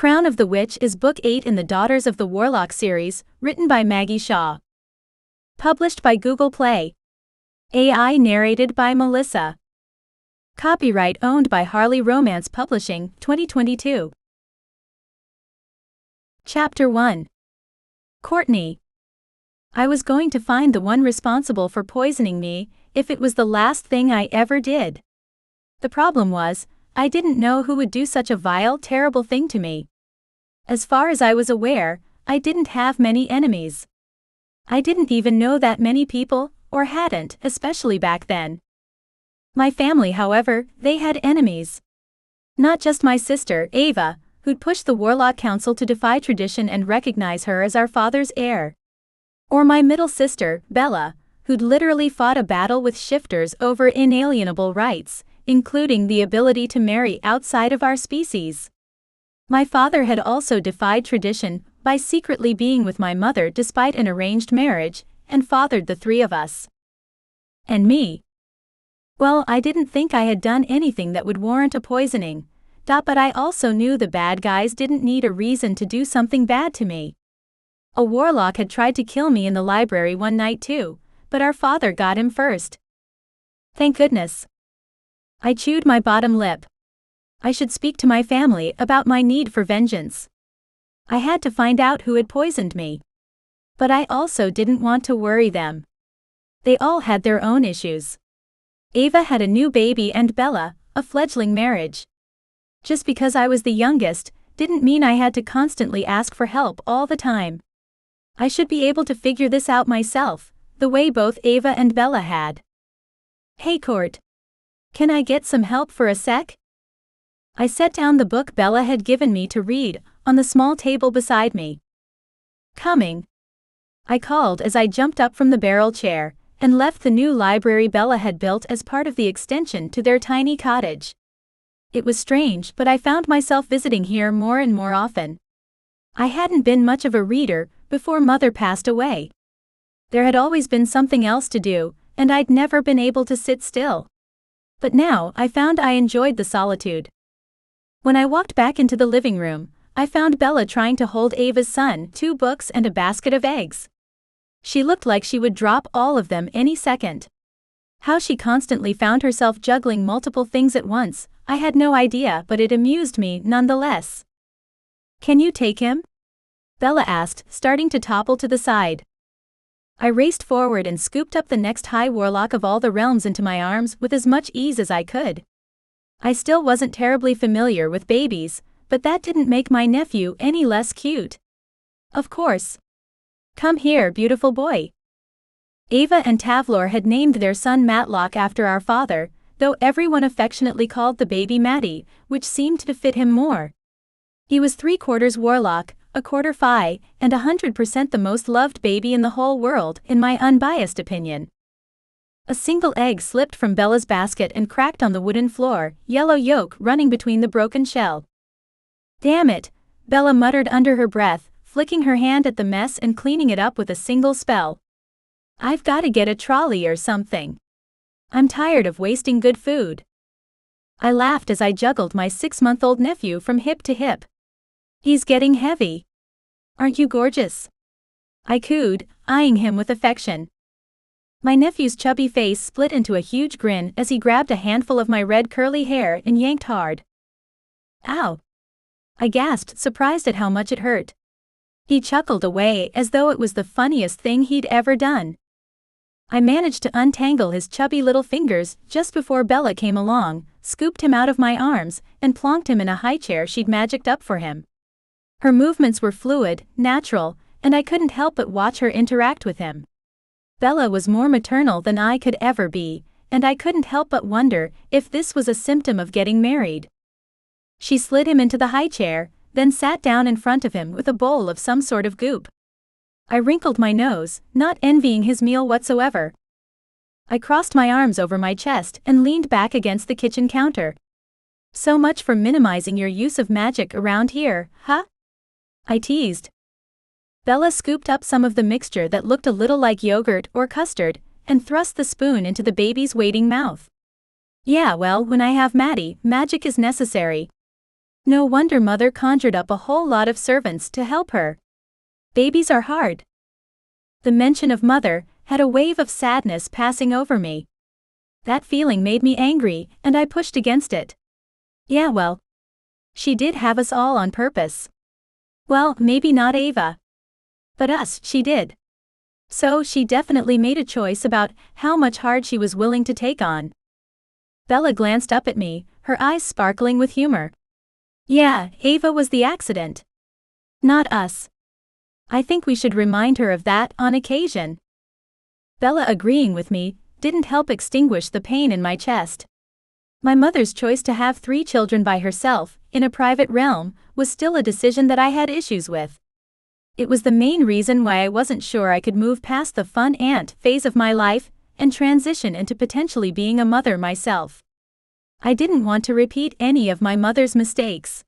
Crown of the Witch is Book 8 in the Daughters of the Warlock series, written by Maggie Shaw. Published by Google Play. AI narrated by Melissa. Copyright owned by Harley Romance Publishing, 2022. Chapter 1. Courtney. I was going to find the one responsible for poisoning me, if it was the last thing I ever did. The problem was, I didn't know who would do such a vile, terrible thing to me. As far as I was aware, I didn't have many enemies. I didn't even know that many people, or hadn't, especially back then. My family, however, they had enemies. Not just my sister, Ava, who'd pushed the Warlock Council to defy tradition and recognize her as our father's heir. Or my middle sister, Bella, who'd literally fought a battle with shifters over inalienable rights, including the ability to marry outside of our species. My father had also defied tradition by secretly being with my mother despite an arranged marriage, and fathered the three of us. And me. Well, I didn't think I had done anything that would warrant a poisoning, but I also knew the bad guys didn't need a reason to do something bad to me. A warlock had tried to kill me in the library one night too, but our father got him first. Thank goodness. I chewed my bottom lip. I should speak to my family about my need for vengeance. I had to find out who had poisoned me. But I also didn't want to worry them. They all had their own issues. Ava had a new baby and Bella, a fledgling marriage. Just because I was the youngest, didn't mean I had to constantly ask for help all the time. I should be able to figure this out myself, the way both Ava and Bella had. Hey Court. Can I get some help for a sec? I set down the book Bella had given me to read, on the small table beside me. Coming. I called as I jumped up from the barrel chair, and left the new library Bella had built as part of the extension to their tiny cottage. It was strange, but I found myself visiting here more and more often. I hadn't been much of a reader before Mother passed away. There had always been something else to do, and I'd never been able to sit still. But now I found I enjoyed the solitude. When I walked back into the living room, I found Bella trying to hold Ava's son, 2 books and a basket of eggs. She looked like she would drop all of them any second. How she constantly found herself juggling multiple things at once, I had no idea, but it amused me nonetheless. Can you take him? Bella asked, starting to topple to the side. I raced forward and scooped up the next high warlock of all the realms into my arms with as much ease as I could. I still wasn't terribly familiar with babies, but that didn't make my nephew any less cute. Of course. Come here, beautiful boy. Ava and Tavlor had named their son Matlock after our father, though everyone affectionately called the baby Matty, which seemed to fit him more. He was 3/4 warlock, 1/4 fae, and 100% the most loved baby in the whole world, in my unbiased opinion. A single egg slipped from Bella's basket and cracked on the wooden floor, yellow yolk running between the broken shell. Damn it, Bella muttered under her breath, flicking her hand at the mess and cleaning it up with a single spell. I've got to get a trolley or something. I'm tired of wasting good food. I laughed as I juggled my 6-month-old nephew from hip to hip. He's getting heavy. Aren't you gorgeous? I cooed, eyeing him with affection. My nephew's chubby face split into a huge grin as he grabbed a handful of my red curly hair and yanked hard. Ow! I gasped, surprised at how much it hurt. He chuckled away as though it was the funniest thing he'd ever done. I managed to untangle his chubby little fingers just before Bella came along, scooped him out of my arms, and plonked him in a high chair she'd magicked up for him. Her movements were fluid, natural, and I couldn't help but watch her interact with him. Bella was more maternal than I could ever be, and I couldn't help but wonder if this was a symptom of getting married. She slid him into the high chair, then sat down in front of him with a bowl of some sort of goop. I wrinkled my nose, not envying his meal whatsoever. I crossed my arms over my chest and leaned back against the kitchen counter. So much for minimizing your use of magic around here, huh? I teased. Bella scooped up some of the mixture that looked a little like yogurt or custard, and thrust the spoon into the baby's waiting mouth. Yeah, well, when I have Maddie, magic is necessary. No wonder mother conjured up a whole lot of servants to help her. Babies are hard. The mention of mother had a wave of sadness passing over me. That feeling made me angry, and I pushed against it. Yeah, well, she did have us all on purpose. Well, maybe not Ava. But us, she did. So she definitely made a choice about how much hard she was willing to take on. Bella glanced up at me, her eyes sparkling with humor. Yeah, Ava was the accident. Not us. I think we should remind her of that on occasion. Bella agreeing with me didn't help extinguish the pain in my chest. My mother's choice to have 3 children by herself, in a private realm, was still a decision that I had issues with. It was the main reason why I wasn't sure I could move past the fun aunt phase of my life and transition into potentially being a mother myself. I didn't want to repeat any of my mother's mistakes.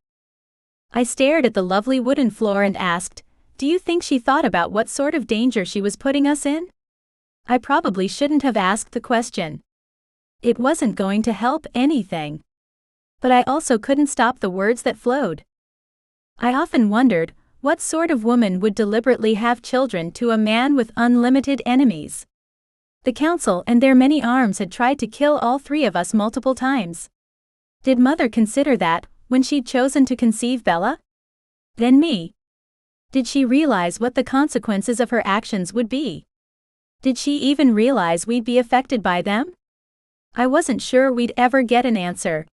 I stared at the lovely wooden floor and asked, "Do you think she thought about what sort of danger she was putting us in?" I probably shouldn't have asked the question. It wasn't going to help anything. But I also couldn't stop the words that flowed. I often wondered, what sort of woman would deliberately have children to a man with unlimited enemies? The council and their many arms had tried to kill all 3 of us multiple times. Did mother consider that when she'd chosen to conceive Bella? Then me. Did she realize what the consequences of her actions would be? Did she even realize we'd be affected by them? I wasn't sure we'd ever get an answer.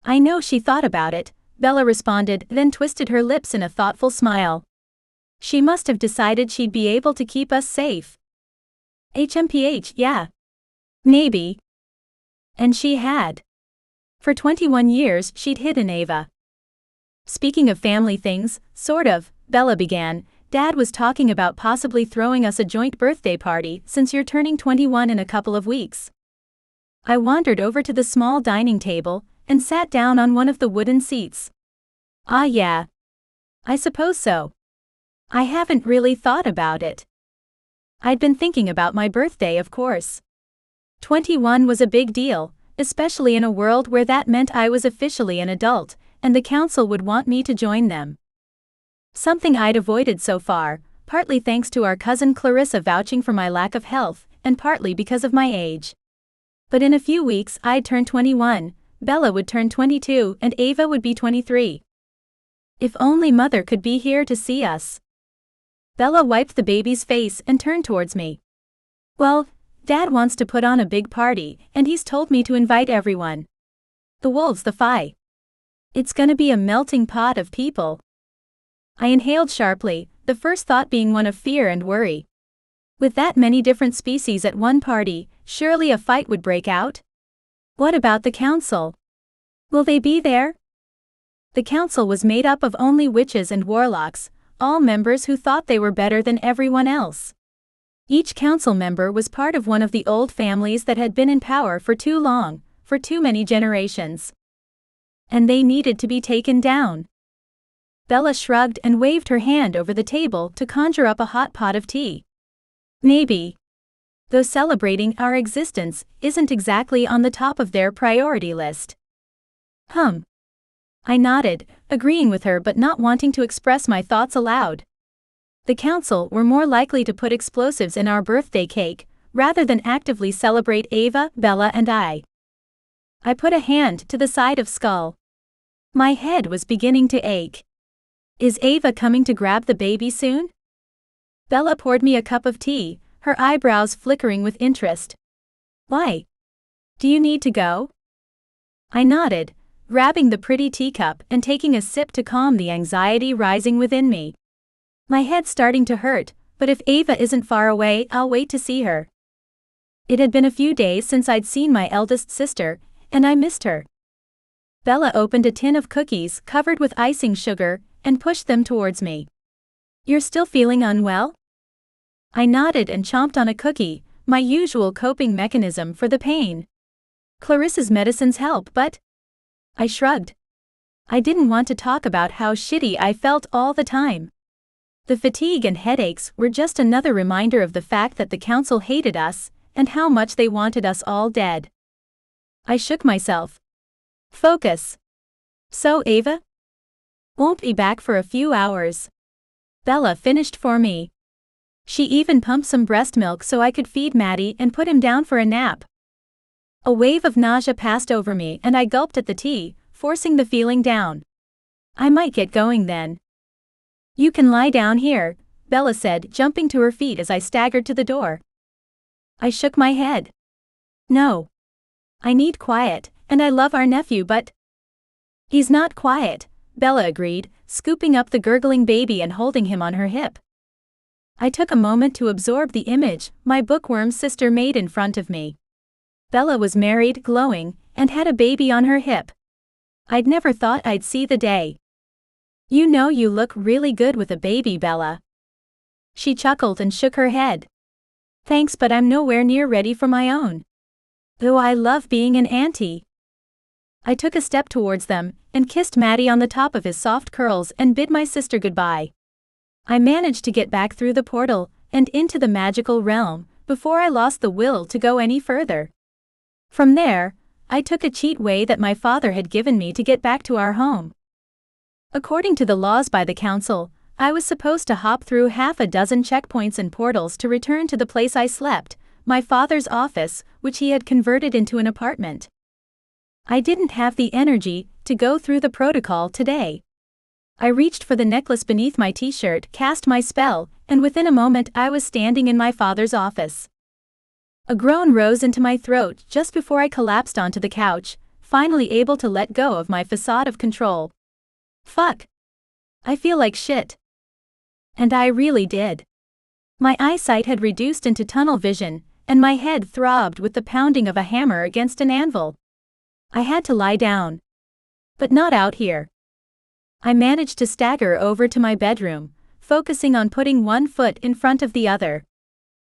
I know she thought about it, Bella responded, then twisted her lips in a thoughtful smile. She must have decided she'd be able to keep us safe. HMPH, yeah. Maybe. And she had. For 21 years she'd hidden Ava. Speaking of family things, sort of, Bella began, Dad was talking about possibly throwing us a joint birthday party since you're turning 21 in a couple of weeks. I wandered over to the small dining table and sat down on one of the wooden seats. Ah yeah. I suppose so. I haven't really thought about it. I'd been thinking about my birthday, of course. 21 was a big deal, especially in a world where that meant I was officially an adult, and the council would want me to join them. Something I'd avoided so far, partly thanks to our cousin Clarissa vouching for my lack of health, and partly because of my age. But in a few weeks I'd turn 21, Bella would turn 22, and Ava would be 23. If only mother could be here to see us. Bella wiped the baby's face and turned towards me. Well, Dad wants to put on a big party, and he's told me to invite everyone. The wolves, the fi. It's gonna be a melting pot of people. I inhaled sharply, the first thought being one of fear and worry. With that many different species at one party, surely a fight would break out? What about the council? Will they be there? The council was made up of only witches and warlocks, all members who thought they were better than everyone else. Each council member was part of one of the old families that had been in power for too long, for too many generations. And they needed to be taken down. Bella shrugged and waved her hand over the table to conjure up a hot pot of tea. Maybe. Though celebrating our existence isn't exactly on the top of their priority list. I nodded, agreeing with her but not wanting to express my thoughts aloud. The council were more likely to put explosives in our birthday cake, rather than actively celebrate Ava, Bella and I. I put a hand to the side of skull. My head was beginning to ache. Is Ava coming to grab the baby soon? Bella poured me a cup of tea, her eyebrows flickering with interest. Why? Do you need to go? I nodded, grabbing the pretty teacup and taking a sip to calm the anxiety rising within me. My head's starting to hurt, but if Ava isn't far away, I'll wait to see her. It had been a few days since I'd seen my eldest sister, and I missed her. Bella opened a tin of cookies covered with icing sugar and pushed them towards me. You're still feeling unwell? I nodded and chomped on a cookie, my usual coping mechanism for the pain. Clarissa's medicines help, but... I shrugged. I didn't want to talk about how shitty I felt all the time. The fatigue and headaches were just another reminder of the fact that the council hated us, and how much they wanted us all dead. I shook myself. Focus. So, Ava, Won't be back for a few hours. Bella finished for me. She even pumped some breast milk so I could feed Maddie and put him down for a nap. A wave of nausea passed over me and I gulped at the tea, forcing the feeling down. I might get going then. You can lie down here, Bella said, jumping to her feet as I staggered to the door. I shook my head. No. I need quiet, and I love our nephew, but he's not quiet, Bella agreed, scooping up the gurgling baby and holding him on her hip. I took a moment to absorb the image my bookworm sister made in front of me. Bella was married, glowing, and had a baby on her hip. I'd never thought I'd see the day. You know you look really good with a baby, Bella. She chuckled and shook her head. Thanks, but I'm nowhere near ready for my own. Though I love being an auntie. I took a step towards them and kissed Maddie on the top of his soft curls and bid my sister goodbye. I managed to get back through the portal and into the magical realm before I lost the will to go any further. From there, I took a cheat way that my father had given me to get back to our home. According to the laws by the council, I was supposed to hop through half a dozen checkpoints and portals to return to the place I slept, my father's office, which he had converted into an apartment. I didn't have the energy to go through the protocol today. I reached for the necklace beneath my t-shirt, cast my spell, and within a moment I was standing in my father's office. A groan rose into my throat just before I collapsed onto the couch, finally able to let go of my facade of control. Fuck. I feel like shit. And I really did. My eyesight had reduced into tunnel vision, and my head throbbed with the pounding of a hammer against an anvil. I had to lie down. But not out here. I managed to stagger over to my bedroom, focusing on putting one foot in front of the other.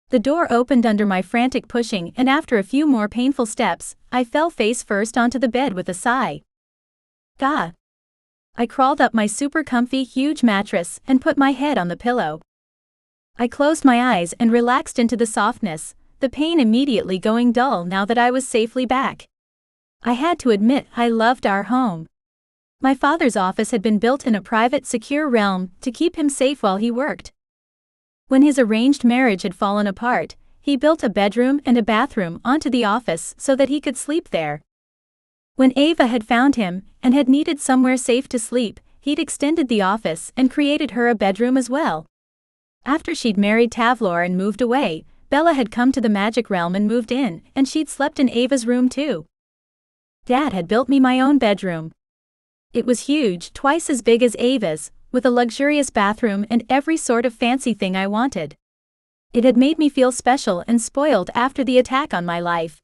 The door opened under my frantic pushing, and after a few more painful steps, I fell face first onto the bed with a sigh. Gah. I crawled up my super comfy huge mattress and put my head on the pillow. I closed my eyes and relaxed into the softness, the pain immediately going dull now that I was safely back. I had to admit I loved our home. My father's office had been built in a private, secure realm to keep him safe while he worked. When his arranged marriage had fallen apart, he built a bedroom and a bathroom onto the office so that he could sleep there. When Ava had found him and had needed somewhere safe to sleep, he'd extended the office and created her a bedroom as well. After she'd married Tavlor and moved away, Bella had come to the magic realm and moved in, and she'd slept in Ava's room too. Dad had built me my own bedroom. It was huge, twice as big as Ava's, with a luxurious bathroom and every sort of fancy thing I wanted. It had made me feel special and spoiled after the attack on my life.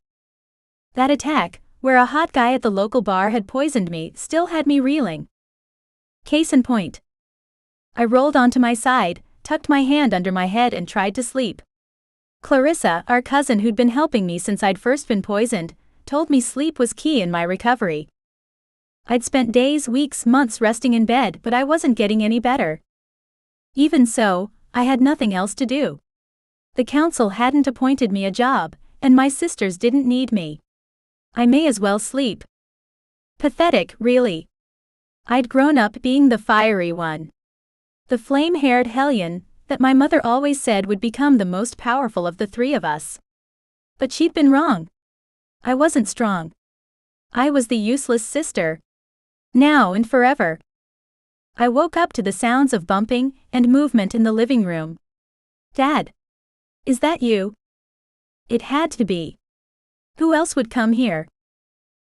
That attack, where a hot guy at the local bar had poisoned me, still had me reeling. Case in point. I rolled onto my side, tucked my hand under my head and tried to sleep. Clarissa, our cousin who'd been helping me since I'd first been poisoned, told me sleep was key in my recovery. I'd spent days, weeks, months resting in bed, but I wasn't getting any better. Even so, I had nothing else to do. The council hadn't appointed me a job, and my sisters didn't need me. I may as well sleep. Pathetic, really. I'd grown up being the fiery one. The flame-haired hellion that my mother always said would become the most powerful of the three of us. But she'd been wrong. I wasn't strong. I was the useless sister. Now and forever. I woke up to the sounds of bumping and movement in the living room. Dad. Is that you? It had to be. Who else would come here?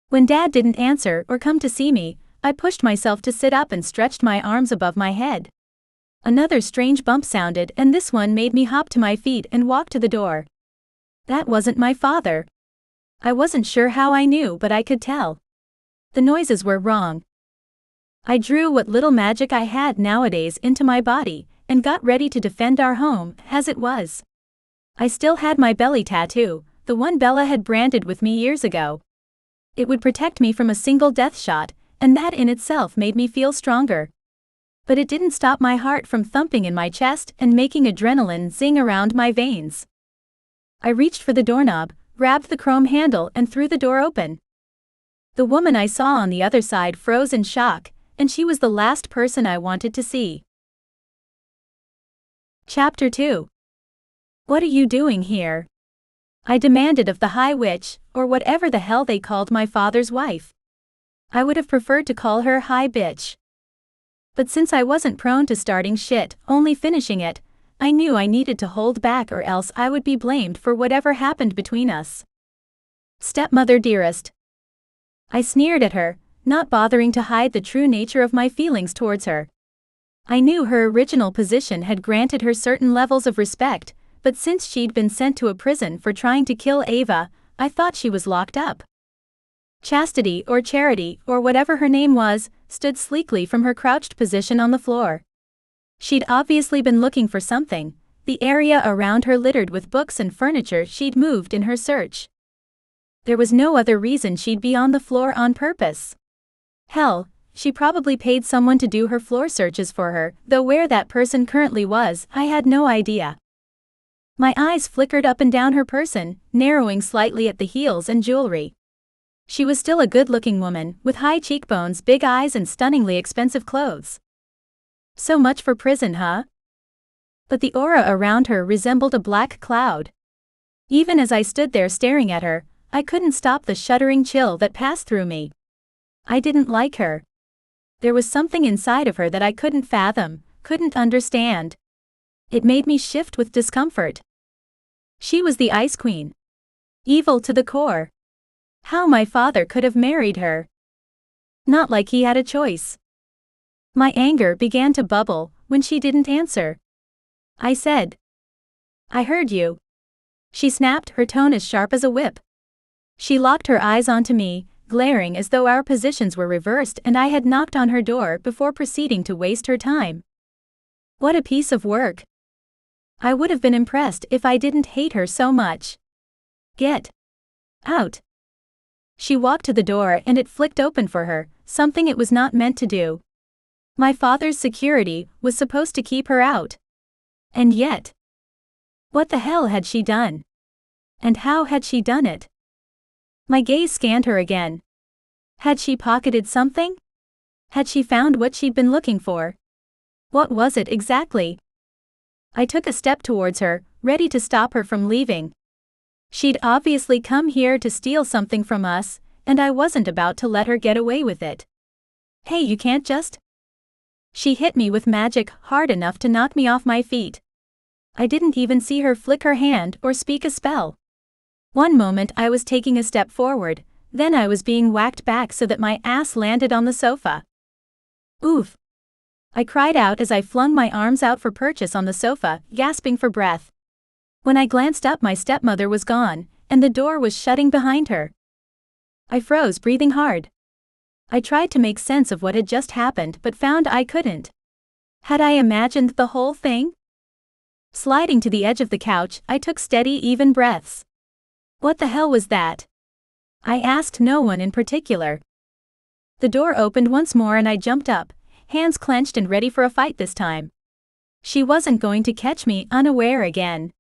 When Dad didn't answer or come to see me, I pushed myself to sit up and stretched my arms above my head. Another strange bump sounded, and this one made me hop to my feet and walk to the door. That wasn't my father. I wasn't sure how I knew, but I could tell. The noises were wrong. I drew what little magic I had nowadays into my body and got ready to defend our home as it was. I still had my belly tattoo, the one Bella had branded with me years ago. It would protect me from a single death shot, and that in itself made me feel stronger. But it didn't stop my heart from thumping in my chest and making adrenaline zing around my veins. I reached for the doorknob, grabbed the chrome handle and threw the door open. The woman I saw on the other side froze in shock, and she was the last person I wanted to see. Chapter 2. What are you doing here? I demanded of the High Witch, or whatever the hell they called my father's wife. I would have preferred to call her High Bitch. But since I wasn't prone to starting shit, only finishing it, I knew I needed to hold back or else I would be blamed for whatever happened between us. Stepmother dearest. I sneered at her, not bothering to hide the true nature of my feelings towards her. I knew her original position had granted her certain levels of respect, but since she'd been sent to a prison for trying to kill Ava, I thought she was locked up. Chastity or Charity, or whatever her name was, stood sleekly from her crouched position on the floor. She'd obviously been looking for something, the area around her littered with books and furniture she'd moved in her search. There was no other reason she'd be on the floor on purpose. Hell, she probably paid someone to do her floor searches for her, though where that person currently was, I had no idea. My eyes flickered up and down her person, narrowing slightly at the heels and jewelry. She was still a good-looking woman, with high cheekbones, big eyes and stunningly expensive clothes. So much for prison, huh? But the aura around her resembled a black cloud. Even as I stood there staring at her, I couldn't stop the shuddering chill that passed through me. I didn't like her. There was something inside of her that I couldn't fathom, couldn't understand. It made me shift with discomfort. She was the Ice Queen. Evil to the core. How my father could have married her. Not like he had a choice. My anger began to bubble when she didn't answer. I said, "I heard you." She snapped, her tone as sharp as a whip. She locked her eyes onto me, glaring as though our positions were reversed and I had knocked on her door before proceeding to waste her time. What a piece of work. I would have been impressed if I didn't hate her so much. Get out. She walked to the door and it flicked open for her, something it was not meant to do. My father's security was supposed to keep her out. And yet, what the hell had she done? And how had she done it? My gaze scanned her again. Had she pocketed something? Had she found what she'd been looking for? What was it exactly? I took a step towards her, ready to stop her from leaving. She'd obviously come here to steal something from us, and I wasn't about to let her get away with it. Hey, you can't just... She hit me with magic hard enough to knock me off my feet. I didn't even see her flick her hand or speak a spell. One moment I was taking a step forward, then I was being whacked back so that my ass landed on the sofa. Oof! I cried out as I flung my arms out for purchase on the sofa, gasping for breath. When I glanced up, my stepmother was gone, and the door was shutting behind her. I froze, breathing hard. I tried to make sense of what had just happened but found I couldn't. Had I imagined the whole thing? Sliding to the edge of the couch, I took steady, even breaths. What the hell was that? I asked no one in particular. The door opened once more and I jumped up, hands clenched and ready for a fight this time. She wasn't going to catch me unaware again.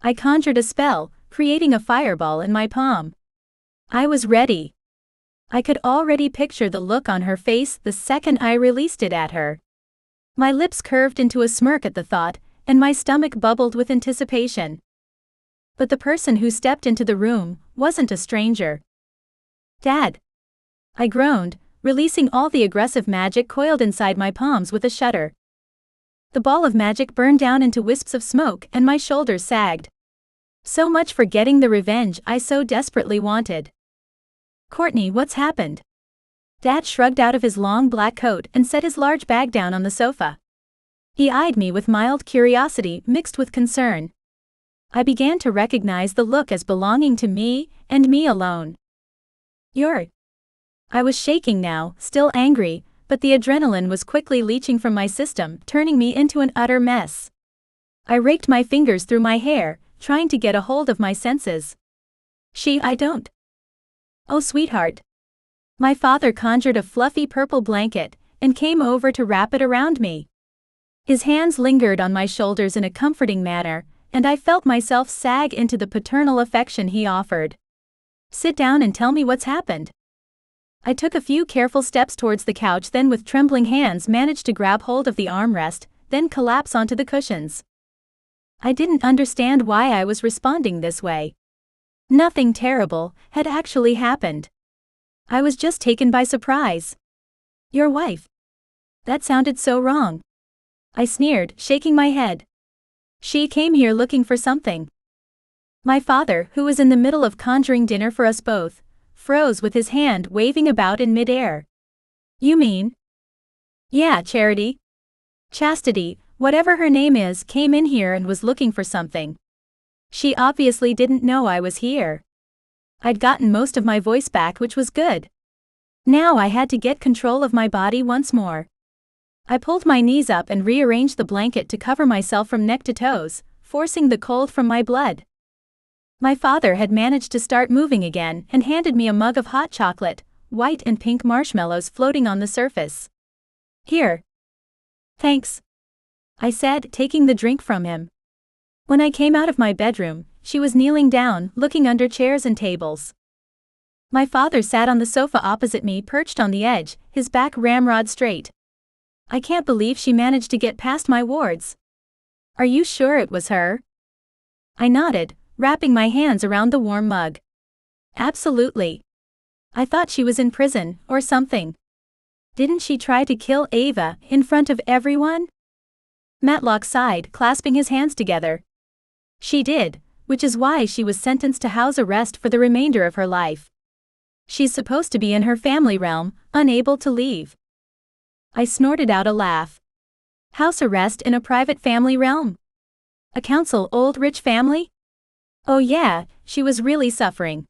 I conjured a spell, creating a fireball in my palm. I was ready. I could already picture the look on her face the second I released it at her. My lips curved into a smirk at the thought, and my stomach bubbled with anticipation. But the person who stepped into the room wasn't a stranger. Dad! I groaned, releasing all the aggressive magic coiled inside my palms with a shudder. The ball of magic burned down into wisps of smoke and my shoulders sagged. So much for getting the revenge I so desperately wanted. Courtney, what's happened? Dad shrugged out of his long black coat and set his large bag down on the sofa. He eyed me with mild curiosity mixed with concern. I began to recognize the look as belonging to me, and me alone. You're... I was shaking now, still angry, but the adrenaline was quickly leaching from my system, turning me into an utter mess. I raked my fingers through my hair, trying to get a hold of my senses. I don't. Oh, sweetheart. My father conjured a fluffy purple blanket and came over to wrap it around me. His hands lingered on my shoulders in a comforting manner, and I felt myself sag into the paternal affection he offered. Sit down and tell me what's happened. I took a few careful steps towards the couch, then with trembling hands managed to grab hold of the armrest, then collapse onto the cushions. I didn't understand why I was responding this way. Nothing terrible had actually happened. I was just taken by surprise. Your wife? That sounded so wrong. I sneered, shaking my head. She came here looking for something. My father, who was in the middle of conjuring dinner for us both, froze with his hand waving about in midair. You mean? Yeah, Charity. Chastity, whatever her name is, came in here and was looking for something. She obviously didn't know I was here. I'd gotten most of my voice back, which was good. Now I had to get control of my body once more. I pulled my knees up and rearranged the blanket to cover myself from neck to toes, forcing the cold from my blood. My father had managed to start moving again and handed me a mug of hot chocolate, white and pink marshmallows floating on the surface. Here. Thanks, I said, taking the drink from him. When I came out of my bedroom, she was kneeling down, looking under chairs and tables. My father sat on the sofa opposite me, perched on the edge, his back ramrod straight. I can't believe she managed to get past my wards. Are you sure it was her? I nodded, wrapping my hands around the warm mug. Absolutely. I thought she was in prison, or something. Didn't she try to kill Ava, in front of everyone? Matlock sighed, clasping his hands together. She did, which is why she was sentenced to house arrest for the remainder of her life. She's supposed to be in her family realm, unable to leave. I snorted out a laugh. House arrest in a private family realm? A council old rich family? Oh yeah, she was really suffering.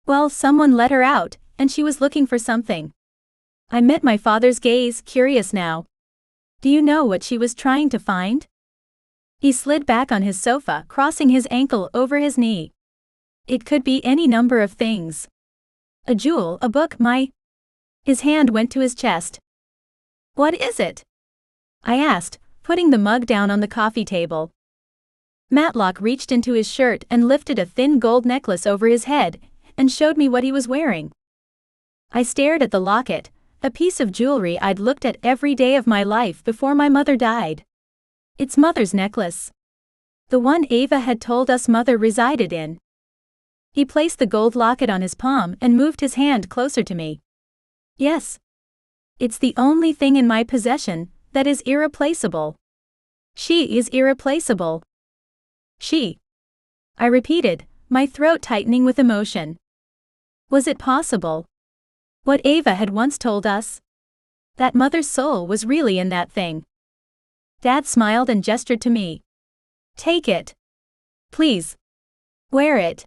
Well, someone let her out, and she was looking for something. I met my father's gaze, curious now. Do you know what she was trying to find? He slid back on his sofa, crossing his ankle over his knee. It could be any number of things. A jewel, a book, His hand went to his chest. What is it? I asked, putting the mug down on the coffee table. Matlock reached into his shirt and lifted a thin gold necklace over his head, and showed me what he was wearing. I stared at the locket, a piece of jewelry I'd looked at every day of my life before my mother died. It's Mother's necklace. The one Ava had told us Mother resided in. He placed the gold locket on his palm and moved his hand closer to me. Yes. It's the only thing in my possession that is irreplaceable. She is irreplaceable. She. I repeated, my throat tightening with emotion. Was it possible? What Ava had once told us? That Mother's soul was really in that thing. Dad smiled and gestured to me. Take it. Please. Wear it.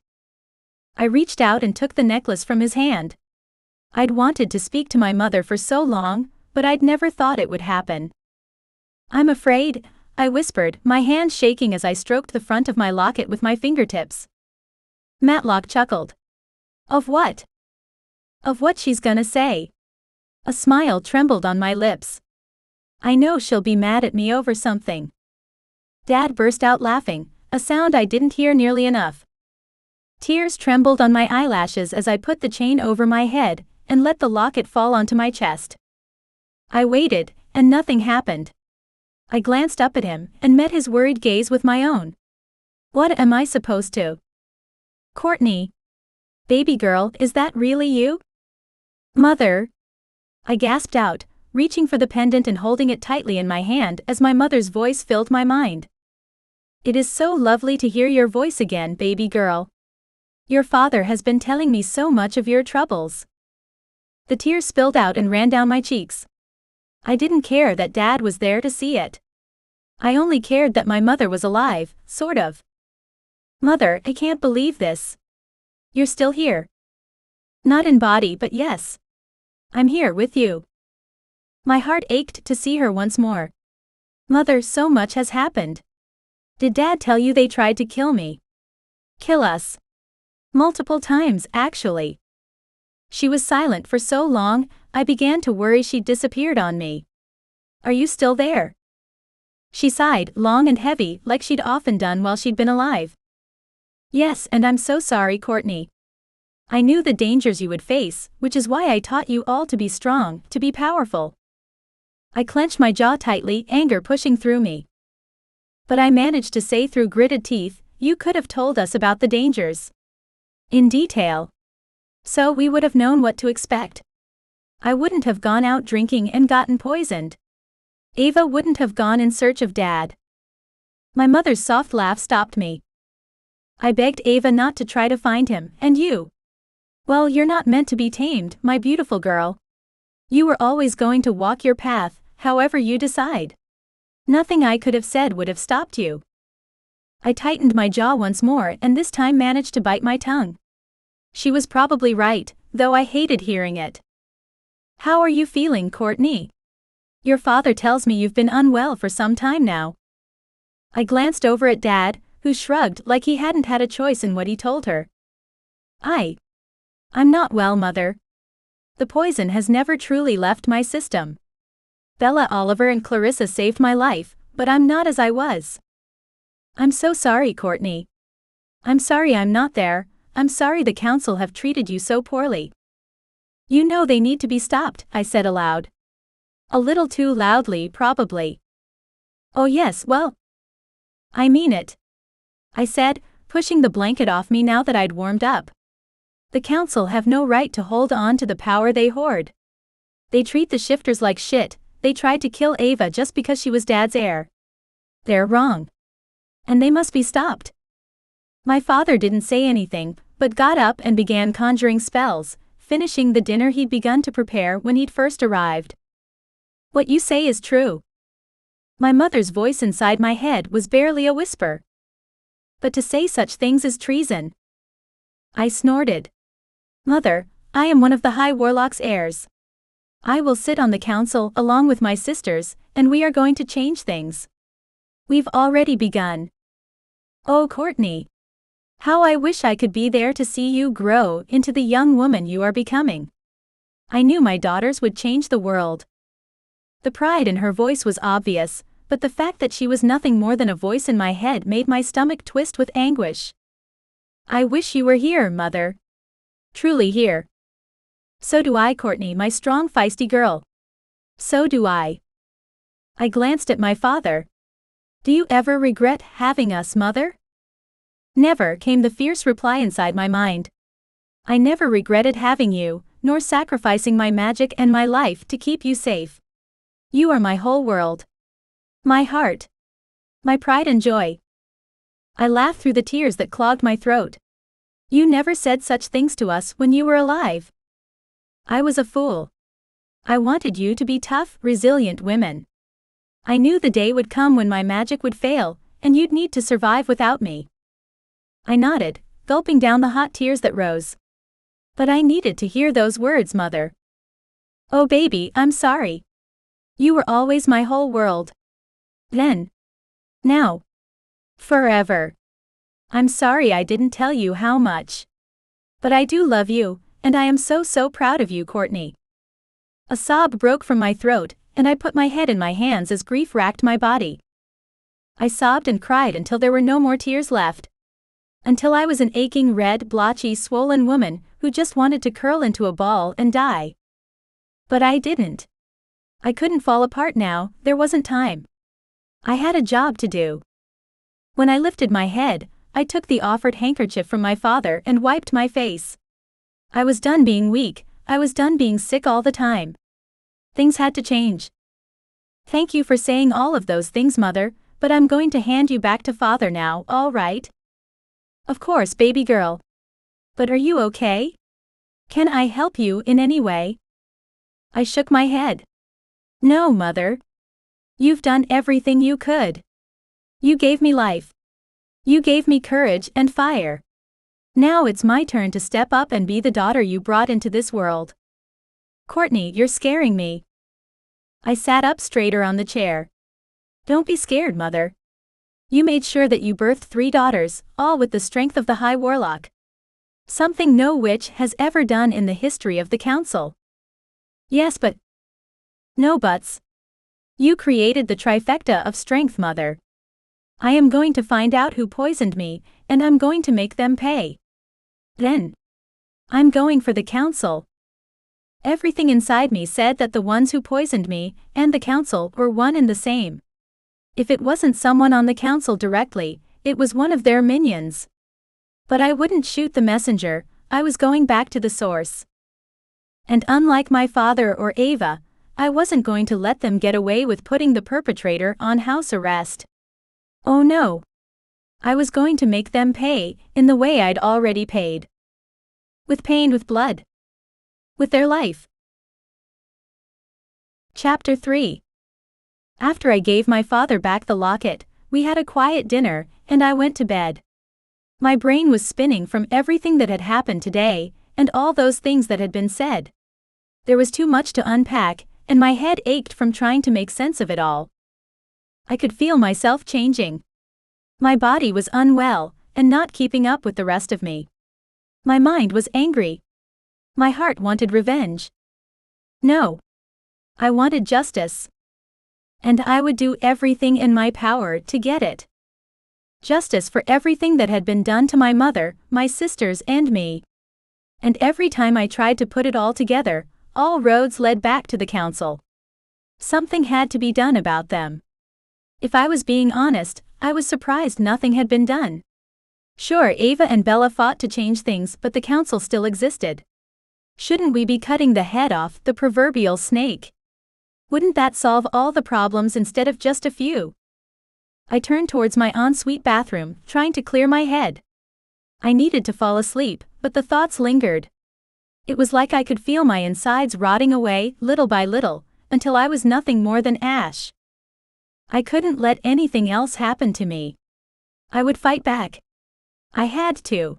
I reached out and took the necklace from his hand. I'd wanted to speak to my mother for so long, but I'd never thought it would happen. I'm afraid, I whispered, my hand shaking as I stroked the front of my locket with my fingertips. Matlock chuckled. Of what? Of what she's gonna say. A smile trembled on my lips. I know she'll be mad at me over something. Dad burst out laughing, a sound I didn't hear nearly enough. Tears trembled on my eyelashes as I put the chain over my head and let the locket fall onto my chest. I waited, and nothing happened. I glanced up at him and met his worried gaze with my own. What am I supposed to? Courtney. Baby girl, is that really you? Mother. I gasped out, reaching for the pendant and holding it tightly in my hand as my mother's voice filled my mind. It is so lovely to hear your voice again, baby girl. Your father has been telling me so much of your troubles. The tears spilled out and ran down my cheeks. I didn't care that Dad was there to see it. I only cared that my mother was alive, sort of. Mother, I can't believe this. You're still here. Not in body, but yes. I'm here with you. My heart ached to see her once more. Mother, so much has happened. Did Dad tell you they tried to kill me? Kill us. Multiple times, actually. She was silent for so long, I began to worry she'd disappeared on me. Are you still there? She sighed, long and heavy, like she'd often done while she'd been alive. Yes, and I'm so sorry, Courtney. I knew the dangers you would face, which is why I taught you all to be strong, to be powerful. I clenched my jaw tightly, anger pushing through me. But I managed to say through gritted teeth, "You could have told us about the dangers. In detail. So we would have known what to expect. I wouldn't have gone out drinking and gotten poisoned. Ava wouldn't have gone in search of Dad." My mother's soft laugh stopped me. I begged Ava not to try to find him, and you? Well, you're not meant to be tamed, my beautiful girl. You were always going to walk your path, however you decide. Nothing I could have said would have stopped you. I tightened my jaw once more and this time managed to bite my tongue. She was probably right, though I hated hearing it. "How are you feeling, Courtney? Your father tells me you've been unwell for some time now." I glanced over at Dad, who shrugged like he hadn't had a choice in what he told her. I'm not well, Mother. The poison has never truly left my system. Bella, Oliver and Clarissa saved my life, but I'm not as I was. I'm so sorry, Courtney. I'm sorry I'm not there. I'm sorry the council have treated you so poorly. You know they need to be stopped, I said aloud. A little too loudly, probably. Oh yes, well, I mean it, I said, pushing the blanket off me now that I'd warmed up. The council have no right to hold on to the power they hoard. They treat the shifters like shit. They tried to kill Ava just because she was Dad's heir. They're wrong. And they must be stopped. My father didn't say anything, but got up and began conjuring spells, finishing the dinner he'd begun to prepare when he'd first arrived. What you say is true. My mother's voice inside my head was barely a whisper. But to say such things is treason. I snorted. Mother, I am one of the High Warlock's heirs. I will sit on the council along with my sisters, and we are going to change things. We've already begun. Oh, Courtney. How I wish I could be there to see you grow into the young woman you are becoming. I knew my daughters would change the world. The pride in her voice was obvious, but the fact that she was nothing more than a voice in my head made my stomach twist with anguish. I wish you were here, Mother. Truly here. So do I, Courtney, my strong, feisty girl. So do I. I glanced at my father. Do you ever regret having us, Mother? Never, came the fierce reply inside my mind. I never regretted having you, nor sacrificing my magic and my life to keep you safe. You are my whole world. My heart. My pride and joy. I laughed through the tears that clogged my throat. You never said such things to us when you were alive. I was a fool. I wanted you to be tough, resilient women. I knew the day would come when my magic would fail, and you'd need to survive without me. I nodded, gulping down the hot tears that rose. But I needed to hear those words, Mother. Oh baby, I'm sorry. You were always my whole world. Then. Now. Forever. I'm sorry I didn't tell you how much. But I do love you, and I am so proud of you, Courtney. A sob broke from my throat, and I put my head in my hands as grief racked my body. I sobbed and cried until there were no more tears left. Until I was an aching, red, blotchy, swollen woman who just wanted to curl into a ball and die. But I didn't. I couldn't fall apart now, there wasn't time. I had a job to do. When I lifted my head, I took the offered handkerchief from my father and wiped my face. I was done being weak, I was done being sick all the time. Things had to change. Thank you for saying all of those things, Mother, but I'm going to hand you back to Father now, all right? Of course, baby girl. But are you okay? Can I help you in any way? I shook my head. No, Mother. You've done everything you could. You gave me life. You gave me courage and fire. Now it's my turn to step up and be the daughter you brought into this world. Courtney, you're scaring me. I sat up straighter on the chair. Don't be scared, Mother. You made sure that you birthed 3 daughters, all with the strength of the High Warlock. Something no witch has ever done in the history of the council. Yes, but... No buts. You created the trifecta of strength, Mother. I am going to find out who poisoned me, and I'm going to make them pay. Then. I'm going for the council. Everything inside me said that the ones who poisoned me and the council were one and the same. If it wasn't someone on the council directly, it was one of their minions. But I wouldn't shoot the messenger, I was going back to the source. And unlike my father or Ava, I wasn't going to let them get away with putting the perpetrator on house arrest. Oh no. I was going to make them pay, in the way I'd already paid. With pain, with blood. With their life. Chapter 3. After I gave my father back the locket, we had a quiet dinner, and I went to bed. My brain was spinning from everything that had happened today, and all those things that had been said. There was too much to unpack, and my head ached from trying to make sense of it all. I could feel myself changing. My body was unwell, and not keeping up with the rest of me. My mind was angry. My heart wanted revenge. No. I wanted justice. And I would do everything in my power to get it. Justice for everything that had been done to my mother, my sisters, and me. And every time I tried to put it all together, all roads led back to the council. Something had to be done about them. If I was being honest, I was surprised nothing had been done. Sure, Ava and Bella fought to change things, but the council still existed. Shouldn't we be cutting the head off the proverbial snake? Wouldn't that solve all the problems instead of just a few? I turned towards my ensuite bathroom, trying to clear my head. I needed to fall asleep, but the thoughts lingered. It was like I could feel my insides rotting away, little by little, until I was nothing more than ash. I couldn't let anything else happen to me. I would fight back. I had to.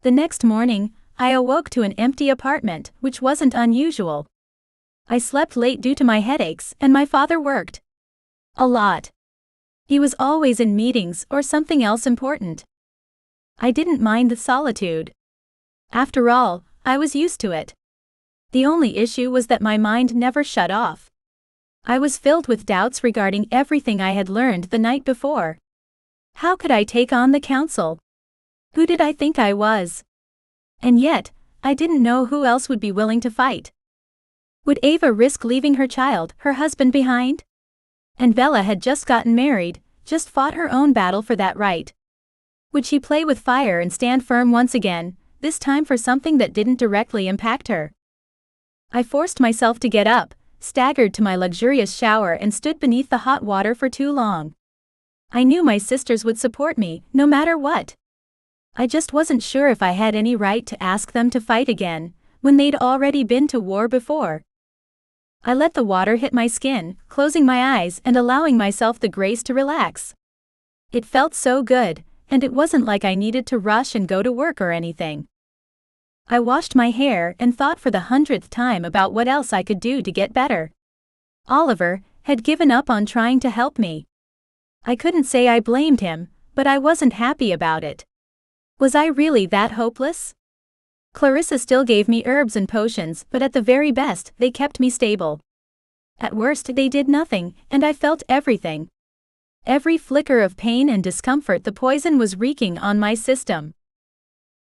The next morning, I awoke to an empty apartment, which wasn't unusual. I slept late due to my headaches, and my father worked. A lot. He was always in meetings or something else important. I didn't mind the solitude. After all, I was used to it. The only issue was that my mind never shut off. I was filled with doubts regarding everything I had learned the night before. How could I take on the council? Who did I think I was? And yet, I didn't know who else would be willing to fight. Would Ava risk leaving her child, her husband behind? And Bella had just gotten married, just fought her own battle for that right. Would she play with fire and stand firm once again, this time for something that didn't directly impact her? I forced myself to get up, staggered to my luxurious shower, and stood beneath the hot water for too long. I knew my sisters would support me, no matter what. I just wasn't sure if I had any right to ask them to fight again, when they'd already been to war before. I let the water hit my skin, closing my eyes and allowing myself the grace to relax. It felt so good, and it wasn't like I needed to rush and go to work or anything. I washed my hair and thought for the 100th time about what else I could do to get better. Oliver had given up on trying to help me. I couldn't say I blamed him, but I wasn't happy about it. Was I really that hopeless? Clarissa still gave me herbs and potions, but at the very best, they kept me stable. At worst, they did nothing, and I felt everything. Every flicker of pain and discomfort the poison was wreaking on my system.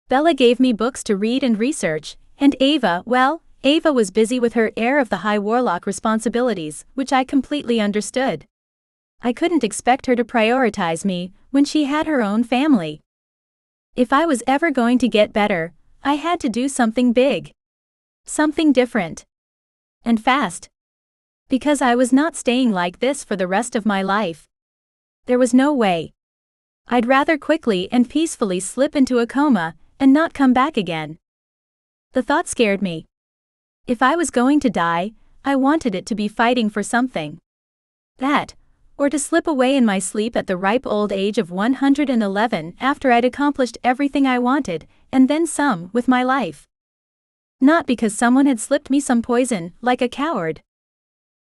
Bella gave me books to read and research, and Ava was busy with her heir of the high Warlock responsibilities, which I completely understood. I couldn't expect her to prioritize me when she had her own family. If I was ever going to get better, I had to do something big. Something different. And fast. Because I was not staying like this for the rest of my life. There was no way. I'd rather quickly and peacefully slip into a coma and not come back again. The thought scared me. If I was going to die, I wanted it to be fighting for something. That, or to slip away in my sleep at the ripe old age of 111 after I'd accomplished everything I wanted, and then some, with my life. Not because someone had slipped me some poison, like a coward.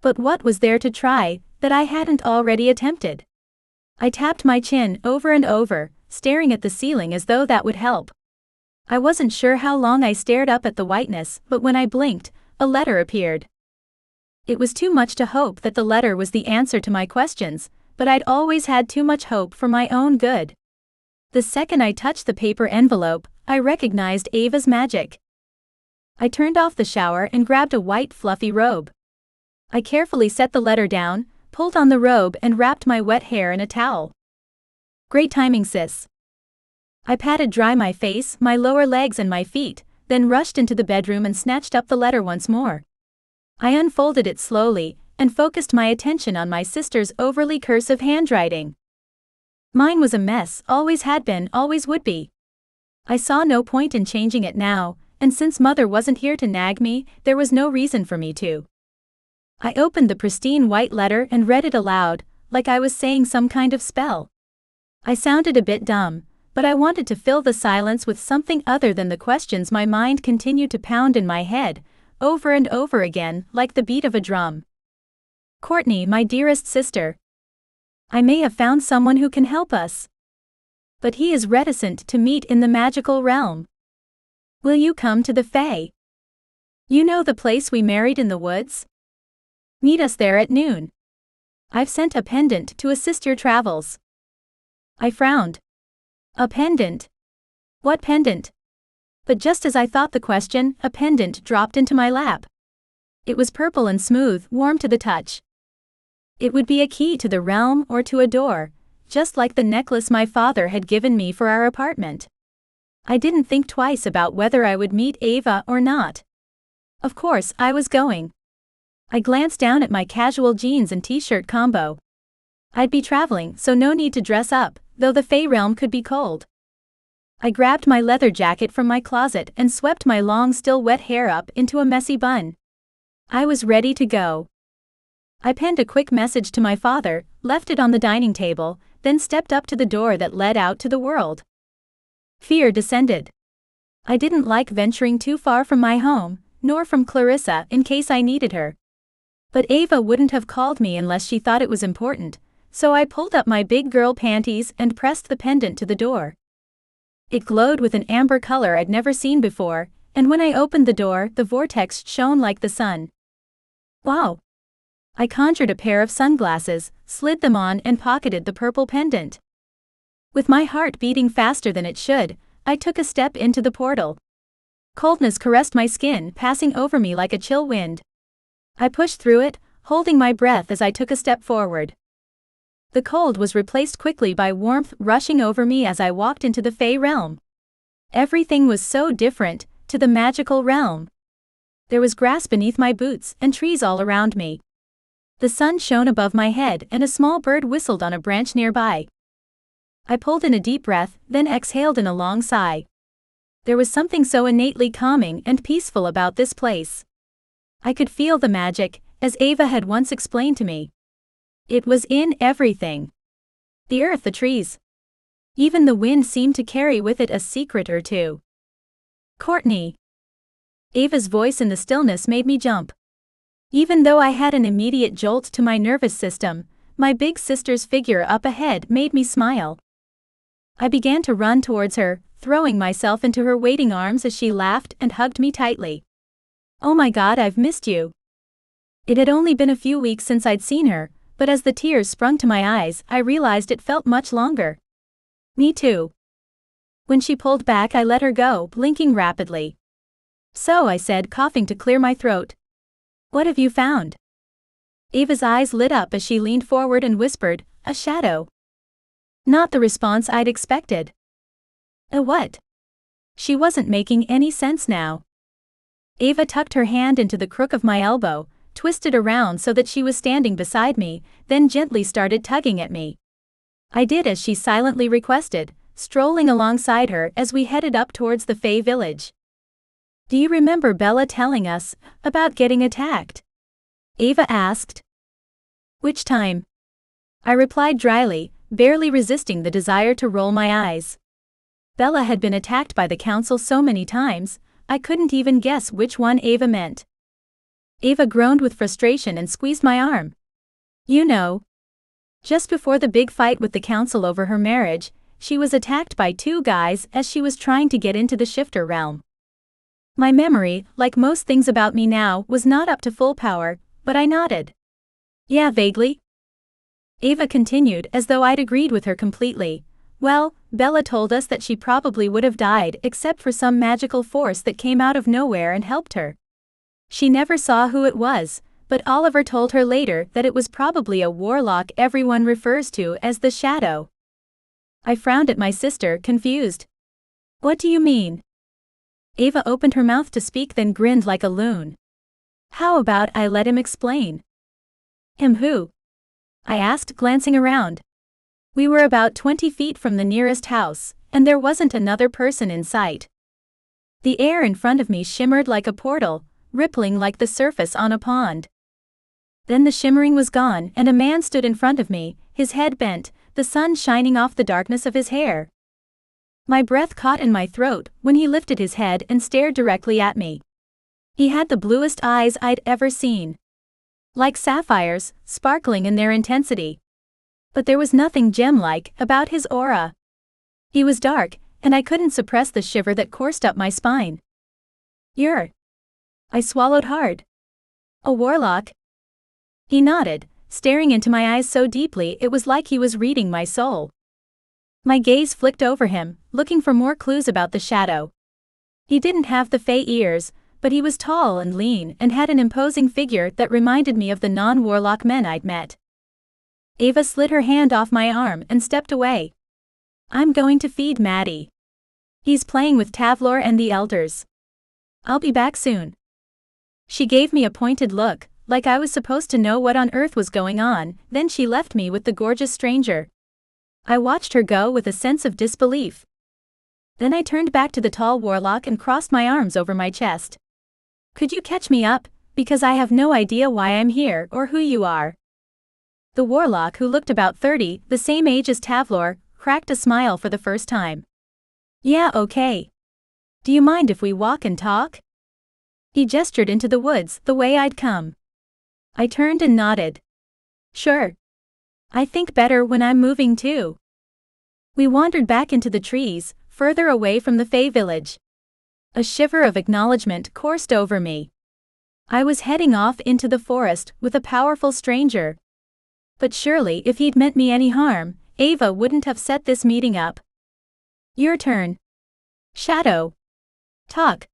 But what was there to try, that I hadn't already attempted? I tapped my chin over and over, staring at the ceiling as though that would help. I wasn't sure how long I stared up at the whiteness, but when I blinked, a letter appeared. It was too much to hope that the letter was the answer to my questions, but I'd always had too much hope for my own good. The second I touched the paper envelope, I recognized Ava's magic. I turned off the shower and grabbed a white fluffy robe. I carefully set the letter down, pulled on the robe and wrapped my wet hair in a towel. Great timing, sis. I patted dry my face, my lower legs and my feet, then rushed into the bedroom and snatched up the letter once more. I unfolded it slowly and focused my attention on my sister's overly cursive handwriting. Mine was a mess, always had been, always would be. I saw no point in changing it now, and since Mother wasn't here to nag me, there was no reason for me to. I opened the pristine white letter and read it aloud, like I was saying some kind of spell. I sounded a bit dumb, but I wanted to fill the silence with something other than the questions my mind continued to pound in my head, over and over again, like the beat of a drum. Courtney, my dearest sister. I may have found someone who can help us. But he is reticent to meet in the magical realm. Will you come to the Fae? You know the place we married in the woods? Meet us there at noon. I've sent a pendant to assist your travels. I frowned. A pendant? What pendant? But just as I thought the question, a pendant dropped into my lap. It was purple and smooth, warm to the touch. It would be a key to the realm or to a door, just like the necklace my father had given me for our apartment. I didn't think twice about whether I would meet Ava or not. Of course, I was going. I glanced down at my casual jeans and t-shirt combo. I'd be traveling, so no need to dress up, though the Fae realm could be cold. I grabbed my leather jacket from my closet and swept my long, still wet hair up into a messy bun. I was ready to go. I penned a quick message to my father, left it on the dining table, then stepped up to the door that led out to the world. Fear descended. I didn't like venturing too far from my home, nor from Clarissa in case I needed her. But Ava wouldn't have called me unless she thought it was important, so I pulled up my big girl panties and pressed the pendant to the door. It glowed with an amber color I'd never seen before, and when I opened the door, the vortex shone like the sun. Wow! I conjured a pair of sunglasses, slid them on and pocketed the purple pendant. With my heart beating faster than it should, I took a step into the portal. Coldness caressed my skin, passing over me like a chill wind. I pushed through it, holding my breath as I took a step forward. The cold was replaced quickly by warmth rushing over me as I walked into the Fae realm. Everything was so different, to the magical realm. There was grass beneath my boots and trees all around me. The sun shone above my head and a small bird whistled on a branch nearby. I pulled in a deep breath, then exhaled in a long sigh. There was something so innately calming and peaceful about this place. I could feel the magic, as Ava had once explained to me. It was in everything. The earth, the trees. Even the wind seemed to carry with it a secret or two. Courtney. Ava's voice in the stillness made me jump. Even though I had an immediate jolt to my nervous system, my big sister's figure up ahead made me smile. I began to run towards her, throwing myself into her waiting arms as she laughed and hugged me tightly. Oh my God, I've missed you. It had only been a few weeks since I'd seen her, but as the tears sprung to my eyes, I realized it felt much longer. Me too. When she pulled back, I let her go, blinking rapidly. So, I said, coughing to clear my throat. What have you found? Ava's eyes lit up as she leaned forward and whispered, a shadow. Not the response I'd expected. A what? She wasn't making any sense now. Ava tucked her hand into the crook of my elbow, twisted around so that she was standing beside me, then gently started tugging at me. I did as she silently requested, strolling alongside her as we headed up towards the Fae village. Do you remember Bella telling us about getting attacked? Ava asked. Which time? I replied dryly, barely resisting the desire to roll my eyes. Bella had been attacked by the council so many times, I couldn't even guess which one Ava meant. Ava groaned with frustration and squeezed my arm. You know. Just before the big fight with the council over her marriage, she was attacked by two guys as she was trying to get into the shifter realm. My memory, like most things about me now, was not up to full power, but I nodded. Yeah, vaguely. Ava continued as though I'd agreed with her completely. Well, Bella told us that she probably would have died except for some magical force that came out of nowhere and helped her. She never saw who it was, but Oliver told her later that it was probably a warlock everyone refers to as the Shadow. I frowned at my sister, confused. What do you mean? Ava opened her mouth to speak, then grinned like a loon. How about I let him explain? Him who? I asked, glancing around. We were about 20 feet from the nearest house, and there wasn't another person in sight. The air in front of me shimmered like a portal, rippling like the surface on a pond. Then the shimmering was gone, and a man stood in front of me, his head bent, the sun shining off the darkness of his hair. My breath caught in my throat when he lifted his head and stared directly at me. He had the bluest eyes I'd ever seen. Like sapphires, sparkling in their intensity. But there was nothing gem-like about his aura. He was dark, and I couldn't suppress the shiver that coursed up my spine. You're... I swallowed hard. A warlock? He nodded, staring into my eyes so deeply it was like he was reading my soul. My gaze flicked over him, looking for more clues about the Shadow. He didn't have the fey ears, but he was tall and lean and had an imposing figure that reminded me of the non-warlock men I'd met. Ava slid her hand off my arm and stepped away. I'm going to feed Maddie. He's playing with Tavlor and the elders. I'll be back soon. She gave me a pointed look, like I was supposed to know what on earth was going on, then she left me with the gorgeous stranger. I watched her go with a sense of disbelief. Then I turned back to the tall warlock and crossed my arms over my chest. Could you catch me up, because I have no idea why I'm here or who you are. The warlock, who looked about 30, the same age as Tavlor, cracked a smile for the first time. Yeah, okay. Do you mind if we walk and talk? He gestured into the woods, the way I'd come. I turned and nodded. Sure. I think better when I'm moving too. We wandered back into the trees, further away from the Fey village. A shiver of acknowledgement coursed over me. I was heading off into the forest with a powerful stranger. But surely if he'd meant me any harm, Ava wouldn't have set this meeting up. Your turn. Shadow. Talk.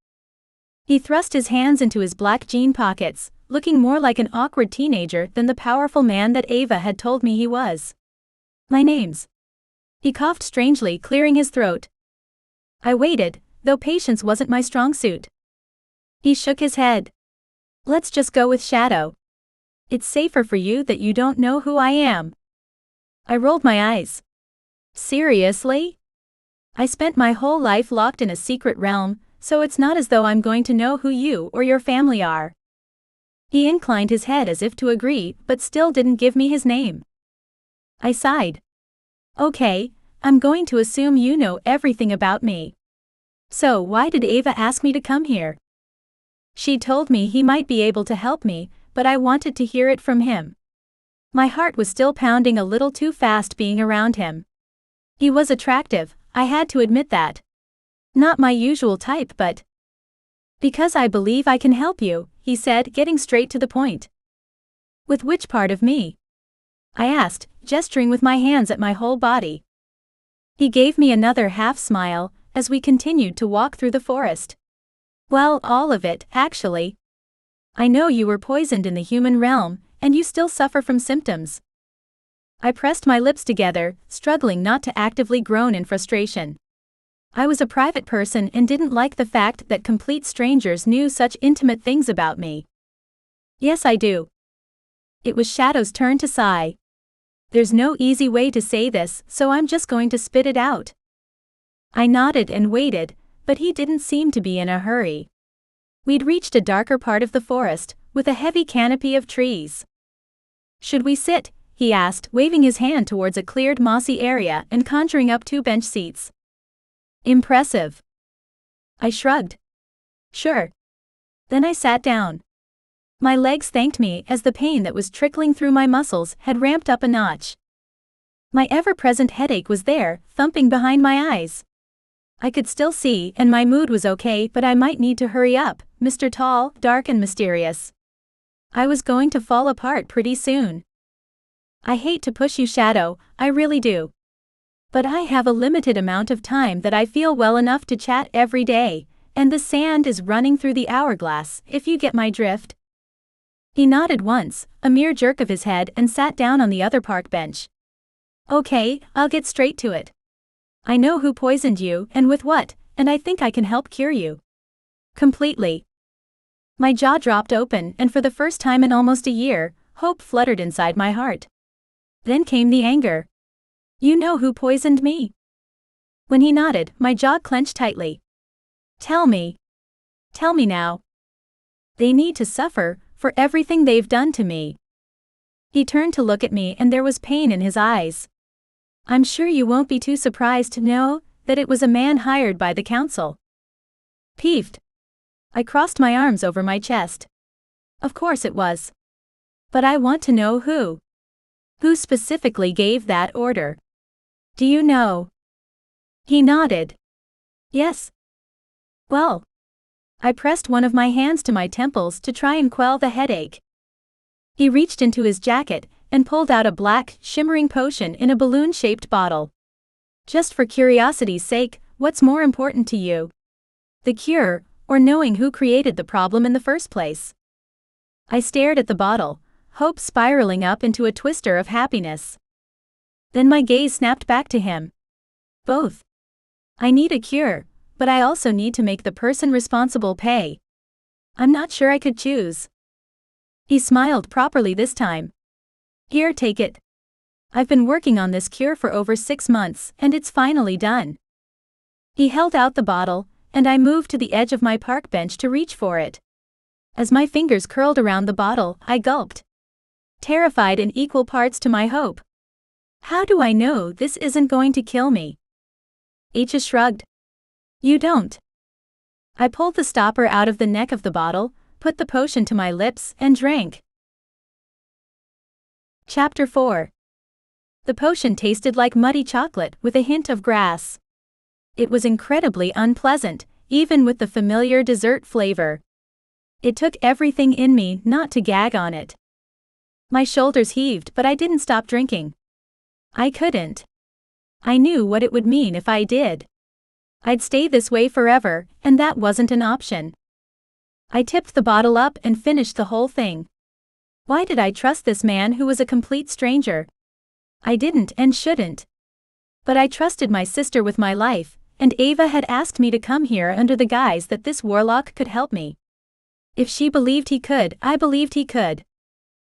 He thrust his hands into his black jean pockets, looking more like an awkward teenager than the powerful man that Ava had told me he was. My name's... He coughed strangely, clearing his throat. I waited, though patience wasn't my strong suit. He shook his head. Let's just go with Shadow. It's safer for you that you don't know who I am. I rolled my eyes. Seriously? I spent my whole life locked in a secret realm, so it's not as though I'm going to know who you or your family are. He inclined his head as if to agree, but still didn't give me his name. I sighed. Okay, I'm going to assume you know everything about me. So why did Ava ask me to come here? She told me he might be able to help me, but I wanted to hear it from him. My heart was still pounding a little too fast being around him. He was attractive, I had to admit that. Not my usual type, but... Because I believe I can help you, he said, getting straight to the point. With which part of me? I asked, gesturing with my hands at my whole body. He gave me another half-smile, as we continued to walk through the forest. Well, all of it, actually. I know you were poisoned in the human realm, and you still suffer from symptoms. I pressed my lips together, struggling not to actively groan in frustration. I was a private person and didn't like the fact that complete strangers knew such intimate things about me. Yes, I do. It was Shadow's turn to sigh. There's no easy way to say this, so I'm just going to spit it out. I nodded and waited, but he didn't seem to be in a hurry. We'd reached a darker part of the forest, with a heavy canopy of trees. Should we sit? He asked, waving his hand towards a cleared mossy area and conjuring up 2 bench seats. Impressive. I shrugged. Sure. Then I sat down. My legs thanked me as the pain that was trickling through my muscles had ramped up a notch. My ever-present headache was there, thumping behind my eyes. I could still see, and my mood was okay, but I might need to hurry up, Mr. Tall, dark and mysterious. I was going to fall apart pretty soon. I hate to push you, Shadow, I really do. But I have a limited amount of time that I feel well enough to chat every day, and the sand is running through the hourglass, if you get my drift." He nodded once, a mere jerk of his head, and sat down on the other park bench. "Okay, I'll get straight to it. I know who poisoned you and with what, and I think I can help cure you." Completely. My jaw dropped open, and for the first time in almost a year, hope fluttered inside my heart. Then came the anger. "You know who poisoned me?" When he nodded, my jaw clenched tightly. "Tell me. Tell me now. They need to suffer for everything they've done to me." He turned to look at me, and there was pain in his eyes. "I'm sure you won't be too surprised to know that it was a man hired by the council." Peeved. I crossed my arms over my chest. "Of course it was. But I want to know who. Who specifically gave that order? Do you know?" He nodded. "Yes." "Well." I pressed one of my hands to my temples to try and quell the headache. He reached into his jacket and pulled out a black, shimmering potion in a balloon-shaped bottle. "Just for curiosity's sake, what's more important to you? The cure, or knowing who created the problem in the first place?" I stared at the bottle, hope spiraling up into a twister of happiness. Then my gaze snapped back to him. "Both. I need a cure, but I also need to make the person responsible pay. I'm not sure I could choose." He smiled properly this time. "Here, take it. I've been working on this cure for over 6 months, and it's finally done." He held out the bottle, and I moved to the edge of my park bench to reach for it. As my fingers curled around the bottle, I gulped. Terrified in equal parts to my hope. "How do I know this isn't going to kill me?" Acha shrugged. "You don't." I pulled the stopper out of the neck of the bottle, put the potion to my lips, and drank. Chapter 4. The potion tasted like muddy chocolate with a hint of grass. It was incredibly unpleasant, even with the familiar dessert flavor. It took everything in me not to gag on it. My shoulders heaved, but I didn't stop drinking. I couldn't. I knew what it would mean if I did. I'd stay this way forever, and that wasn't an option. I tipped the bottle up and finished the whole thing. Why did I trust this man who was a complete stranger? I didn't and shouldn't. But I trusted my sister with my life, and Ava had asked me to come here under the guise that this warlock could help me. If she believed he could, I believed he could.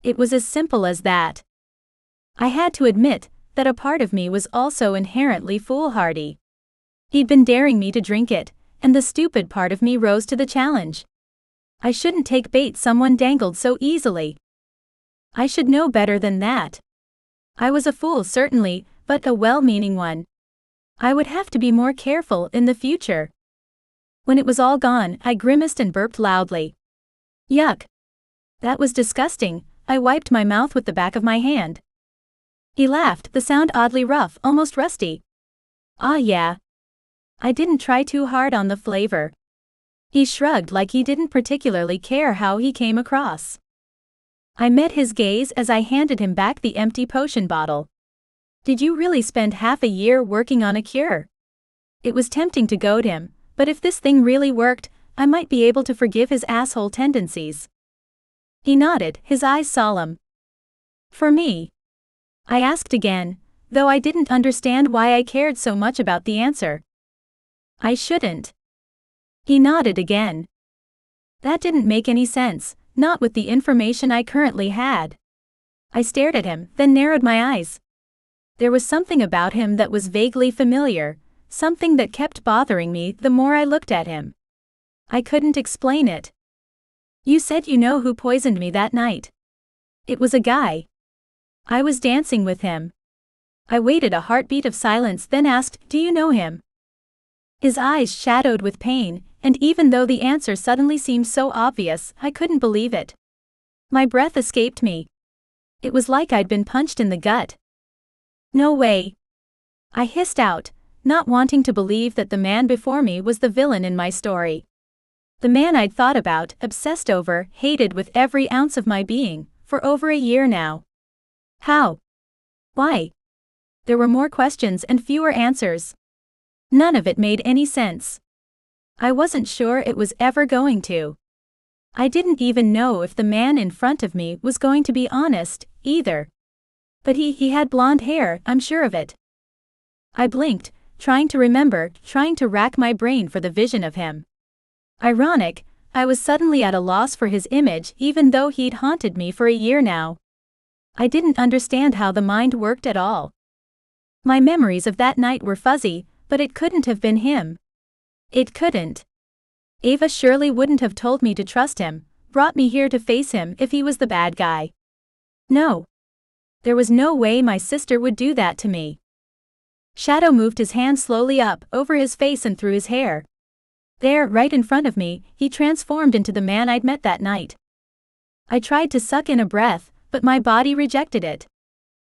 It was as simple as that. I had to admit that a part of me was also inherently foolhardy. He'd been daring me to drink it, and the stupid part of me rose to the challenge. I shouldn't take bait someone dangled so easily. I should know better than that. I was a fool certainly, but a well-meaning one. I would have to be more careful in the future. When it was all gone, I grimaced and burped loudly. Yuck. That was disgusting. I wiped my mouth with the back of my hand. He laughed, the sound oddly rough, almost rusty. "Ah yeah. I didn't try too hard on the flavor." He shrugged like he didn't particularly care how he came across. I met his gaze as I handed him back the empty potion bottle. "Did you really spend half a year working on a cure?" It was tempting to goad him, but if this thing really worked, I might be able to forgive his asshole tendencies. He nodded, his eyes solemn. "For me?" I asked again, though I didn't understand why I cared so much about the answer. "I shouldn't." He nodded again. That didn't make any sense, not with the information I currently had. I stared at him, then narrowed my eyes. There was something about him that was vaguely familiar, something that kept bothering me the more I looked at him. I couldn't explain it. "You said you know who poisoned me that night." It was a guy. I was dancing with him. I waited a heartbeat of silence, then asked, "Do you know him?" His eyes shadowed with pain, and even though the answer suddenly seemed so obvious, I couldn't believe it. My breath escaped me. It was like I'd been punched in the gut. "No way." I hissed out, not wanting to believe that the man before me was the villain in my story. The man I'd thought about, obsessed over, hated with every ounce of my being, for over a year now. How? Why? There were more questions and fewer answers. None of it made any sense. I wasn't sure it was ever going to. I didn't even know if the man in front of me was going to be honest, either. But he had blonde hair, I'm sure of it. I blinked, trying to remember, trying to rack my brain for the vision of him. Ironic, I was suddenly at a loss for his image even though he'd haunted me for a year now. I didn't understand how the mind worked at all. My memories of that night were fuzzy, but it couldn't have been him. It couldn't. Ava surely wouldn't have told me to trust him, brought me here to face him if he was the bad guy. No. There was no way my sister would do that to me. Shadow moved his hand slowly up, over his face and through his hair. There, right in front of me, he transformed into the man I'd met that night. I tried to suck in a breath, but my body rejected it.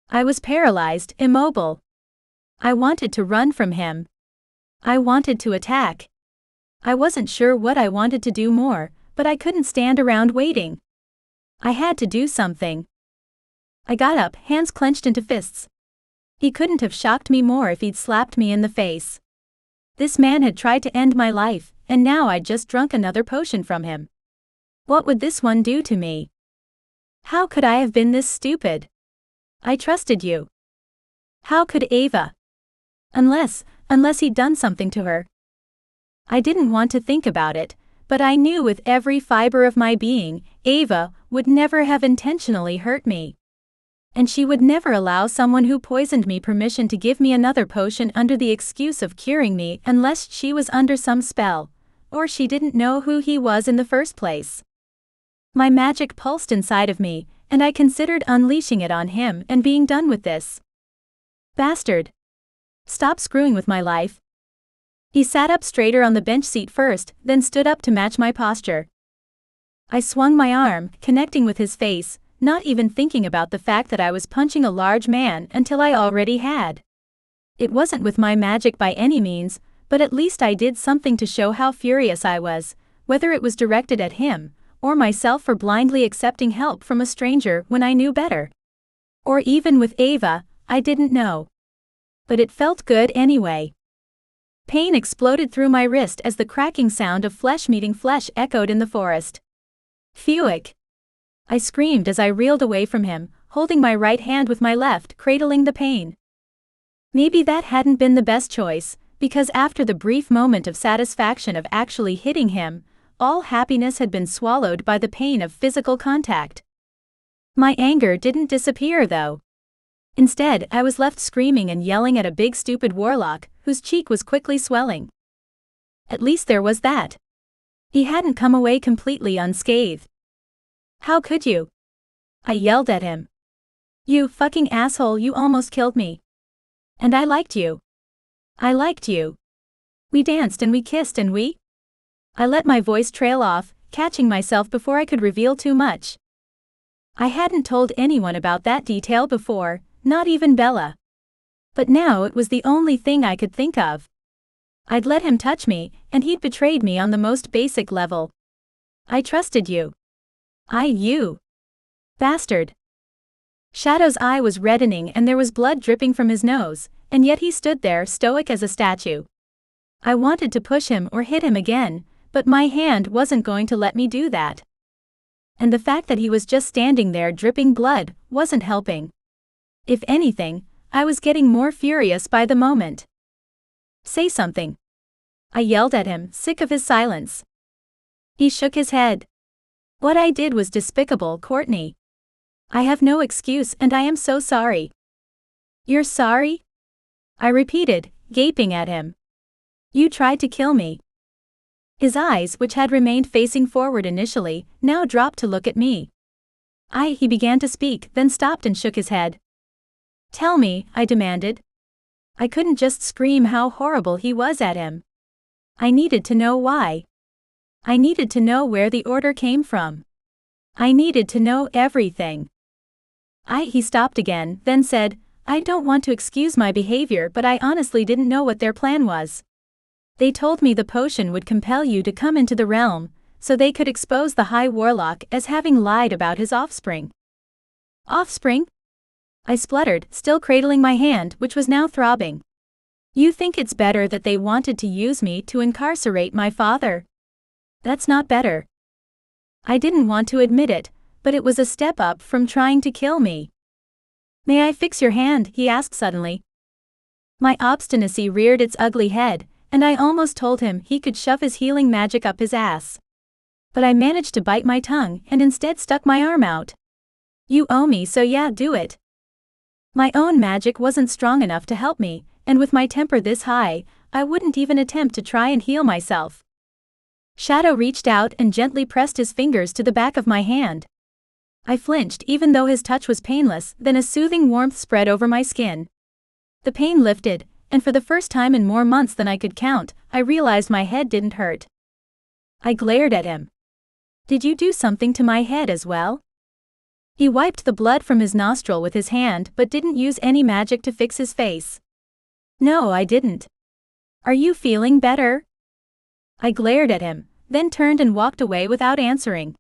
I was paralyzed, immobile. I wanted to run from him. I wanted to attack. I wasn't sure what I wanted to do more, but I couldn't stand around waiting. I had to do something. I got up, hands clenched into fists. He couldn't have shocked me more if he'd slapped me in the face. This man had tried to end my life, and now I'd just drunk another potion from him. What would this one do to me? How could I have been this stupid? I trusted you. How could Ava? Unless he'd done something to her. I didn't want to think about it, but I knew with every fiber of my being, Ava would never have intentionally hurt me. And she would never allow someone who poisoned me permission to give me another potion under the excuse of curing me unless she was under some spell, or she didn't know who he was in the first place. My magic pulsed inside of me, and I considered unleashing it on him and being done with this. Bastard. Stop screwing with my life. He sat up straighter on the bench seat first, then stood up to match my posture. I swung my arm, connecting with his face, not even thinking about the fact that I was punching a large man until I already had. It wasn't with my magic by any means, but at least I did something to show how furious I was, whether it was directed at him, or myself for blindly accepting help from a stranger when I knew better. Or even with Ava, I didn't know. But it felt good anyway. Pain exploded through my wrist as the cracking sound of flesh meeting flesh echoed in the forest. Phewick! I screamed as I reeled away from him, holding my right hand with my left, cradling the pain. Maybe that hadn't been the best choice, because after the brief moment of satisfaction of actually hitting him, all happiness had been swallowed by the pain of physical contact. My anger didn't disappear though. Instead, I was left screaming and yelling at a big stupid warlock, whose cheek was quickly swelling. At least there was that. He hadn't come away completely unscathed. How could you? I yelled at him. You fucking asshole, you almost killed me. And I liked you. I liked you. We danced and we kissed and we... I let my voice trail off, catching myself before I could reveal too much. I hadn't told anyone about that detail before, not even Bella. But now it was the only thing I could think of. I'd let him touch me, and he'd betrayed me on the most basic level. I trusted you. You. Bastard. Shadow's eye was reddening and there was blood dripping from his nose, and yet he stood there stoic as a statue. I wanted to push him or hit him again, but my hand wasn't going to let me do that. And the fact that he was just standing there dripping blood wasn't helping. If anything, I was getting more furious by the moment. Say something. I yelled at him, sick of his silence. He shook his head. What I did was despicable, Courtney. I have no excuse and I am so sorry. You're sorry? I repeated, gaping at him. You tried to kill me. His eyes, which had remained facing forward initially, now dropped to look at me. He began to speak, then stopped and shook his head. Tell me, I demanded. I couldn't just scream how horrible he was at him. I needed to know why. I needed to know where the order came from. I needed to know everything. He stopped again, then said, I don't want to excuse my behavior, but I honestly didn't know what their plan was. They told me the potion would compel you to come into the realm, so they could expose the High Warlock as having lied about his offspring. Offspring? I spluttered, still cradling my hand, which was now throbbing. You think it's better that they wanted to use me to incarcerate my father? That's not better. I didn't want to admit it, but it was a step up from trying to kill me. May I fix your hand? He asked suddenly. My obstinacy reared its ugly head, and I almost told him he could shove his healing magic up his ass. But I managed to bite my tongue and instead stuck my arm out. You owe me, so yeah, do it. My own magic wasn't strong enough to help me, and with my temper this high, I wouldn't even attempt to try and heal myself. Shadow reached out and gently pressed his fingers to the back of my hand. I flinched even though his touch was painless, then a soothing warmth spread over my skin. The pain lifted, and for the first time in more months than I could count, I realized my head didn't hurt. I glared at him. Did you do something to my head as well? He wiped the blood from his nostril with his hand but didn't use any magic to fix his face. No, I didn't. Are you feeling better? I glared at him, then turned and walked away without answering.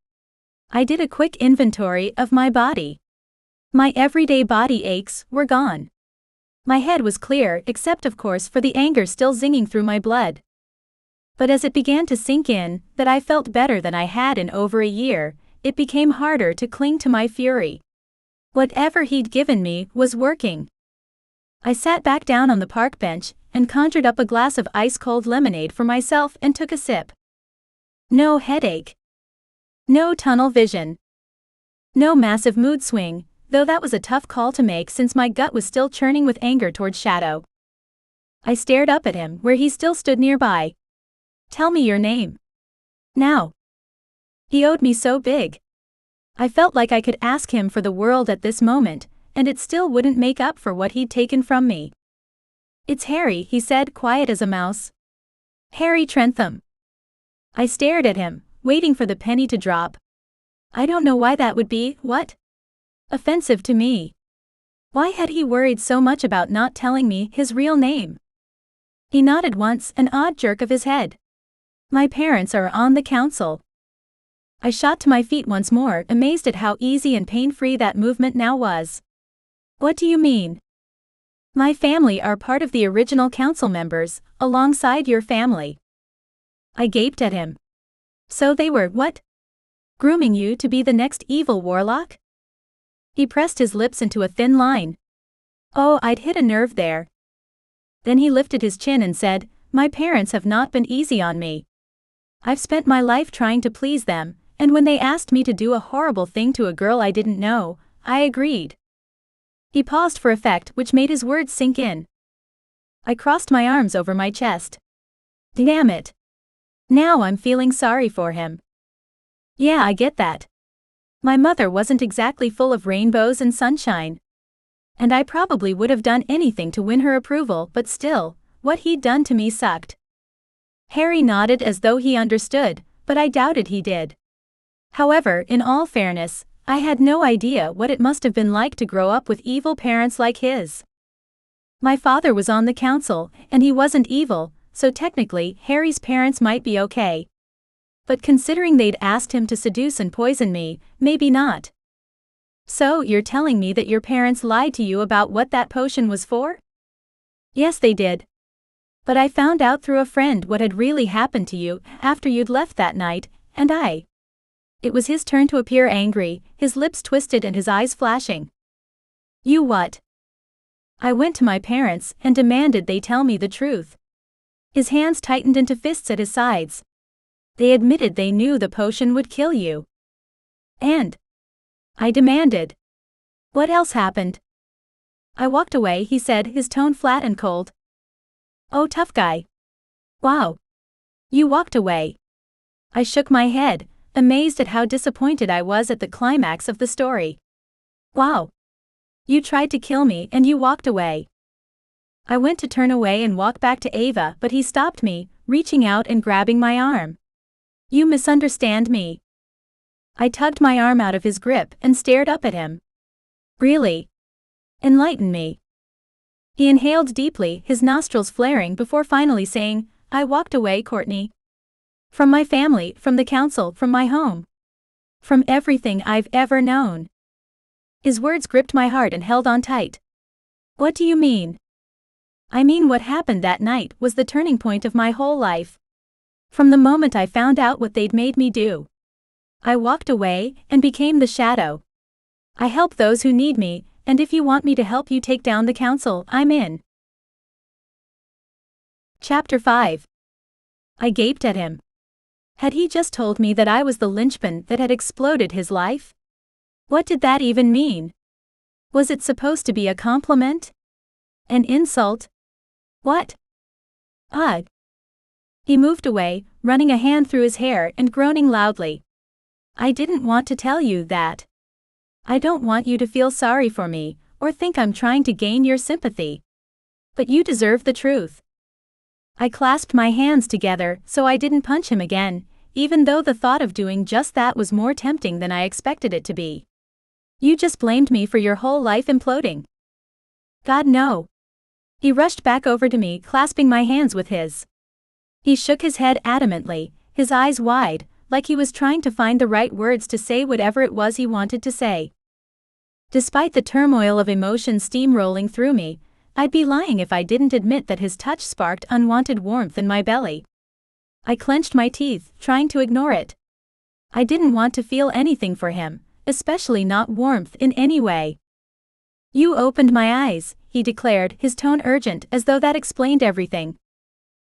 I did a quick inventory of my body. My everyday body aches were gone. My head was clear, except of course for the anger still zinging through my blood. But as it began to sink in that I felt better than I had in over a year, it became harder to cling to my fury. Whatever he'd given me was working. I sat back down on the park bench and conjured up a glass of ice-cold lemonade for myself and took a sip. No headache. No tunnel vision. No massive mood swing, though that was a tough call to make since my gut was still churning with anger towards Shadow. I stared up at him where he still stood nearby. Tell me your name. Now. He owed me so big. I felt like I could ask him for the world at this moment, and it still wouldn't make up for what he'd taken from me. It's Harry, he said, quiet as a mouse. Harry Trentham. I stared at him, waiting for the penny to drop. I don't know why that would be, what? Offensive to me. Why had he worried so much about not telling me his real name? He nodded once, an odd jerk of his head. My parents are on the council. I shot to my feet once more, amazed at how easy and pain-free that movement now was. What do you mean? My family are part of the original council members, alongside your family. I gaped at him. So they were, what? Grooming you to be the next evil warlock? He pressed his lips into a thin line. Oh, I'd hit a nerve there. Then he lifted his chin and said, my parents have not been easy on me. I've spent my life trying to please them, and when they asked me to do a horrible thing to a girl I didn't know, I agreed. He paused for effect, which made his words sink in. I crossed my arms over my chest. Damn it. Now I'm feeling sorry for him. Yeah, I get that. My mother wasn't exactly full of rainbows and sunshine. And I probably would have done anything to win her approval, but still, what he'd done to me sucked. Harry nodded as though he understood, but I doubted he did. However, in all fairness, I had no idea what it must have been like to grow up with evil parents like his. My father was on the council, and he wasn't evil, so technically, Harry's parents might be okay. But considering they'd asked him to seduce and poison me, maybe not. So, you're telling me that your parents lied to you about what that potion was for? Yes, they did. But I found out through a friend what had really happened to you after you'd left that night, and I. It was his turn to appear angry, his lips twisted and his eyes flashing. You what? I went to my parents and demanded they tell me the truth. His hands tightened into fists at his sides. They admitted they knew the potion would kill you. And I demanded. What else happened? I walked away, he said, his tone flat and cold. Oh, tough guy. Wow. You walked away. I shook my head, amazed at how disappointed I was at the climax of the story. Wow. You tried to kill me and you walked away. I went to turn away and walk back to Ava, but he stopped me, reaching out and grabbing my arm. You misunderstand me. I tugged my arm out of his grip and stared up at him. Really? Enlighten me. He inhaled deeply, his nostrils flaring before finally saying, I walked away, Courtney. From my family, from the council, from my home. From everything I've ever known. His words gripped my heart and held on tight. What do you mean? I mean, what happened that night was the turning point of my whole life. From the moment I found out what they'd made me do, I walked away and became the shadow. I help those who need me, and if you want me to help you take down the council, I'm in. Chapter 5. I gaped at him. Had he just told me that I was the linchpin that had exploded his life? What did that even mean? Was it supposed to be a compliment? An insult? What? Ugh. He moved away, running a hand through his hair and groaning loudly. I didn't want to tell you that. I don't want you to feel sorry for me, or think I'm trying to gain your sympathy. But you deserve the truth. I clasped my hands together so I didn't punch him again, even though the thought of doing just that was more tempting than I expected it to be. You just blamed me for your whole life imploding. God, no. He rushed back over to me, clasping my hands with his. He shook his head adamantly, his eyes wide, like he was trying to find the right words to say whatever it was he wanted to say. Despite the turmoil of emotion steamrolling through me, I'd be lying if I didn't admit that his touch sparked unwanted warmth in my belly. I clenched my teeth, trying to ignore it. I didn't want to feel anything for him, especially not warmth in any way. You opened my eyes, he declared, his tone urgent, as though that explained everything.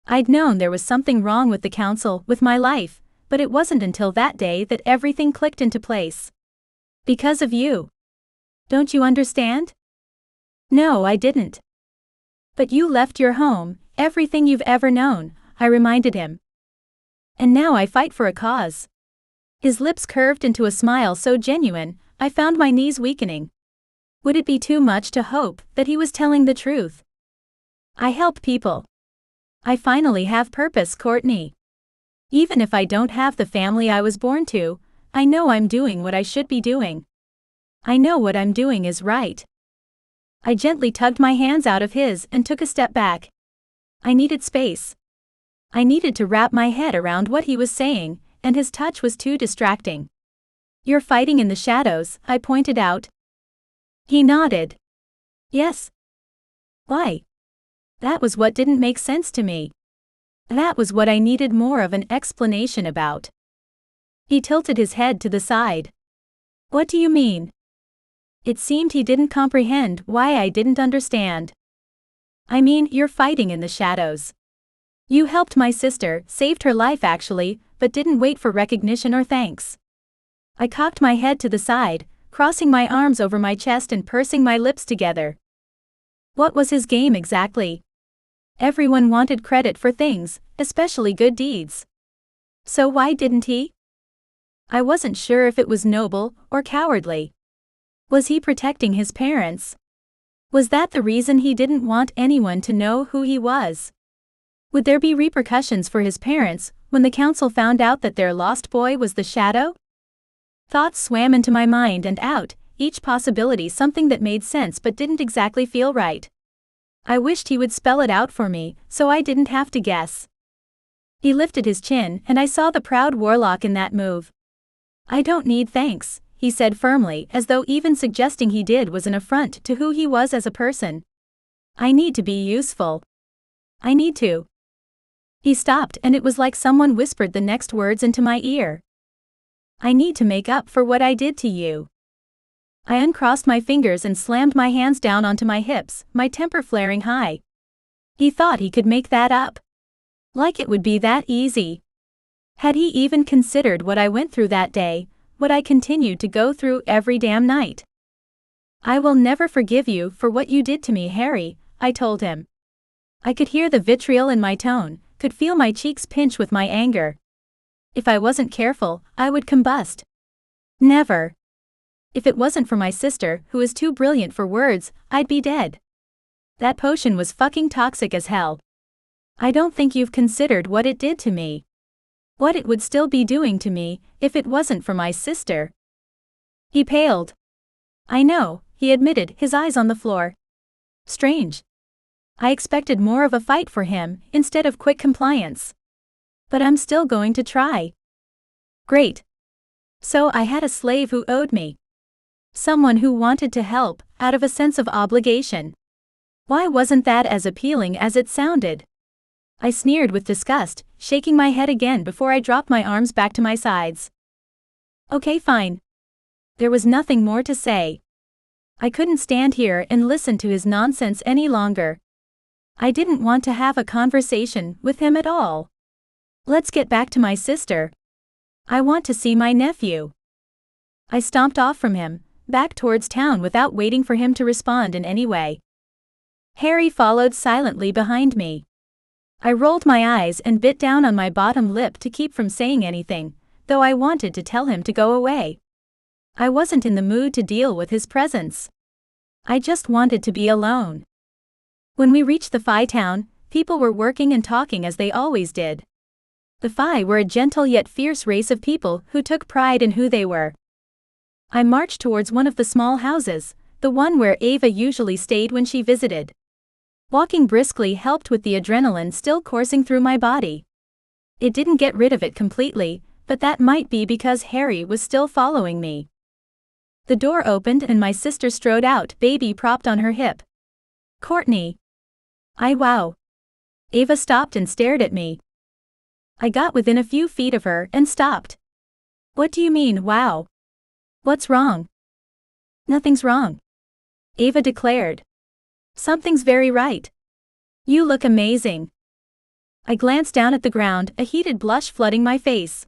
I'd known there was something wrong with the council, with my life, but it wasn't until that day that everything clicked into place. Because of you. Don't you understand? No, I didn't. But you left your home, everything you've ever known, I reminded him. And now I fight for a cause. His lips curved into a smile so genuine, I found my knees weakening. Would it be too much to hope that he was telling the truth? I help people. I finally have purpose, Courtney. Even if I don't have the family I was born to, I know I'm doing what I should be doing. I know what I'm doing is right. I gently tugged my hands out of his and took a step back. I needed space. I needed to wrap my head around what he was saying, and his touch was too distracting. You're fighting in the shadows, I pointed out. He nodded. Yes. Why? That was what didn't make sense to me. That was what I needed more of an explanation about. He tilted his head to the side. What do you mean? It seemed he didn't comprehend why I didn't understand. I mean, you're fighting in the shadows. You helped my sister, saved her life actually, but didn't wait for recognition or thanks. I cocked my head to the side, crossing my arms over my chest and pursing my lips together. What was his game exactly? Everyone wanted credit for things, especially good deeds. So why didn't he? I wasn't sure if it was noble or cowardly. Was he protecting his parents? Was that the reason he didn't want anyone to know who he was? Would there be repercussions for his parents when the council found out that their lost boy was the shadow? Thoughts swam into my mind and out, each possibility something that made sense but didn't exactly feel right. I wished he would spell it out for me, so I didn't have to guess. He lifted his chin, and I saw the proud Warlock in that move. I don't need thanks, he said firmly, as though even suggesting he did was an affront to who he was as a person. I need to be useful. I need to. He stopped, and it was like someone whispered the next words into my ear. I need to make up for what I did to you. I uncrossed my fingers and slammed my hands down onto my hips, my temper flaring high. He thought he could make that up. Like it would be that easy. Had he even considered what I went through that day, what I continued to go through every damn night? I will never forgive you for what you did to me, Harry, I told him. I could hear the vitriol in my tone, could feel my cheeks pinch with my anger. If I wasn't careful, I would combust. Never. If it wasn't for my sister, who is too brilliant for words, I'd be dead. That potion was fucking toxic as hell. I don't think you've considered what it did to me. What it would still be doing to me, if it wasn't for my sister. He paled. I know, he admitted, his eyes on the floor. Strange. I expected more of a fight for him, instead of quick compliance. But I'm still going to try. Great. So I had a slave who owed me. Someone who wanted to help, out of a sense of obligation. Why wasn't that as appealing as it sounded? I sneered with disgust, shaking my head again before I dropped my arms back to my sides. Okay, fine. There was nothing more to say. I couldn't stand here and listen to his nonsense any longer. I didn't want to have a conversation with him at all. Let's get back to my sister. I want to see my nephew. I stomped off from him, back towards town without waiting for him to respond in any way. Harry followed silently behind me. I rolled my eyes and bit down on my bottom lip to keep from saying anything, though I wanted to tell him to go away. I wasn't in the mood to deal with his presence. I just wanted to be alone. When we reached the Phi town, people were working and talking as they always did. The Phi were a gentle yet fierce race of people who took pride in who they were. I marched towards one of the small houses, the one where Ava usually stayed when she visited. Walking briskly helped with the adrenaline still coursing through my body. It didn't get rid of it completely, but that might be because Harry was still following me. The door opened and my sister strode out, baby propped on her hip. Courtney. Wow. Ava stopped and stared at me. I got within a few feet of her and stopped. What do you mean, wow? What's wrong? Nothing's wrong. Ava declared. Something's very right. You look amazing. I glanced down at the ground, a heated blush flooding my face.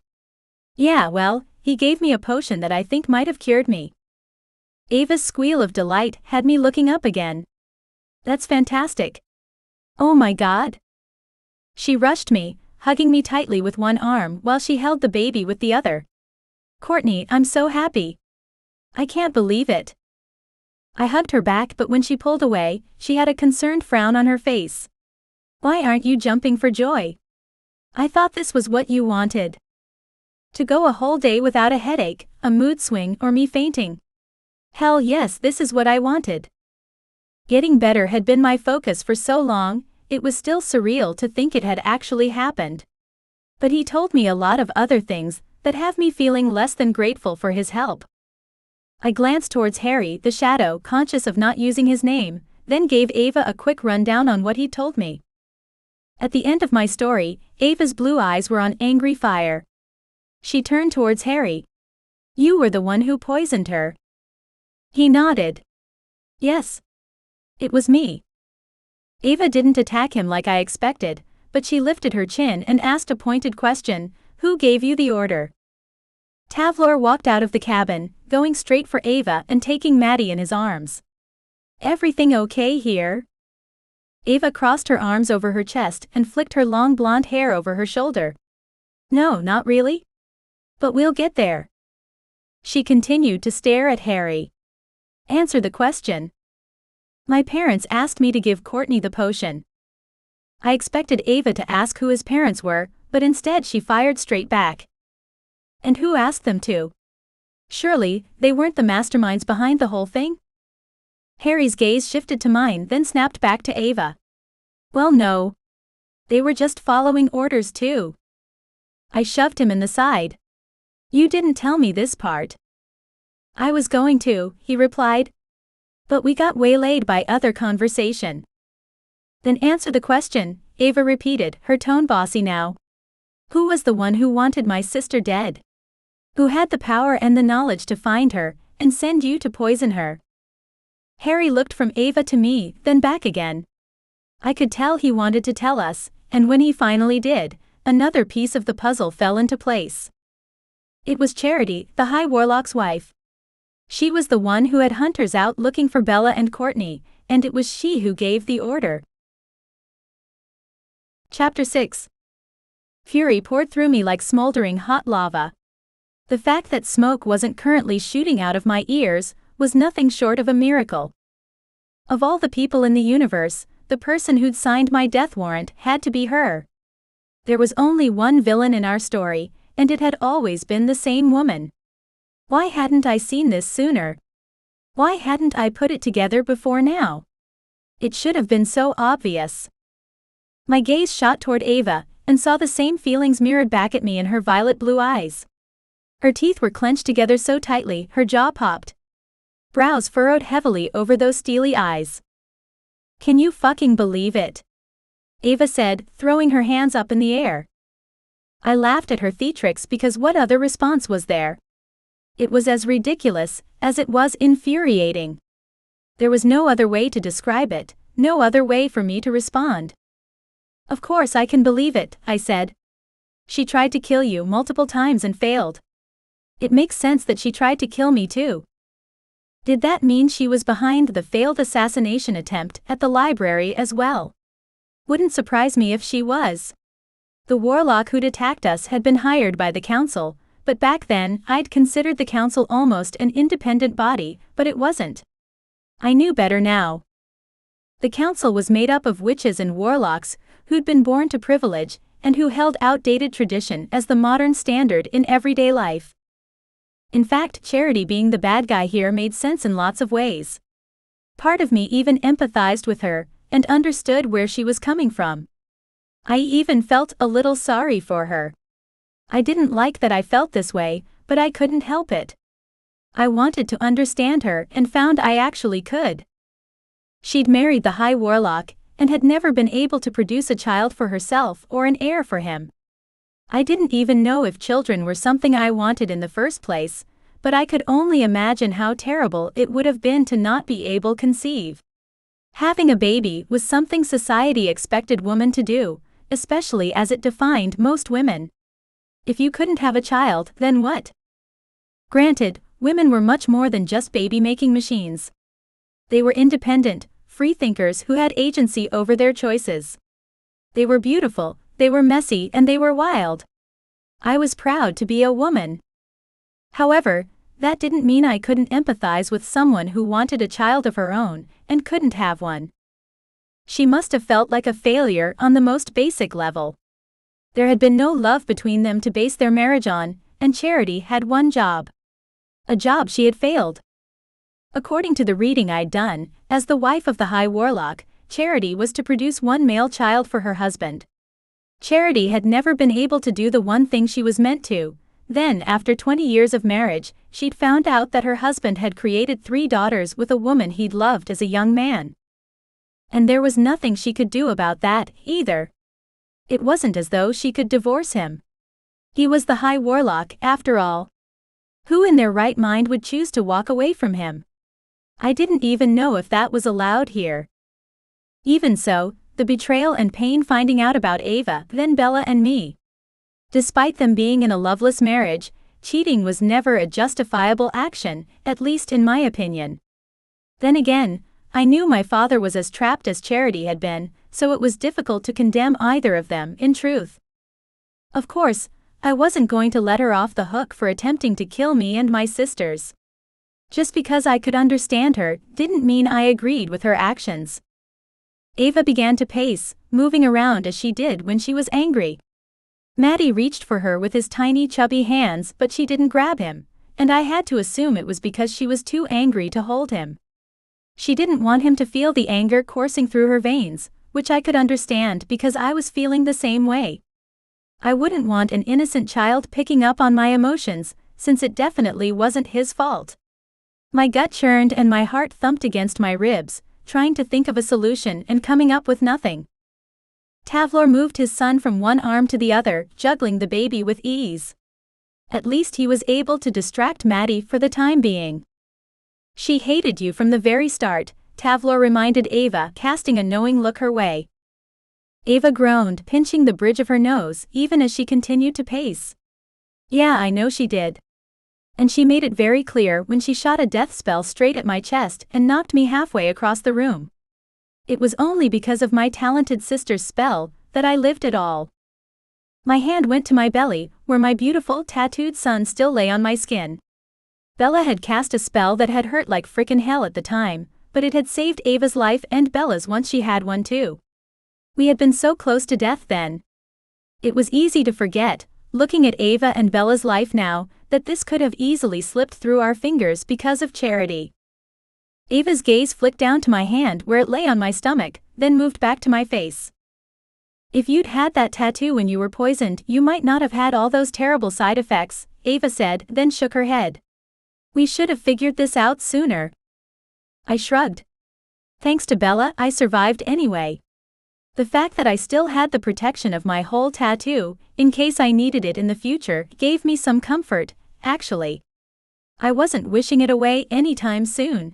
Yeah, well, he gave me a potion that I think might have cured me. Ava's squeal of delight had me looking up again. That's fantastic. Oh my God. She rushed me, hugging me tightly with one arm while she held the baby with the other. Courtney, I'm so happy. I can't believe it. I hugged her back, but when she pulled away, she had a concerned frown on her face. Why aren't you jumping for joy? I thought this was what you wanted. To go a whole day without a headache, a mood swing, or me fainting. Hell yes, this is what I wanted. Getting better had been my focus for so long, it was still surreal to think it had actually happened. But he told me a lot of other things that have me feeling less than grateful for his help. I glanced towards Harry, the shadow, conscious of not using his name, then gave Ava a quick rundown on what he'd told me. At the end of my story, Ava's blue eyes were on angry fire. She turned towards Harry. You were the one who poisoned her. He nodded. Yes. It was me. Ava didn't attack him like I expected, but she lifted her chin and asked a pointed question. Who gave you the order? Tavlor walked out of the cabin, going straight for Ava and taking Maddie in his arms. Everything okay here? Ava crossed her arms over her chest and flicked her long blonde hair over her shoulder. No, not really. But we'll get there. She continued to stare at Harry. Answer the question. My parents asked me to give Courtney the potion. I expected Ava to ask who his parents were, but instead she fired straight back. And who asked them to? Surely, they weren't the masterminds behind the whole thing? Harry's gaze shifted to mine, then snapped back to Ava. Well, no. They were just following orders too. I shoved him in the side. You didn't tell me this part. I was going to, he replied. But we got waylaid by other conversation. Then answer the question, Ava repeated, her tone bossy now. Who was the one who wanted my sister dead? Who had the power and the knowledge to find her, and send you to poison her? Harry looked from Ava to me, then back again. I could tell he wanted to tell us, and when he finally did, another piece of the puzzle fell into place. It was Charity, the High Warlock's wife. She was the one who had hunters out looking for Bella and Courtney, and it was she who gave the order. Chapter 6. Fury poured through me like smoldering hot lava. The fact that smoke wasn't currently shooting out of my ears was nothing short of a miracle. Of all the people in the universe, the person who'd signed my death warrant had to be her. There was only one villain in our story, and it had always been the same woman. Why hadn't I seen this sooner? Why hadn't I put it together before now? It should have been so obvious. My gaze shot toward Ava, and saw the same feelings mirrored back at me in her violet blue eyes. Her teeth were clenched together so tightly, her jaw popped. brows furrowed heavily over those steely eyes. "Can you fucking believe it?" Ava said, throwing her hands up in the air. I laughed at her theatrics because what other response was there? It was as ridiculous as it was infuriating. There was no other way to describe it, no other way for me to respond. "Of course I can believe it," I said. "She tried to kill you multiple times and failed. It makes sense that she tried to kill me too." Did that mean she was behind the failed assassination attempt at the library as well? Wouldn't surprise me if she was. The warlock who'd attacked us had been hired by the council, but back then I'd considered the council almost an independent body, but it wasn't. I knew better now. The council was made up of witches and warlocks who'd been born to privilege and who held outdated tradition as the modern standard in everyday life. In fact, Charity being the bad guy here made sense in lots of ways. Part of me even empathized with her and understood where she was coming from. I even felt a little sorry for her. I didn't like that I felt this way, but I couldn't help it. I wanted to understand her and found I actually could. She'd married the High Warlock and had never been able to produce a child for herself or an heir for him. I didn't even know if children were something I wanted in the first place, but I could only imagine how terrible it would have been to not be able to conceive. Having a baby was something society expected women to do, especially as it defined most women. If you couldn't have a child, then what? Granted, women were much more than just baby-making machines. They were independent, free thinkers who had agency over their choices. They were beautiful, they were messy, and they were wild. I was proud to be a woman. However, that didn't mean I couldn't empathize with someone who wanted a child of her own and couldn't have one. She must have felt like a failure on the most basic level. There had been no love between them to base their marriage on, and Charity had one job. A job she had failed. According to the reading I'd done, as the wife of the High Warlock, Charity was to produce one male child for her husband. Charity had never been able to do the one thing she was meant to. Then, after 20 years of marriage, she'd found out that her husband had created 3 daughters with a woman he'd loved as a young man. And there was nothing she could do about that, either. It wasn't as though she could divorce him. He was the High Warlock, after all. Who in their right mind would choose to walk away from him? I didn't even know if that was allowed here. Even so, the betrayal and pain finding out about Ava, then Bella and me. Despite them being in a loveless marriage, cheating was never a justifiable action, at least in my opinion. Then again, I knew my father was as trapped as Charity had been, so it was difficult to condemn either of them, in truth. Of course, I wasn't going to let her off the hook for attempting to kill me and my sisters. Just because I could understand her didn't mean I agreed with her actions. Ava began to pace, moving around as she did when she was angry. Maddie reached for her with his tiny chubby hands, but she didn't grab him, and I had to assume it was because she was too angry to hold him. She didn't want him to feel the anger coursing through her veins, which I could understand because I was feeling the same way. I wouldn't want an innocent child picking up on my emotions, since it definitely wasn't his fault. My gut churned and my heart thumped against my ribs, trying to think of a solution and coming up with nothing. Tavlor moved his son from one arm to the other, juggling the baby with ease. At least he was able to distract Maddie for the time being. She hated you from the very start, Tavlor reminded Ava, casting a knowing look her way. Ava groaned, pinching the bridge of her nose, even as she continued to pace. Yeah, I know she did. And she made it very clear when she shot a death spell straight at my chest and knocked me halfway across the room. It was only because of my talented sister's spell that I lived at all. My hand went to my belly, where my beautiful tattooed son still lay on my skin. Bella had cast a spell that had hurt like frickin' hell at the time, but it had saved Ava's life and Bella's once she had one too. We had been so close to death then. It was easy to forget, looking at Ava and Bella's life now, that this could have easily slipped through our fingers because of Charity. Ava's gaze flicked down to my hand where it lay on my stomach, then moved back to my face. If you'd had that tattoo when you were poisoned, you might not have had all those terrible side effects, Ava said, then shook her head. We should have figured this out sooner. I shrugged. Thanks to Bella, I survived anyway. The fact that I still had the protection of my whole tattoo, in case I needed it in the future, gave me some comfort, actually. I wasn't wishing it away anytime soon.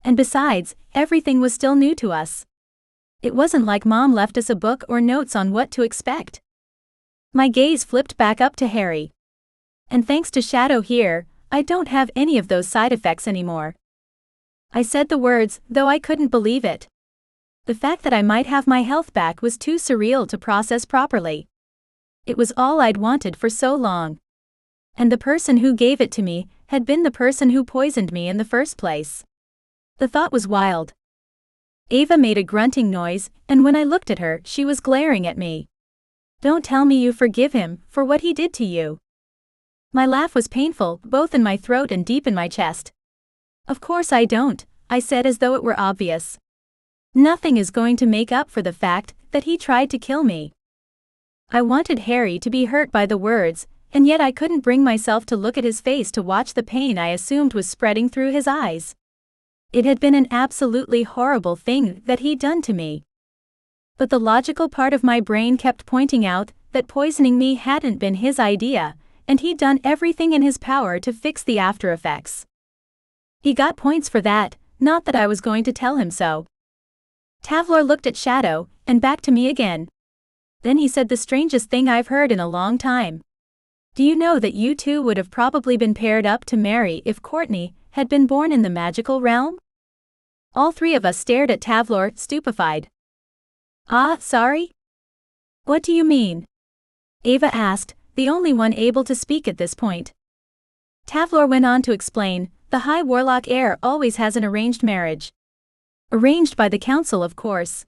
And besides, everything was still new to us. It wasn't like Mom left us a book or notes on what to expect. My gaze flipped back up to Harry. And thanks to Shadow here, I don't have any of those side effects anymore. I said the words, though I couldn't believe it. The fact that I might have my health back was too surreal to process properly. It was all I'd wanted for so long. And the person who gave it to me had been the person who poisoned me in the first place. The thought was wild. Ava made a grunting noise, and when I looked at her, she was glaring at me. Don't tell me you forgive him for what he did to you. My laugh was painful, both in my throat and deep in my chest. Of course I don't, I said as though it were obvious. Nothing is going to make up for the fact that he tried to kill me. I wanted Harry to be hurt by the words, and yet I couldn't bring myself to look at his face to watch the pain I assumed was spreading through his eyes. It had been an absolutely horrible thing that he'd done to me. But the logical part of my brain kept pointing out that poisoning me hadn't been his idea, and he'd done everything in his power to fix the after effects. He got points for that, not that I was going to tell him so. Tavlor looked at Shadow, and back to me again. Then he said the strangest thing I've heard in a long time. Do you know that you two would have probably been paired up to marry if Courtney had been born in the magical realm? All three of us stared at Tavlor, stupefied. Ah, sorry? What do you mean? Ava asked, the only one able to speak at this point. Tavlor went on to explain, the High Warlock heir always has an arranged marriage. Arranged by the council, of course.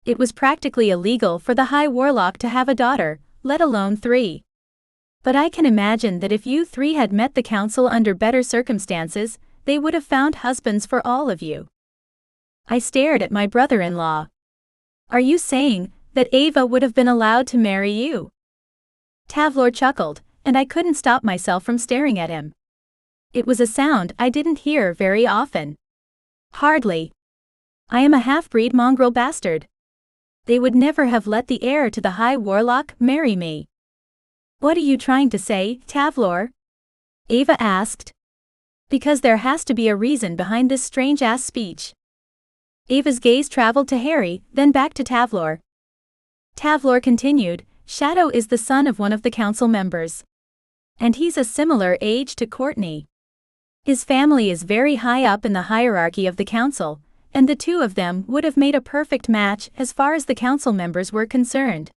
It was practically illegal for the High Warlock to have a daughter, let alone 3. But I can imagine that if you 3 had met the council under better circumstances, they would have found husbands for all of you. I stared at my brother-in-law. Are you saying that Ava would have been allowed to marry you? Tavlor chuckled, and I couldn't stop myself from staring at him. It was a sound I didn't hear very often. Hardly. I am a half-breed mongrel bastard. They would never have let the heir to the High Warlock marry me. What are you trying to say, Tavlor? Ava asked. Because there has to be a reason behind this strange-ass speech. Ava's gaze traveled to Harry, then back to Tavlor. Tavlor continued, Shadow is the son of one of the council members. And he's a similar age to Courtney. His family is very high up in the hierarchy of the council, and the two of them would have made a perfect match as far as the council members were concerned.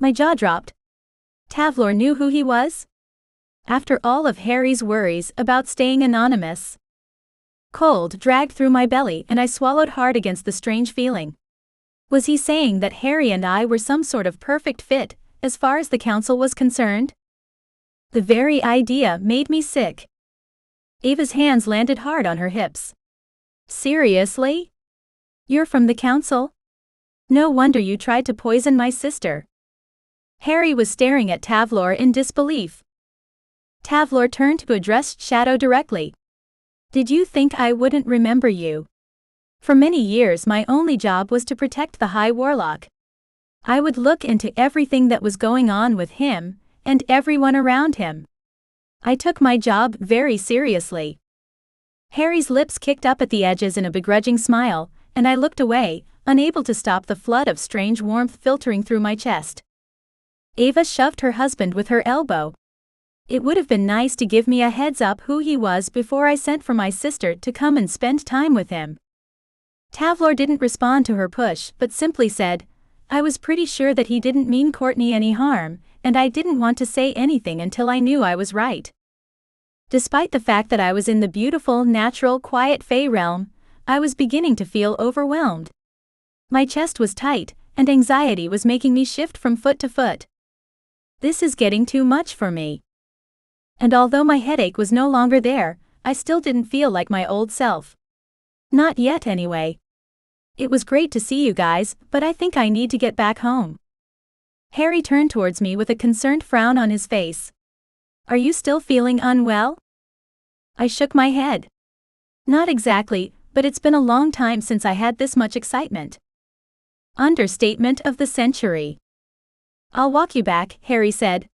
My jaw dropped. Tavlor knew who he was? After all of Harry's worries about staying anonymous. Cold dragged through my belly and I swallowed hard against the strange feeling. Was he saying that Harry and I were some sort of perfect fit, as far as the council was concerned? The very idea made me sick. Ava's hands landed hard on her hips. Seriously? You're from the council? No wonder you tried to poison my sister. Harry was staring at Tavlor in disbelief. Tavlor turned to address Shadow directly. Did you think I wouldn't remember you? For many years my only job was to protect the High Warlock. I would look into everything that was going on with him, and everyone around him. I took my job very seriously. Harry's lips kicked up at the edges in a begrudging smile, and I looked away, unable to stop the flood of strange warmth filtering through my chest. Ava shoved her husband with her elbow. It would have been nice to give me a heads up who he was before I sent for my sister to come and spend time with him. Tavlor didn't respond to her push but simply said, I was pretty sure that he didn't mean Courtney any harm, and I didn't want to say anything until I knew I was right. Despite the fact that I was in the beautiful, natural, quiet Fey realm, I was beginning to feel overwhelmed. My chest was tight, and anxiety was making me shift from foot to foot. This is getting too much for me. And although my headache was no longer there, I still didn't feel like my old self. Not yet anyway. It was great to see you guys, but I think I need to get back home. Harry turned towards me with a concerned frown on his face. Are you still feeling unwell? I shook my head. Not exactly, but it's been a long time since I had this much excitement. Understatement of the century. I'll walk you back, Harry said.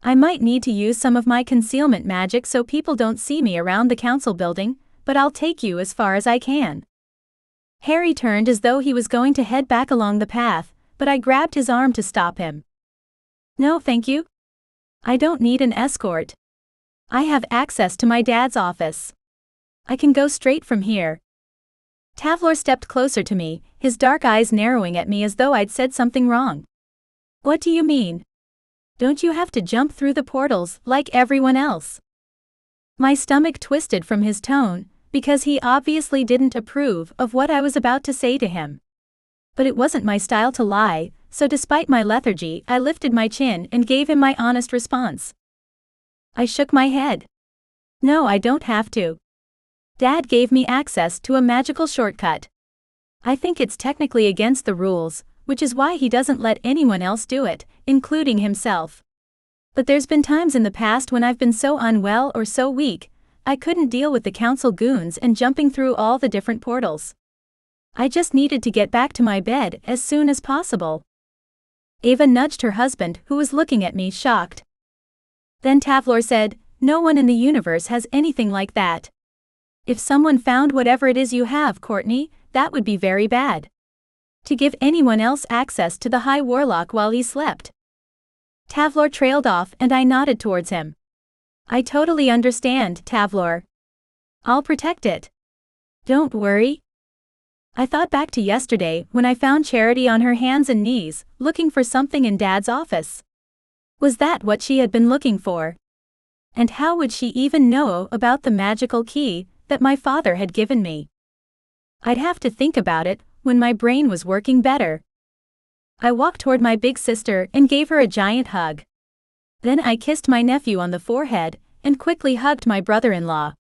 I might need to use some of my concealment magic so people don't see me around the council building, but I'll take you as far as I can. Harry turned as though he was going to head back along the path, but I grabbed his arm to stop him. No, thank you. I don't need an escort. I have access to my dad's office. I can go straight from here. Tavlor stepped closer to me, his dark eyes narrowing at me as though I'd said something wrong. What do you mean? Don't you have to jump through the portals like everyone else? My stomach twisted from his tone, because he obviously didn't approve of what I was about to say to him. But it wasn't my style to lie, so despite my lethargy, I lifted my chin and gave him my honest response. I shook my head. No, I don't have to. Dad gave me access to a magical shortcut. I think it's technically against the rules, which is why he doesn't let anyone else do it, including himself. But there's been times in the past when I've been so unwell or so weak, I couldn't deal with the council goons and jumping through all the different portals. I just needed to get back to my bed as soon as possible. Ava nudged her husband, who was looking at me shocked. Then Tavlor said, no one in the universe has anything like that. If someone found whatever it is you have, Courtney, that would be very bad. To give anyone else access to the High Warlock while he slept. Tavlor trailed off and I nodded towards him. I totally understand, Tavlor. I'll protect it. Don't worry. I thought back to yesterday when I found Charity on her hands and knees, looking for something in Dad's office. Was that what she had been looking for? And how would she even know about the magical key that my father had given me? I'd have to think about it when my brain was working better. I walked toward my big sister and gave her a giant hug. Then I kissed my nephew on the forehead and quickly hugged my brother-in-law.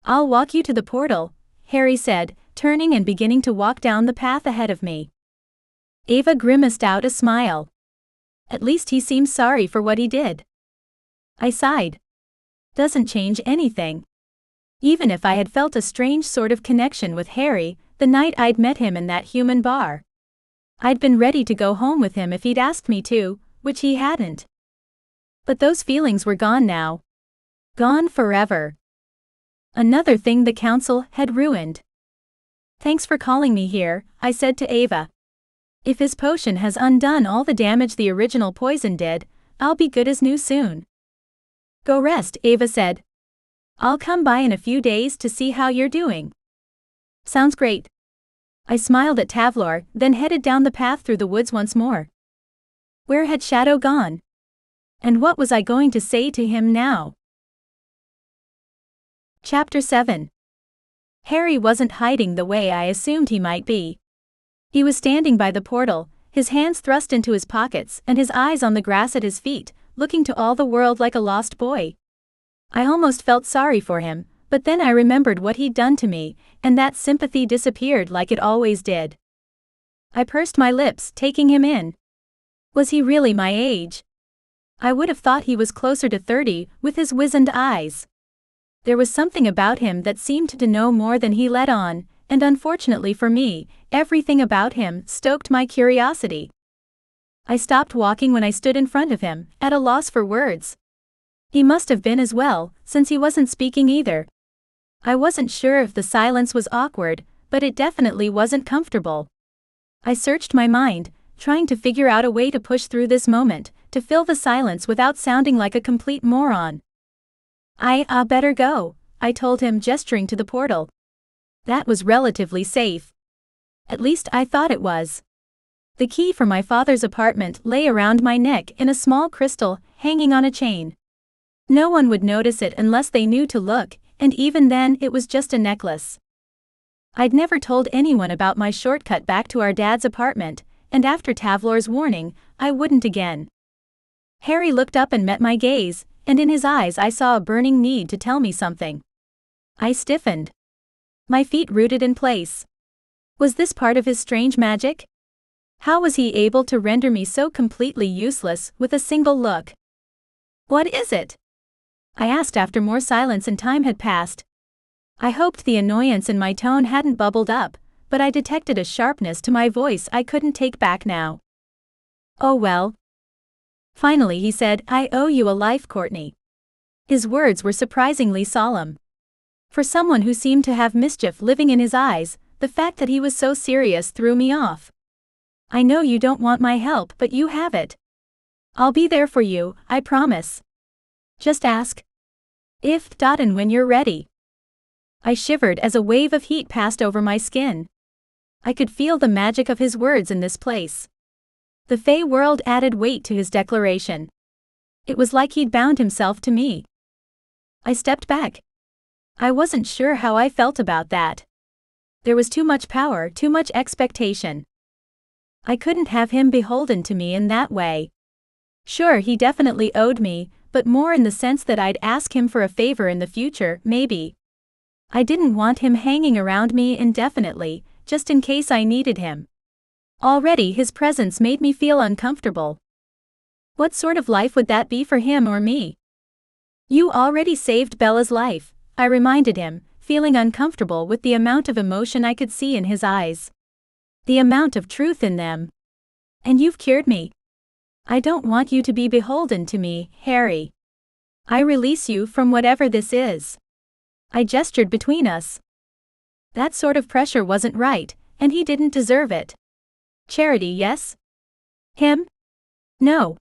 I'll walk you to the portal, Harry said, turning and beginning to walk down the path ahead of me. Ava grimaced out a smile. At least he seems sorry for what he did. I sighed. Doesn't change anything. Even if I had felt a strange sort of connection with Harry the night I'd met him in that human bar. I'd been ready to go home with him if he'd asked me to, which he hadn't. But those feelings were gone now. Gone forever. Another thing the council had ruined. Thanks for calling me here, I said to Ava. If his potion has undone all the damage the original poison did, I'll be good as new soon. Go rest, Ava said. I'll come by in a few days to see how you're doing. Sounds great. I smiled at Tavlor, then headed down the path through the woods once more. Where had Shadow gone? And what was I going to say to him now? Chapter 7. Harry wasn't hiding the way I assumed he might be. He was standing by the portal, his hands thrust into his pockets and his eyes on the grass at his feet, looking to all the world like a lost boy. I almost felt sorry for him, but then I remembered what he'd done to me, and that sympathy disappeared like it always did. I pursed my lips, taking him in. Was he really my age? I would have thought he was closer to 30, with his wizened eyes. There was something about him that seemed to know more than he let on, and unfortunately for me, everything about him stoked my curiosity. I stopped walking when I stood in front of him, at a loss for words. He must have been as well, since he wasn't speaking either. I wasn't sure if the silence was awkward, but it definitely wasn't comfortable. I searched my mind, trying to figure out a way to push through this moment, to fill the silence without sounding like a complete moron. I better go, I told him, gesturing to the portal. That was relatively safe. At least I thought it was. The key for my father's apartment lay around my neck in a small crystal, hanging on a chain. No one would notice it unless they knew to look, and even then it was just a necklace. I'd never told anyone about my shortcut back to our dad's apartment, and after Tavlor's warning, I wouldn't again. Harry looked up and met my gaze, and in his eyes I saw a burning need to tell me something. I stiffened. My feet rooted in place. Was this part of his strange magic? How was he able to render me so completely useless with a single look? What is it? I asked after more silence and time had passed. I hoped the annoyance in my tone hadn't bubbled up, but I detected a sharpness to my voice I couldn't take back now. Oh well. Finally he said, I owe you a life, Courtney. His words were surprisingly solemn. For someone who seemed to have mischief living in his eyes, the fact that he was so serious threw me off. I know you don't want my help, but you have it. I'll be there for you, I promise. Just ask. If, and when you're ready. I shivered as a wave of heat passed over my skin. I could feel the magic of his words in this place. The Fey world added weight to his declaration. It was like he'd bound himself to me. I stepped back. I wasn't sure how I felt about that. There was too much power, too much expectation. I couldn't have him beholden to me in that way. Sure, he definitely owed me, but more in the sense that I'd ask him for a favor in the future, maybe. I didn't want him hanging around me indefinitely, just in case I needed him. Already his presence made me feel uncomfortable. What sort of life would that be for him or me? You already saved Bella's life, I reminded him, feeling uncomfortable with the amount of emotion I could see in his eyes. The amount of truth in them. And you've cured me. I don't want you to be beholden to me, Harry. I release you from whatever this is. I gestured between us. That sort of pressure wasn't right, and he didn't deserve it. Charity, yes? Him? No.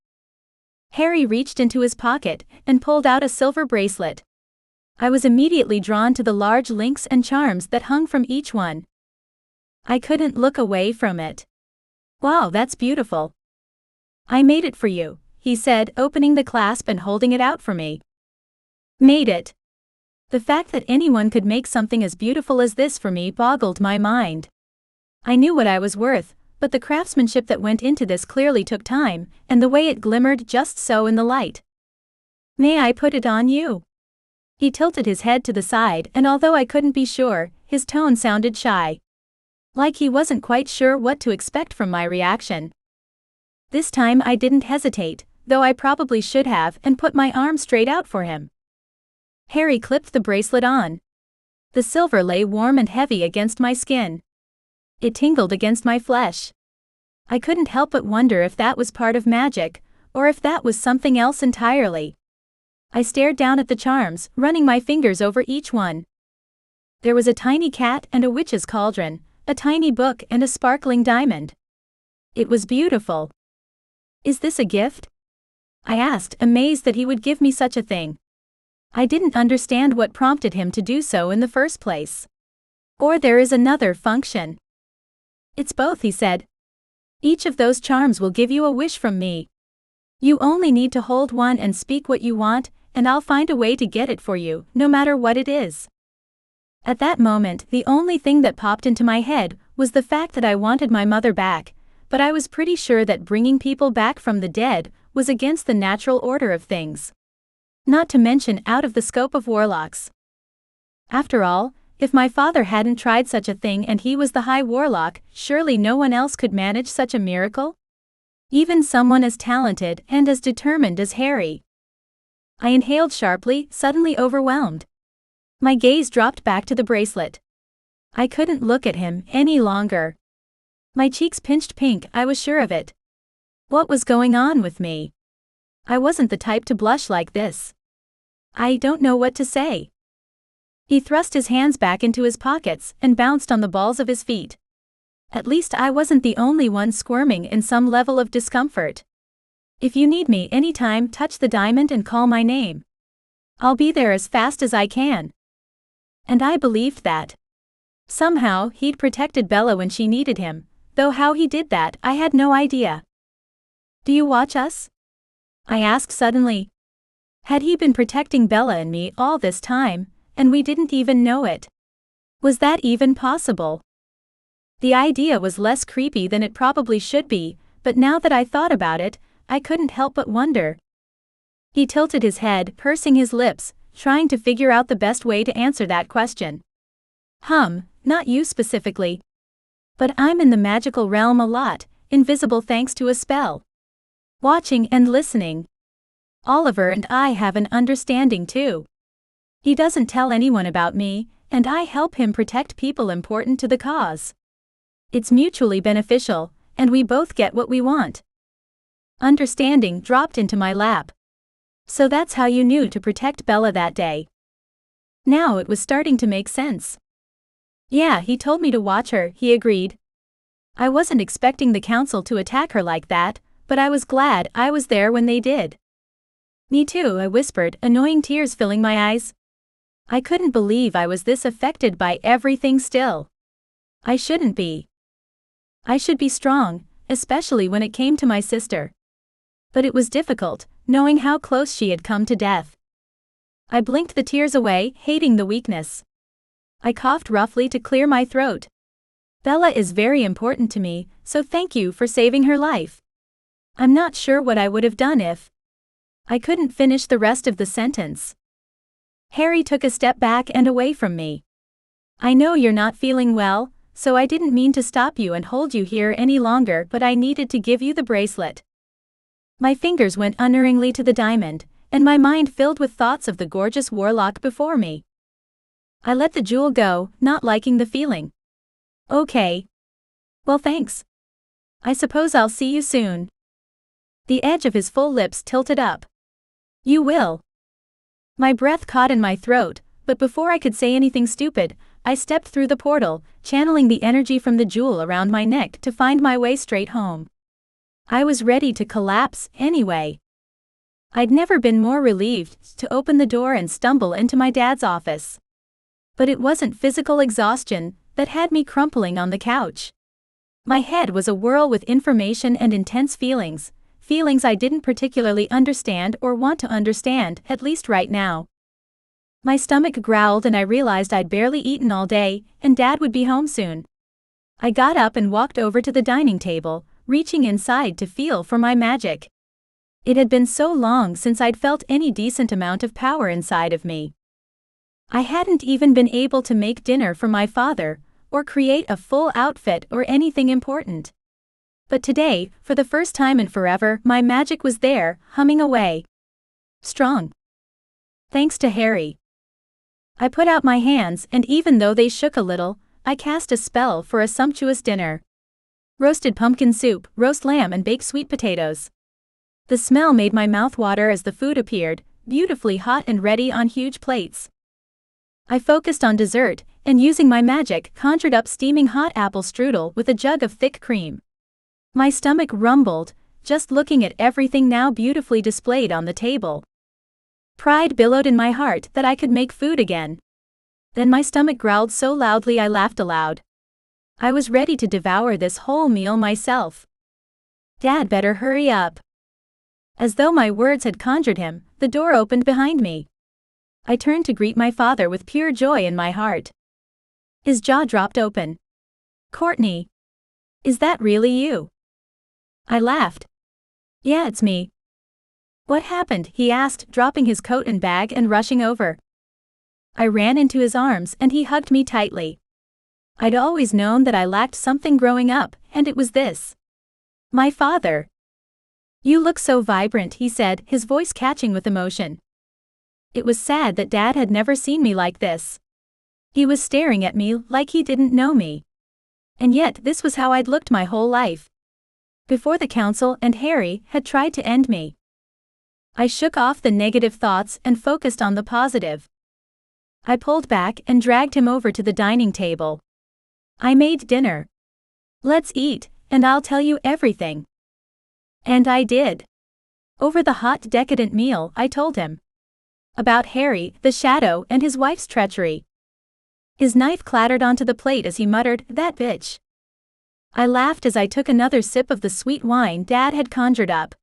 Harry reached into his pocket and pulled out a silver bracelet. I was immediately drawn to the large links and charms that hung from each one. I couldn't look away from it. Wow, that's beautiful. I made it for you, he said, opening the clasp and holding it out for me. Made it. The fact that anyone could make something as beautiful as this for me boggled my mind. I knew what I was worth, but the craftsmanship that went into this clearly took time, and the way it glimmered just so in the light. May I put it on you? He tilted his head to the side, and although I couldn't be sure, his tone sounded shy. Like he wasn't quite sure what to expect from my reaction. This time I didn't hesitate, though I probably should have, and put my arm straight out for him. Harry clipped the bracelet on. The silver lay warm and heavy against my skin. It tingled against my flesh. I couldn't help but wonder if that was part of magic, or if that was something else entirely. I stared down at the charms, running my fingers over each one. There was a tiny cat and a witch's cauldron, a tiny book and a sparkling diamond. It was beautiful. Is this a gift? I asked, amazed that he would give me such a thing. I didn't understand what prompted him to do so in the first place. Or there is another function. It's both, he said. Each of those charms will give you a wish from me. You only need to hold one and speak what you want, and I'll find a way to get it for you, no matter what it is. At that moment, the only thing that popped into my head was the fact that I wanted my mother back, but I was pretty sure that bringing people back from the dead was against the natural order of things. Not to mention out of the scope of warlocks. After all, if my father hadn't tried such a thing and he was the High Warlock, surely no one else could manage such a miracle? Even someone as talented and as determined as Harry. I inhaled sharply, suddenly overwhelmed. My gaze dropped back to the bracelet. I couldn't look at him any longer. My cheeks pinched pink, I was sure of it. What was going on with me? I wasn't the type to blush like this. I don't know what to say. He thrust his hands back into his pockets and bounced on the balls of his feet. At least I wasn't the only one squirming in some level of discomfort. If you need me anytime, touch the diamond and call my name. I'll be there as fast as I can. And I believed that. Somehow, he'd protected Bella when she needed him, though how he did that, I had no idea. Do you watch us? I asked suddenly. Had he been protecting Bella and me all this time, and we didn't even know it? Was that even possible? The idea was less creepy than it probably should be, but now that I thought about it, I couldn't help but wonder. He tilted his head, pursing his lips, trying to figure out the best way to answer that question. Not you specifically. But I'm in the magical realm a lot, invisible thanks to a spell. Watching and listening. Oliver and I have an understanding too. He doesn't tell anyone about me, and I help him protect people important to the cause. It's mutually beneficial, and we both get what we want. Understanding dropped into my lap. So that's how you knew to protect Bella that day. Now it was starting to make sense. Yeah, he told me to watch her, he agreed. I wasn't expecting the council to attack her like that, but I was glad I was there when they did. Me too, I whispered, annoying tears filling my eyes. I couldn't believe I was this affected by everything still. I shouldn't be. I should be strong, especially when it came to my sister. But it was difficult, knowing how close she had come to death. I blinked the tears away, hating the weakness. I coughed roughly to clear my throat. Bella is very important to me, so thank you for saving her life. I'm not sure what I would have done if. I couldn't finish the rest of the sentence. Harry took a step back and away from me. I know you're not feeling well, so I didn't mean to stop you and hold you here any longer, but I needed to give you the bracelet. My fingers went unerringly to the diamond, and my mind filled with thoughts of the gorgeous Warlock before me. I let the jewel go, not liking the feeling. Okay. Well, thanks. I suppose I'll see you soon. The edge of his full lips tilted up. You will. My breath caught in my throat, but before I could say anything stupid, I stepped through the portal, channeling the energy from the jewel around my neck to find my way straight home. I was ready to collapse, anyway. I'd never been more relieved to open the door and stumble into my dad's office. But it wasn't physical exhaustion that had me crumpling on the couch. My head was a whirl with information and intense feelings I didn't particularly understand or want to understand, at least right now. My stomach growled and I realized I'd barely eaten all day, and Dad would be home soon. I got up and walked over to the dining table, reaching inside to feel for my magic. It had been so long since I'd felt any decent amount of power inside of me. I hadn't even been able to make dinner for my father, or create a full outfit or anything important. But today, for the first time in forever, my magic was there, humming away. Strong. Thanks to Harry. I put out my hands, and even though they shook a little, I cast a spell for a sumptuous dinner. Roasted pumpkin soup, roast lamb and baked sweet potatoes. The smell made my mouth water as the food appeared, beautifully hot and ready on huge plates. I focused on dessert, and using my magic, conjured up steaming hot apple strudel with a jug of thick cream. My stomach rumbled, just looking at everything now beautifully displayed on the table. Pride billowed in my heart that I could make food again. Then my stomach growled so loudly I laughed aloud. I was ready to devour this whole meal myself. Dad better hurry up. As though my words had conjured him, the door opened behind me. I turned to greet my father with pure joy in my heart. His jaw dropped open. Courtney. Is that really you? I laughed. Yeah, it's me. What happened? He asked, dropping his coat and bag and rushing over. I ran into his arms and he hugged me tightly. I'd always known that I lacked something growing up, and it was this. My father. You look so vibrant, he said, his voice catching with emotion. It was sad that Dad had never seen me like this. He was staring at me like he didn't know me. And yet this was how I'd looked my whole life. Before the council and Harry had tried to end me. I shook off the negative thoughts and focused on the positive. I pulled back and dragged him over to the dining table. I made dinner. Let's eat, and I'll tell you everything. And I did. Over the hot, decadent meal, I told him about Harry, the shadow, and his wife's treachery. His knife clattered onto the plate as he muttered, "That bitch." I laughed as I took another sip of the sweet wine Dad had conjured up.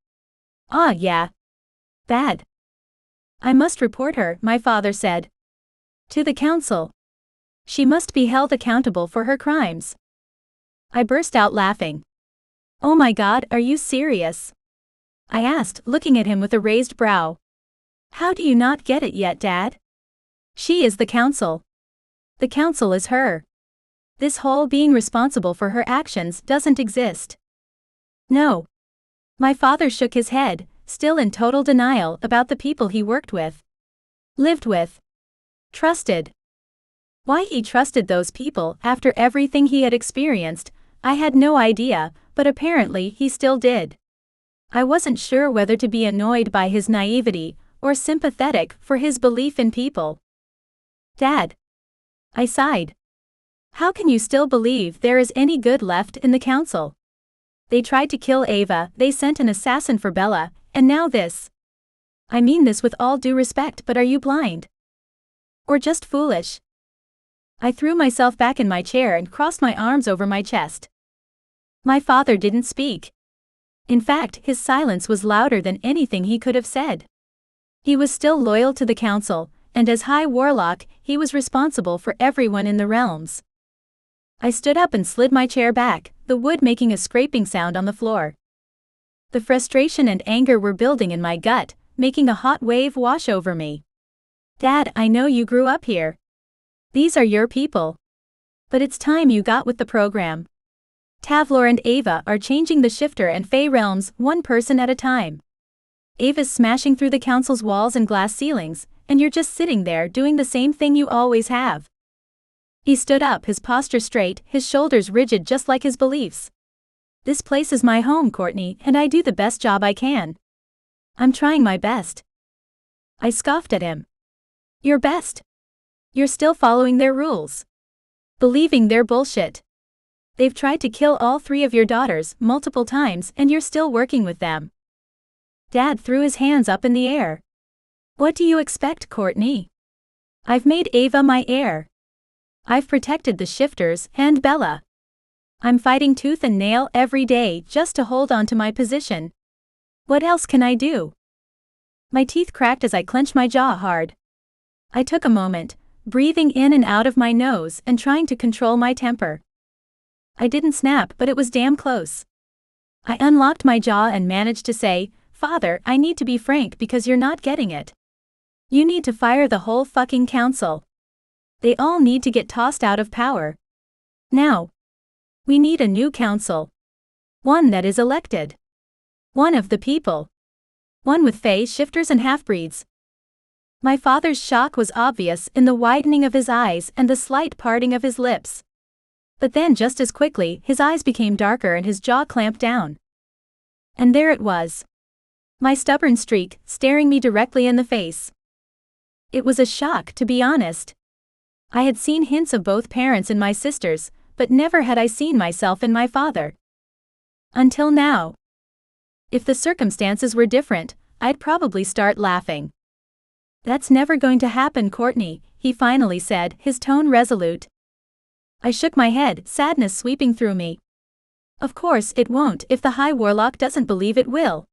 Ah, yeah. Bad. I must report her, my father said. To the council. She must be held accountable for her crimes. I burst out laughing. Oh my God, are you serious? I asked, looking at him with a raised brow. How do you not get it yet, Dad? She is the council. The council is her. This whole being responsible for her actions doesn't exist. No. My father shook his head, still in total denial about the people he worked with, lived with, trusted. Why he trusted those people after everything he had experienced, I had no idea, but apparently he still did. I wasn't sure whether to be annoyed by his naivety or sympathetic for his belief in people. Dad. I sighed. How can you still believe there is any good left in the council? They tried to kill Ava, they sent an assassin for Bella, and now this. I mean this with all due respect, but are you blind? Or just foolish? I threw myself back in my chair and crossed my arms over my chest. My father didn't speak. In fact, his silence was louder than anything he could have said. He was still loyal to the council, and as High Warlock, he was responsible for everyone in the realms. I stood up and slid my chair back, the wood making a scraping sound on the floor. The frustration and anger were building in my gut, making a hot wave wash over me. Dad, I know you grew up here. These are your people. But it's time you got with the program. Tavlor and Ava are changing the Shifter and Fey realms one person at a time. Ava's smashing through the council's walls and glass ceilings, and you're just sitting there doing the same thing you always have. He stood up, his posture straight, his shoulders rigid just like his beliefs. This place is my home, Courtney, and I do the best job I can. I'm trying my best. I scoffed at him. Your best? You're still following their rules. Believing their bullshit. They've tried to kill all 3 of your daughters multiple times and you're still working with them. Dad threw his hands up in the air. What do you expect, Courtney? I've made Ava my heir. I've protected the Shifters and Bella. I'm fighting tooth and nail every day just to hold on to my position. What else can I do? My teeth cracked as I clenched my jaw hard. I took a moment, breathing in and out of my nose and trying to control my temper. I didn't snap, but it was damn close. I unlocked my jaw and managed to say, Father, I need to be frank because you're not getting it. You need to fire the whole fucking council. They all need to get tossed out of power. Now. We need a new council. One that is elected. One of the people. One with Fey, Shifters and half-breeds. My father's shock was obvious in the widening of his eyes and the slight parting of his lips. But then just as quickly, his eyes became darker and his jaw clamped down. And there it was. My stubborn streak, staring me directly in the face. It was a shock, to be honest. I had seen hints of both parents in my sisters, but never had I seen myself in my father. Until now. If the circumstances were different, I'd probably start laughing. That's never going to happen, Courtney, he finally said, his tone resolute. I shook my head, sadness sweeping through me. Of course it won't if the High Warlock doesn't believe it will.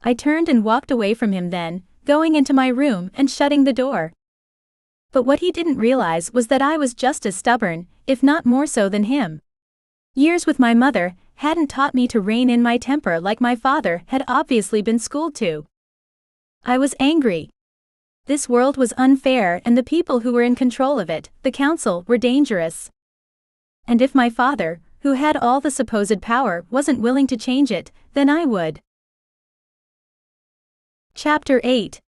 I turned and walked away from him then, going into my room and shutting the door. But what he didn't realize was that I was just as stubborn, if not more so than him. Years with my mother hadn't taught me to rein in my temper like my father had obviously been schooled to. I was angry. This world was unfair and the people who were in control of it, the council, were dangerous. And if my father, who had all the supposed power, wasn't willing to change it, then I would. Chapter 8.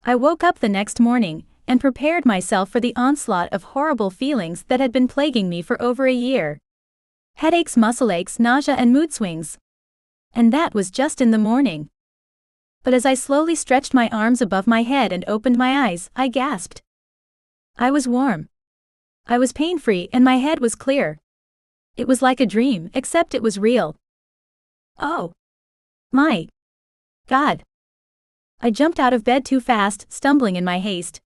I woke up the next morning and prepared myself for the onslaught of horrible feelings that had been plaguing me for over a year. Headaches, muscle aches, nausea and mood swings. And that was just in the morning. But as I slowly stretched my arms above my head and opened my eyes, I gasped. I was warm. I was pain-free and my head was clear. It was like a dream, except it was real. Oh. My God. I jumped out of bed too fast, stumbling in my haste.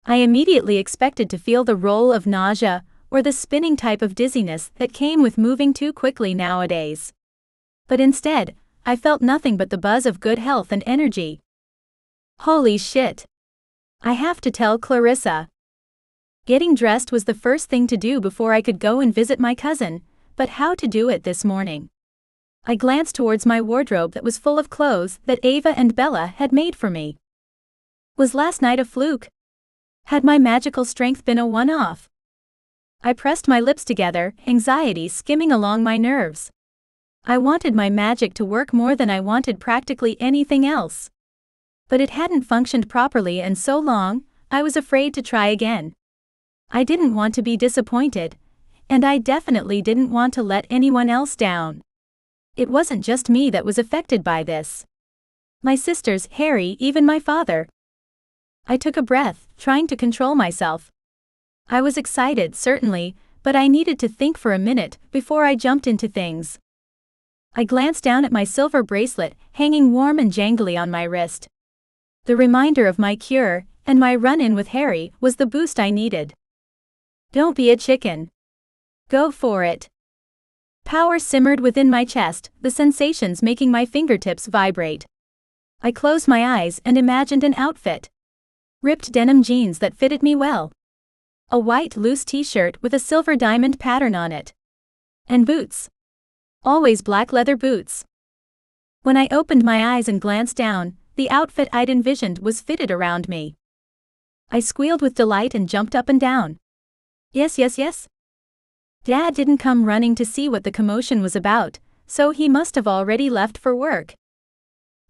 I immediately expected to feel the roll of nausea, or the spinning type of dizziness that came with moving too quickly nowadays. But instead, I felt nothing but the buzz of good health and energy. Holy shit. I have to tell Clarissa. Getting dressed was the first thing to do before I could go and visit my cousin, but how to do it this morning? I glanced towards my wardrobe that was full of clothes that Ava and Bella had made for me. Was last night a fluke? Had my magical strength been a one-off? I pressed my lips together, anxiety skimming along my nerves. I wanted my magic to work more than I wanted practically anything else. But it hadn't functioned properly in so long, I was afraid to try again. I didn't want to be disappointed, and I definitely didn't want to let anyone else down. It wasn't just me that was affected by this. My sisters, Harry, even my father. I took a breath, trying to control myself. I was excited, certainly, but I needed to think for a minute before I jumped into things. I glanced down at my silver bracelet, hanging warm and jangly on my wrist. The reminder of my cure, and my run-in with Harry, was the boost I needed. Don't be a chicken. Go for it. Power simmered within my chest, the sensations making my fingertips vibrate. I closed my eyes and imagined an outfit. Ripped denim jeans that fitted me well. A white loose t-shirt with a silver diamond pattern on it. And boots. Always black leather boots. When I opened my eyes and glanced down, the outfit I'd envisioned was fitted around me. I squealed with delight and jumped up and down. Yes, yes, yes. Dad didn't come running to see what the commotion was about, so he must have already left for work.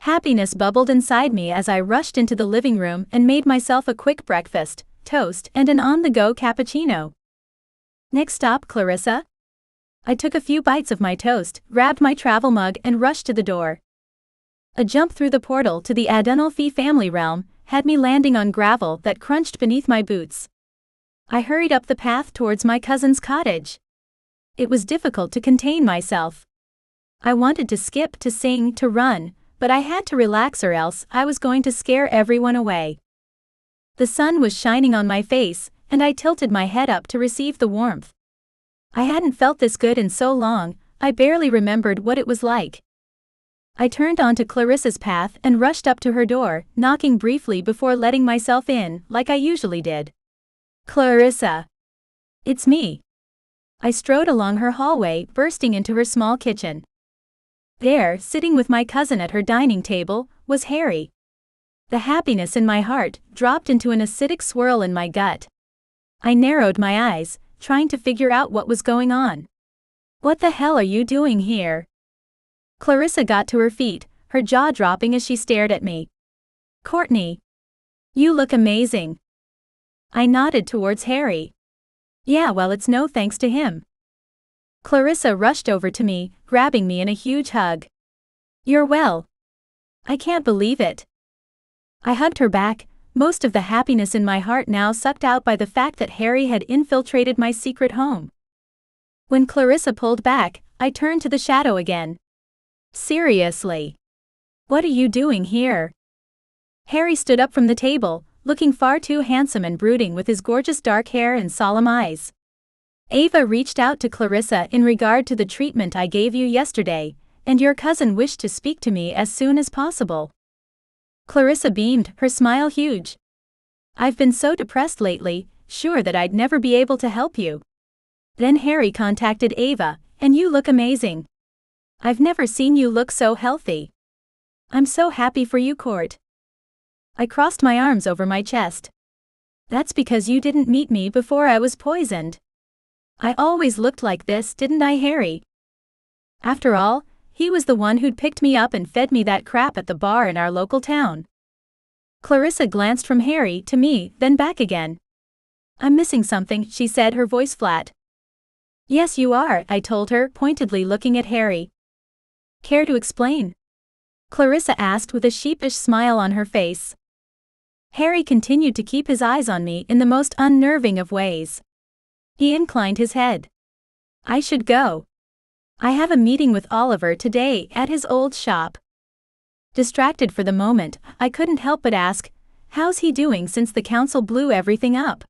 Happiness bubbled inside me as I rushed into the living room and made myself a quick breakfast, toast, and an on-the-go cappuccino. Next stop, Clarissa? I took a few bites of my toast, grabbed my travel mug, and rushed to the door. A jump through the portal to the Adenolfi family realm had me landing on gravel that crunched beneath my boots. I hurried up the path towards my cousin's cottage. It was difficult to contain myself. I wanted to skip, to sing, to run, but I had to relax or else I was going to scare everyone away. The sun was shining on my face, and I tilted my head up to receive the warmth. I hadn't felt this good in so long, I barely remembered what it was like. I turned onto Clarissa's path and rushed up to her door, knocking briefly before letting myself in, like I usually did. Clarissa. It's me. I strode along her hallway, bursting into her small kitchen. There, sitting with my cousin at her dining table, was Harry. The happiness in my heart dropped into an acidic swirl in my gut. I narrowed my eyes, trying to figure out what was going on. What the hell are you doing here? Clarissa got to her feet, her jaw dropping as she stared at me. Courtney. You look amazing. I nodded towards Harry. Yeah, well, it's no thanks to him. Clarissa rushed over to me, grabbing me in a huge hug. You're well. I can't believe it. I hugged her back, most of the happiness in my heart now sucked out by the fact that Harry had infiltrated my secret home. When Clarissa pulled back, I turned to the shadow again. Seriously. What are you doing here? Harry stood up from the table, looking far too handsome and brooding with his gorgeous dark hair and solemn eyes. Ava reached out to Clarissa in regard to the treatment I gave you yesterday, and your cousin wished to speak to me as soon as possible. Clarissa beamed, her smile huge. I've been so depressed lately, sure that I'd never be able to help you. Then Harry contacted Ava, and you look amazing. I've never seen you look so healthy. I'm so happy for you, Court. I crossed my arms over my chest. That's because you didn't meet me before I was poisoned. I always looked like this, didn't I, Harry? After all, he was the one who'd picked me up and fed me that crap at the bar in our local town. Clarissa glanced from Harry to me, then back again. I'm missing something, she said, her voice flat. Yes, you are, I told her, pointedly looking at Harry. Care to explain? Clarissa asked with a sheepish smile on her face. Harry continued to keep his eyes on me in the most unnerving of ways. He inclined his head. I should go. I have a meeting with Oliver today at his old shop. Distracted for the moment, I couldn't help but ask, how's he doing since the council blew everything up?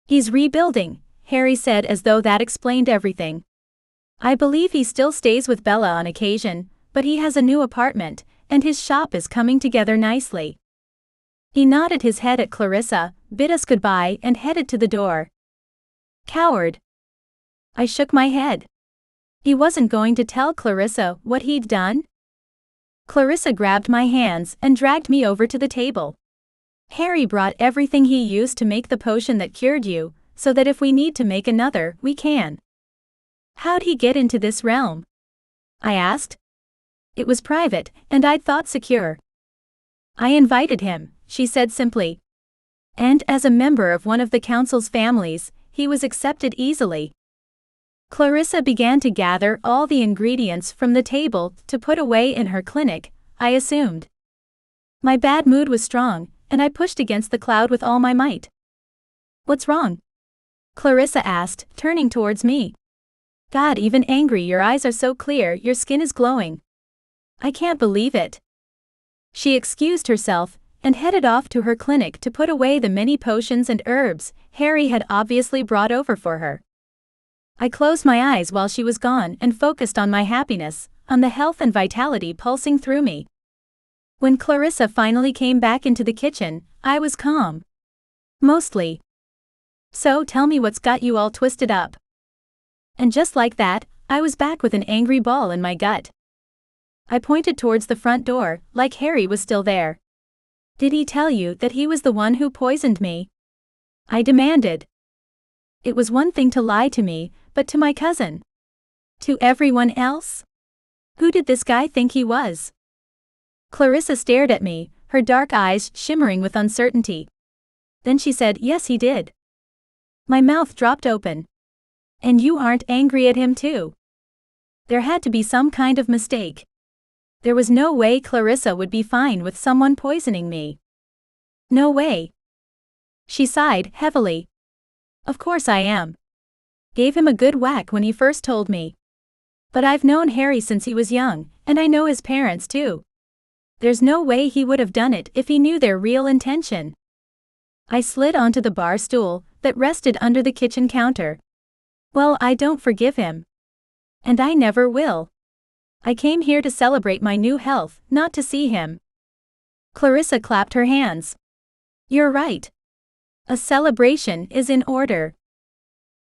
He's rebuilding, Harry said as though that explained everything. I believe he still stays with Bella on occasion, but he has a new apartment, and his shop is coming together nicely. He nodded his head at Clarissa, bid us goodbye, and headed to the door. Coward. I shook my head. He wasn't going to tell Clarissa what he'd done? Clarissa grabbed my hands and dragged me over to the table. Harry brought everything he used to make the potion that cured you, so that if we need to make another, we can. How'd he get into this realm? I asked. It was private, and I'd thought secure. I invited him, she said simply. And as a member of one of the council's families, he was accepted easily. Clarissa began to gather all the ingredients from the table to put away in her clinic, I assumed. My bad mood was strong, and I pushed against the cloud with all my might. "What's wrong?" Clarissa asked, turning towards me. "God, even angry, your eyes are so clear, your skin is glowing. I can't believe it." She excused herself and headed off to her clinic to put away the many potions and herbs Harry had obviously brought over for her. I closed my eyes while she was gone and focused on my happiness, on the health and vitality pulsing through me. When Clarissa finally came back into the kitchen, I was calm. Mostly. "So tell me what's got you all twisted up." And just like that, I was back with an angry ball in my gut. I pointed towards the front door, like Harry was still there. "Did he tell you that he was the one who poisoned me?" I demanded. It was one thing to lie to me, but to my cousin. To everyone else? Who did this guy think he was? Clarissa stared at me, her dark eyes shimmering with uncertainty. Then she said, "Yes, he did." My mouth dropped open. "And you aren't angry at him too?" There had to be some kind of mistake. There was no way Clarissa would be fine with someone poisoning me. No way. She sighed heavily. "Of course I am. Gave him a good whack when he first told me. But I've known Harry since he was young, and I know his parents too. There's no way he would have done it if he knew their real intention." I slid onto the bar stool that rested under the kitchen counter. Well, I don't forgive him. And I never will. I came here to celebrate my new health, not to see him. Clarissa clapped her hands. "You're right. A celebration is in order."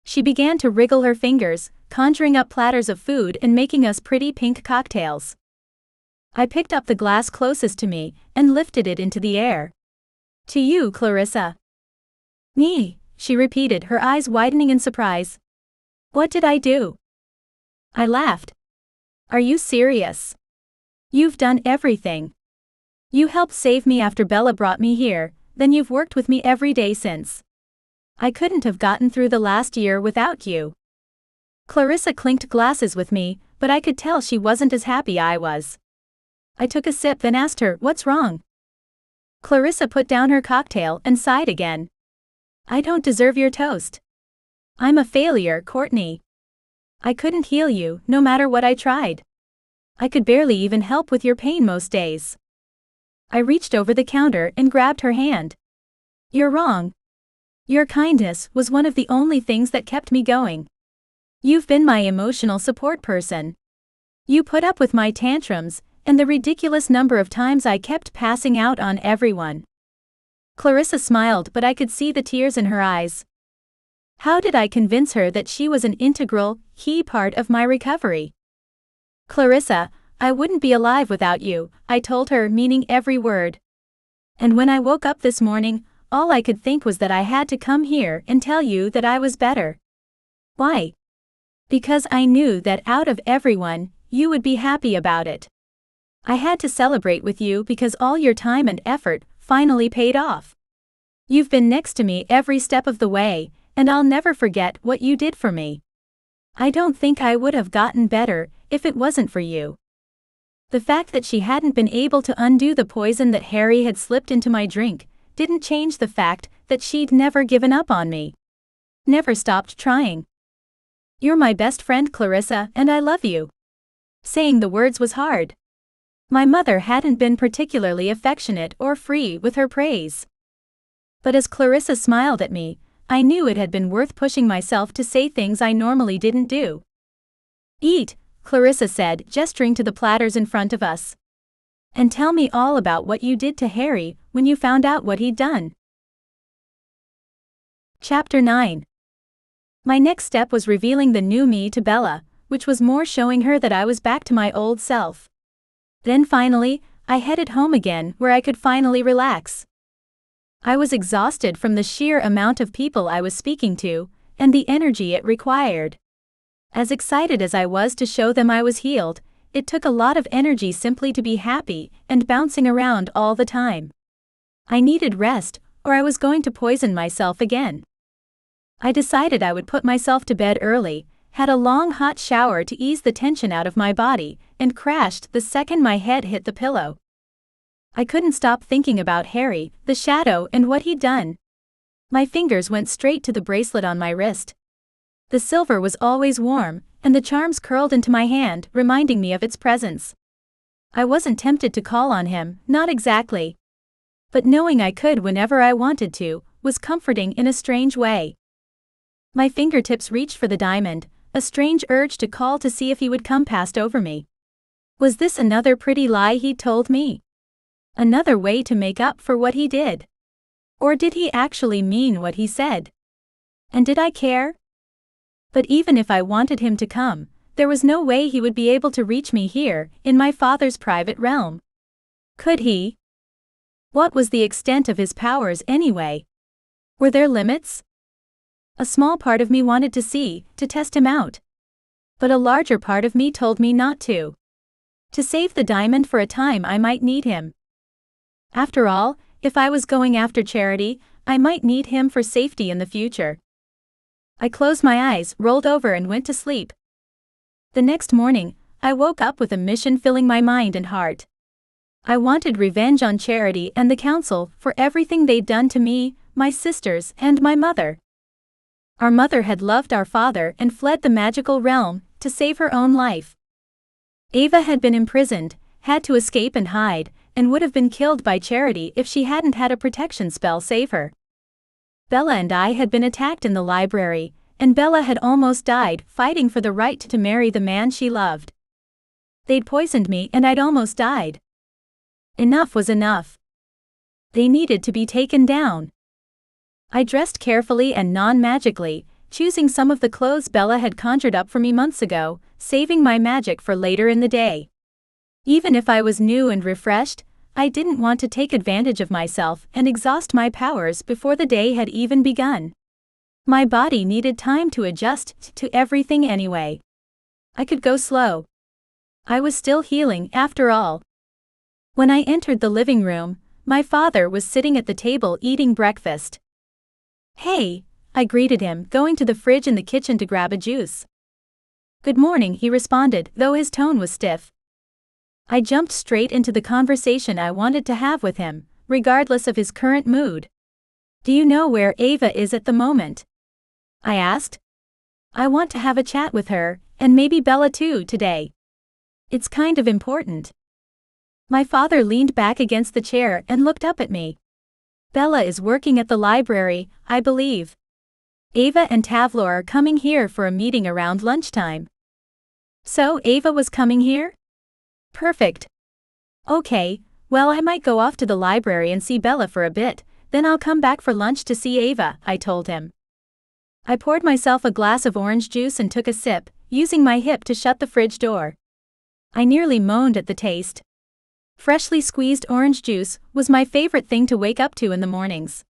She began to wriggle her fingers, conjuring up platters of food and making us pretty pink cocktails. I picked up the glass closest to me and lifted it into the air. "To you, Clarissa." "Me?" she repeated, her eyes widening in surprise. "What did I do?" I laughed. "Are you serious? You've done everything. You helped save me after Bella brought me here, then you've worked with me every day since. I couldn't have gotten through the last year without you." Clarissa clinked glasses with me, but I could tell she wasn't as happy I was. I took a sip then asked her, "What's wrong?" Clarissa put down her cocktail and sighed again. "I don't deserve your toast. I'm a failure, Courtney. I couldn't heal you, no matter what I tried. I could barely even help with your pain most days." I reached over the counter and grabbed her hand. "You're wrong. Your kindness was one of the only things that kept me going. You've been my emotional support person. You put up with my tantrums and the ridiculous number of times I kept passing out on everyone." Clarissa smiled, but I could see the tears in her eyes. How did I convince her that she was an integral, key part of my recovery? "Clarissa, I wouldn't be alive without you," I told her, meaning every word. "And when I woke up this morning, all I could think was that I had to come here and tell you that I was better." "Why?" "Because I knew that out of everyone, you would be happy about it. I had to celebrate with you because all your time and effort finally paid off. You've been next to me every step of the way, and I'll never forget what you did for me. I don't think I would have gotten better if it wasn't for you." The fact that she hadn't been able to undo the poison that Harry had slipped into my drink didn't change the fact that she'd never given up on me. Never stopped trying. "You're my best friend, Clarissa, and I love you." Saying the words was hard. My mother hadn't been particularly affectionate or free with her praise. But as Clarissa smiled at me, I knew it had been worth pushing myself to say things I normally didn't do. "Eat," Clarissa said, gesturing to the platters in front of us. "And tell me all about what you did to Harry when you found out what he'd done." Chapter 9. My next step was revealing the new me to Bella, which was more showing her that I was back to my old self. Then finally, I headed home again where I could finally relax. I was exhausted from the sheer amount of people I was speaking to, and the energy it required. As excited as I was to show them I was healed, it took a lot of energy simply to be happy and bouncing around all the time. I needed rest, or I was going to poison myself again. I decided I would put myself to bed early, had a long hot shower to ease the tension out of my body, and crashed the second my head hit the pillow. I couldn't stop thinking about Harry, the shadow, and what he'd done. My fingers went straight to the bracelet on my wrist. The silver was always warm, and the charms curled into my hand, reminding me of its presence. I wasn't tempted to call on him, not exactly. But knowing I could whenever I wanted to, was comforting in a strange way. My fingertips reached for the diamond, a strange urge to call to see if he would come passed over me. Was this another pretty lie he'd told me? Another way to make up for what he did? Or did he actually mean what he said? And did I care? But even if I wanted him to come, there was no way he would be able to reach me here, in my father's private realm. Could he? What was the extent of his powers anyway? Were there limits? A small part of me wanted to see, to test him out. But a larger part of me told me not to. To save the diamond for a time I might need him. After all, if I was going after Charity, I might need him for safety in the future. I closed my eyes, rolled over and went to sleep. The next morning, I woke up with a mission filling my mind and heart. I wanted revenge on Charity and the council for everything they'd done to me, my sisters, and my mother. Our mother had loved our father and fled the magical realm to save her own life. Ava had been imprisoned, had to escape and hide, and would have been killed by Charity if she hadn't had a protection spell save her. Bella and I had been attacked in the library, and Bella had almost died fighting for the right to marry the man she loved. They'd poisoned me and I'd almost died. Enough was enough. They needed to be taken down. I dressed carefully and non-magically, choosing some of the clothes Bella had conjured up for me months ago, saving my magic for later in the day. Even if I was new and refreshed, I didn't want to take advantage of myself and exhaust my powers before the day had even begun. My body needed time to adjust to everything anyway. I could go slow. I was still healing after all. When I entered the living room, my father was sitting at the table eating breakfast. "Hey," I greeted him, going to the fridge in the kitchen to grab a juice. "Good morning," he responded, though his tone was stiff. I jumped straight into the conversation I wanted to have with him, regardless of his current mood. "Do you know where Ava is at the moment?" I asked. "I want to have a chat with her, and maybe Bella too, today. It's kind of important." My father leaned back against the chair and looked up at me. "Bella is working at the library, I believe. Ava and Tavlor are coming here for a meeting around lunchtime." "So Ava was coming here? Perfect. Okay, well, I might go off to the library and see Bella for a bit, then I'll come back for lunch to see Ava," I told him. I poured myself a glass of orange juice and took a sip, using my hip to shut the fridge door. I nearly moaned at the taste. Freshly squeezed orange juice was my favorite thing to wake up to in the mornings.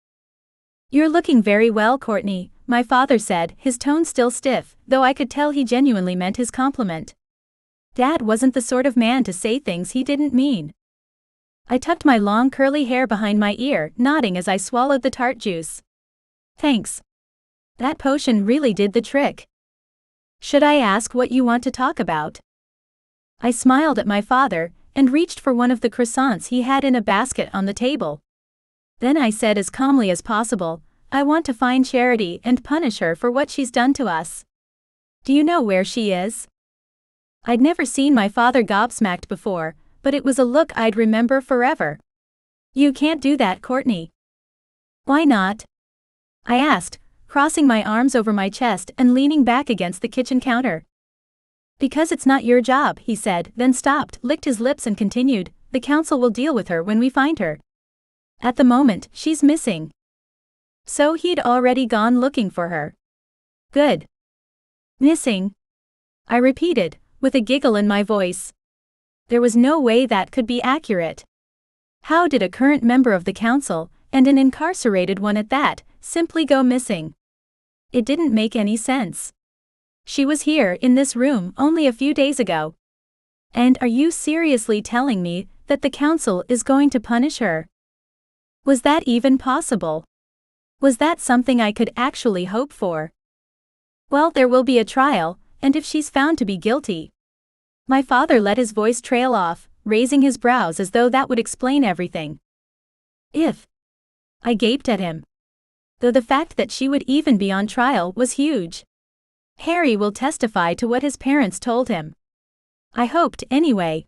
"You're looking very well, Courtney," my father said, his tone still stiff, though I could tell he genuinely meant his compliment. Dad wasn't the sort of man to say things he didn't mean. I tucked my long curly hair behind my ear, nodding as I swallowed the tart juice. "Thanks. That potion really did the trick. Should I ask what you want to talk about?" I smiled at my father, and reached for one of the croissants he had in a basket on the table. Then I said as calmly as possible, "I want to find Charity and punish her for what she's done to us. Do you know where she is?" I'd never seen my father gobsmacked before, but it was a look I'd remember forever. "You can't do that, Courtney." "Why not?" I asked, crossing my arms over my chest and leaning back against the kitchen counter. "Because it's not your job," he said, then stopped, licked his lips and continued, "The council will deal with her when we find her. At the moment, she's missing." So he'd already gone looking for her. Good. "Missing?" I repeated, with a giggle in my voice. There was no way that could be accurate. How did a current member of the council, and an incarcerated one at that, simply go missing? It didn't make any sense. She was here in this room only a few days ago. And are you seriously telling me that the council is going to punish her? Was that even possible? Was that something I could actually hope for? Well, there will be a trial, and if she's found to be guilty. My father let his voice trail off, raising his brows as though that would explain everything. If. I gaped at him. Though the fact that she would even be on trial was huge. Harry will testify to what his parents told him. I hoped, anyway.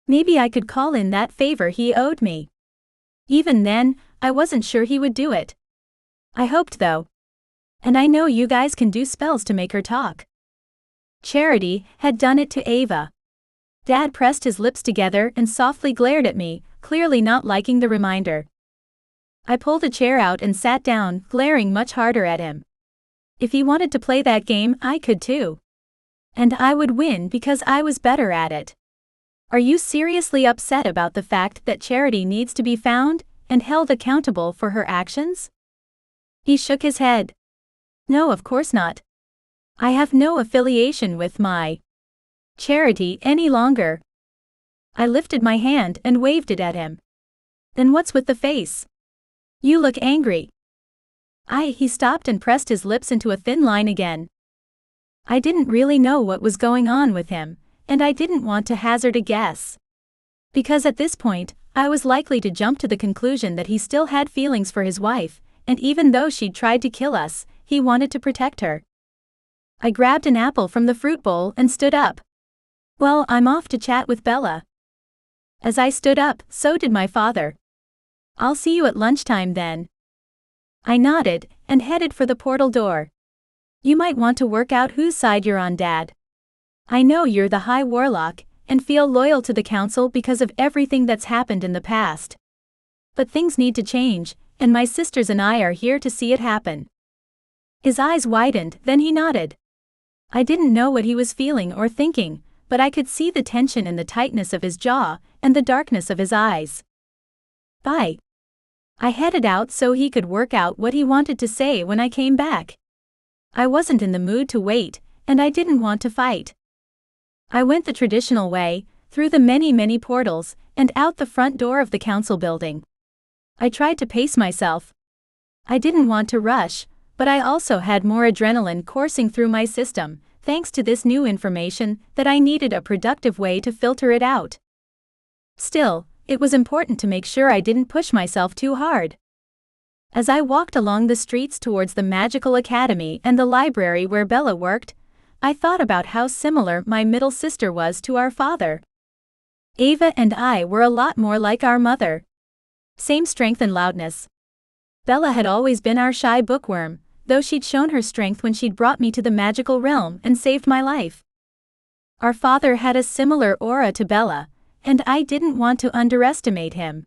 Maybe I could call in that favor he owed me. Even then, I wasn't sure he would do it. I hoped though. And I know you guys can do spells to make her talk. Charity had done it to Ava. Dad pressed his lips together and softly glared at me, clearly not liking the reminder. I pulled a chair out and sat down, glaring much harder at him. If he wanted to play that game, I could too. And I would win because I was better at it. Are you seriously upset about the fact that Charity needs to be found and held accountable for her actions? He shook his head. No, of course not. I have no affiliation with my Charity any longer. I lifted my hand and waved it at him. Then what's with the face? You look angry. He stopped and pressed his lips into a thin line again. I didn't really know what was going on with him, and I didn't want to hazard a guess. Because at this point, I was likely to jump to the conclusion that he still had feelings for his wife, and even though she'd tried to kill us, he wanted to protect her. I grabbed an apple from the fruit bowl and stood up. Well, I'm off to chat with Bella. As I stood up, so did my father. I'll see you at lunchtime then. I nodded and headed for the portal door. You might want to work out whose side you're on, Dad. I know you're the High Warlock and feel loyal to the Council because of everything that's happened in the past. But things need to change, and my sisters and I are here to see it happen. His eyes widened, then he nodded. I didn't know what he was feeling or thinking, but I could see the tension in the tightness of his jaw and the darkness of his eyes. Bye. I headed out so he could work out what he wanted to say when I came back. I wasn't in the mood to wait, and I didn't want to fight. I went the traditional way, through the many portals, and out the front door of the council building. I tried to pace myself. I didn't want to rush, but I also had more adrenaline coursing through my system, thanks to this new information that I needed a productive way to filter it out. Still, it was important to make sure I didn't push myself too hard. As I walked along the streets towards the Magical Academy and the library where Bella worked, I thought about how similar my middle sister was to our father. Ava and I were a lot more like our mother. Same strength and loudness. Bella had always been our shy bookworm, though she'd shown her strength when she'd brought me to the magical realm and saved my life. Our father had a similar aura to Bella, and I didn't want to underestimate him.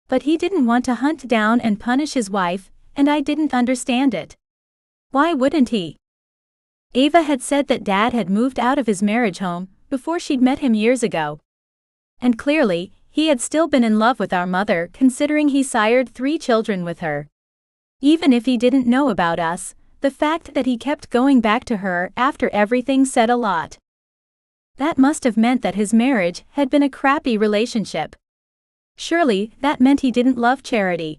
But he didn't want to hunt down and punish his wife, and I didn't understand it. Why wouldn't he? Ava had said that Dad had moved out of his marriage home before she'd met him years ago. And clearly, he had still been in love with our mother, considering he sired 3 children with her. Even if he didn't know about us, the fact that he kept going back to her after everything said a lot. That must have meant that his marriage had been a crappy relationship. Surely, that meant he didn't love Charity.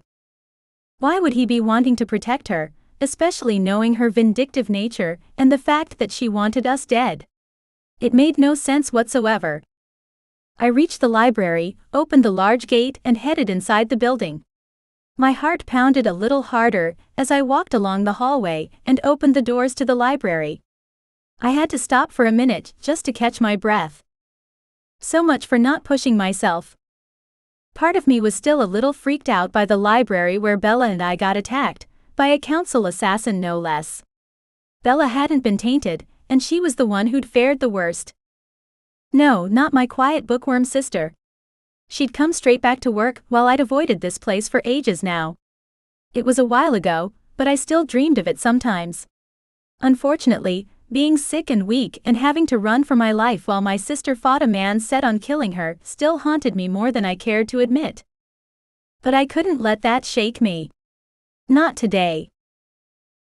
Why would he be wanting to protect her, especially knowing her vindictive nature and the fact that she wanted us dead? It made no sense whatsoever. I reached the library, opened the large gate and headed inside the building. My heart pounded a little harder as I walked along the hallway and opened the doors to the library. I had to stop for a minute just to catch my breath. So much for not pushing myself. Part of me was still a little freaked out by the library where Bella and I got attacked, by a council assassin no less. Bella hadn't been tainted, and she was the one who'd fared the worst. No, not my quiet bookworm sister. She'd come straight back to work while I'd avoided this place for ages now. It was a while ago, but I still dreamed of it sometimes. Unfortunately, being sick and weak and having to run for my life while my sister fought a man set on killing her still haunted me more than I cared to admit. But I couldn't let that shake me. Not today.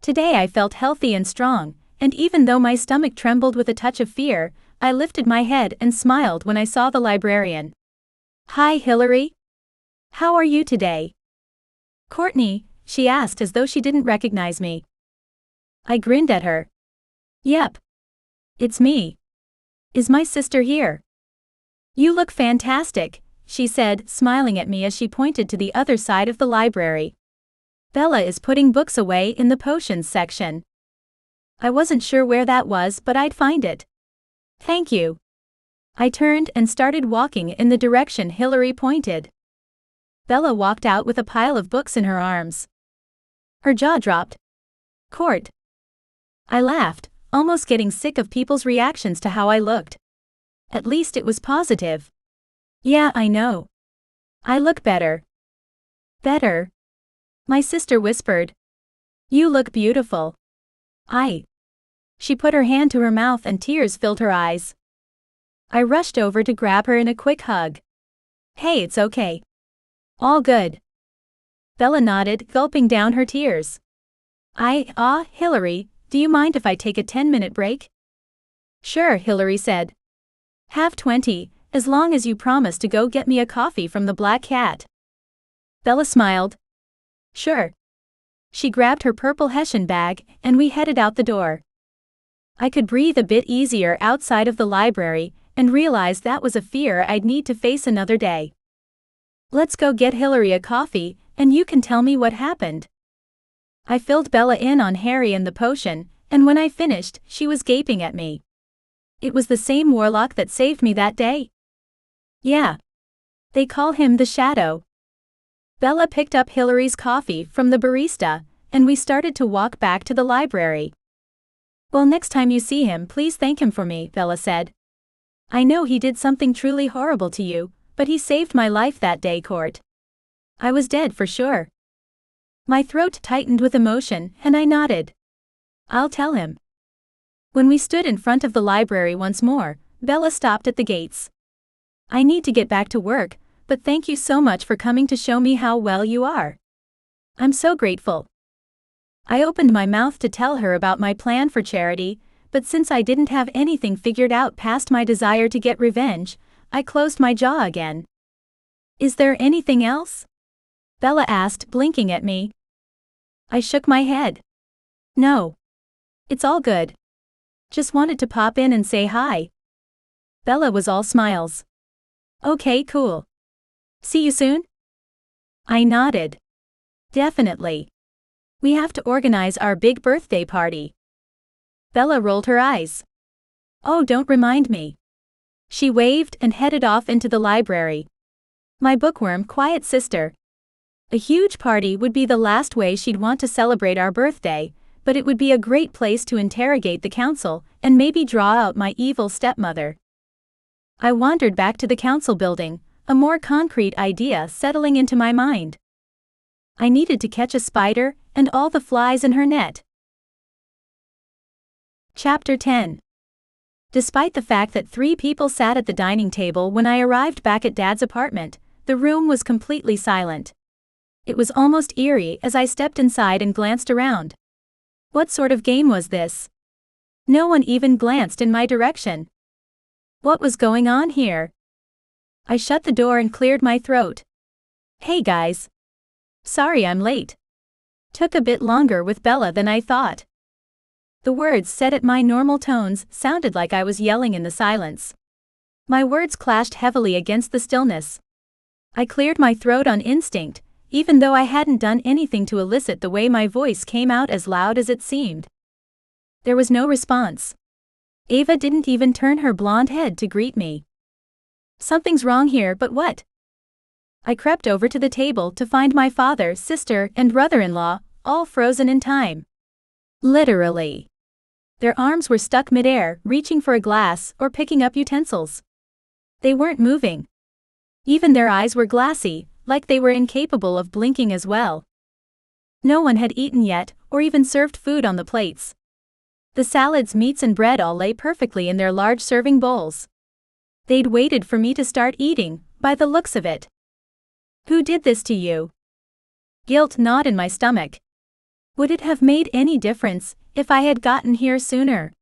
Today I felt healthy and strong, and even though my stomach trembled with a touch of fear, I lifted my head and smiled when I saw the librarian. Hi, Hillary. How are you today? Courtney, she asked as though she didn't recognize me. I grinned at her. Yep. It's me. Is my sister here? You look fantastic, she said, smiling at me as she pointed to the other side of the library. Bella is putting books away in the potions section. I wasn't sure where that was, but I'd find it. Thank you. I turned and started walking in the direction Hillary pointed. Bella walked out with a pile of books in her arms. Her jaw dropped. Court. I laughed, almost getting sick of people's reactions to how I looked. At least it was positive. Yeah, I know. I look better. Better? My sister whispered. You look beautiful. She put her hand to her mouth and tears filled her eyes. I rushed over to grab her in a quick hug. Hey, it's okay. All good. Bella nodded, gulping down her tears. Hillary, do you mind if I take a 10-minute break? Sure, Hillary said. Have 20, as long as you promise to go get me a coffee from the Black Cat. Bella smiled. Sure. She grabbed her purple Hessian bag, and we headed out the door. I could breathe a bit easier outside of the library, and realized that was a fear I'd need to face another day. Let's go get Hillary a coffee, and you can tell me what happened. I filled Bella in on Harry and the potion, and when I finished, she was gaping at me. It was the same Warlock that saved me that day? Yeah. They call him the Shadow. Bella picked up Hillary's coffee from the barista, and we started to walk back to the library. Well, next time you see him, please thank him for me, Bella said. I know he did something truly horrible to you, but he saved my life that day, Court. I was dead for sure. My throat tightened with emotion, and I nodded. I'll tell him. When we stood in front of the library once more, Bella stopped at the gates. I need to get back to work, but thank you so much for coming to show me how well you are. I'm so grateful. I opened my mouth to tell her about my plan for charity, but since I didn't have anything figured out past my desire to get revenge, I closed my jaw again. Is there anything else? Bella asked, blinking at me. I shook my head. No. It's all good. Just wanted to pop in and say hi. Bella was all smiles. Okay, cool. See you soon? I nodded. Definitely. We have to organize our big birthday party. Bella rolled her eyes. Oh, don't remind me. She waved and headed off into the library. My bookworm, quiet sister. A huge party would be the last way she'd want to celebrate our birthday, but it would be a great place to interrogate the council and maybe draw out my evil stepmother. I wandered back to the council building, a more concrete idea settling into my mind. I needed to catch a spider and all the flies in her net. Chapter 10. Despite the fact that 3 people sat at the dining table when I arrived back at Dad's apartment, the room was completely silent. It was almost eerie as I stepped inside and glanced around. What sort of game was this? No one even glanced in my direction. What was going on here? I shut the door and cleared my throat. Hey guys. Sorry I'm late. Took a bit longer with Bella than I thought. The words said at my normal tones sounded like I was yelling in the silence. My words clashed heavily against the stillness. I cleared my throat on instinct, even though I hadn't done anything to elicit the way my voice came out as loud as it seemed. There was no response. Ava didn't even turn her blonde head to greet me. Something's wrong here, but what? I crept over to the table to find my father, sister, and brother-in-law, all frozen in time. Literally. Their arms were stuck midair, reaching for a glass or picking up utensils. They weren't moving. Even their eyes were glassy, like they were incapable of blinking as well. No one had eaten yet, or even served food on the plates. The salads, meats, and bread all lay perfectly in their large serving bowls. They'd waited for me to start eating, by the looks of it. Who did this to you? Guilt gnawed in my stomach. Would it have made any difference if I had gotten here sooner?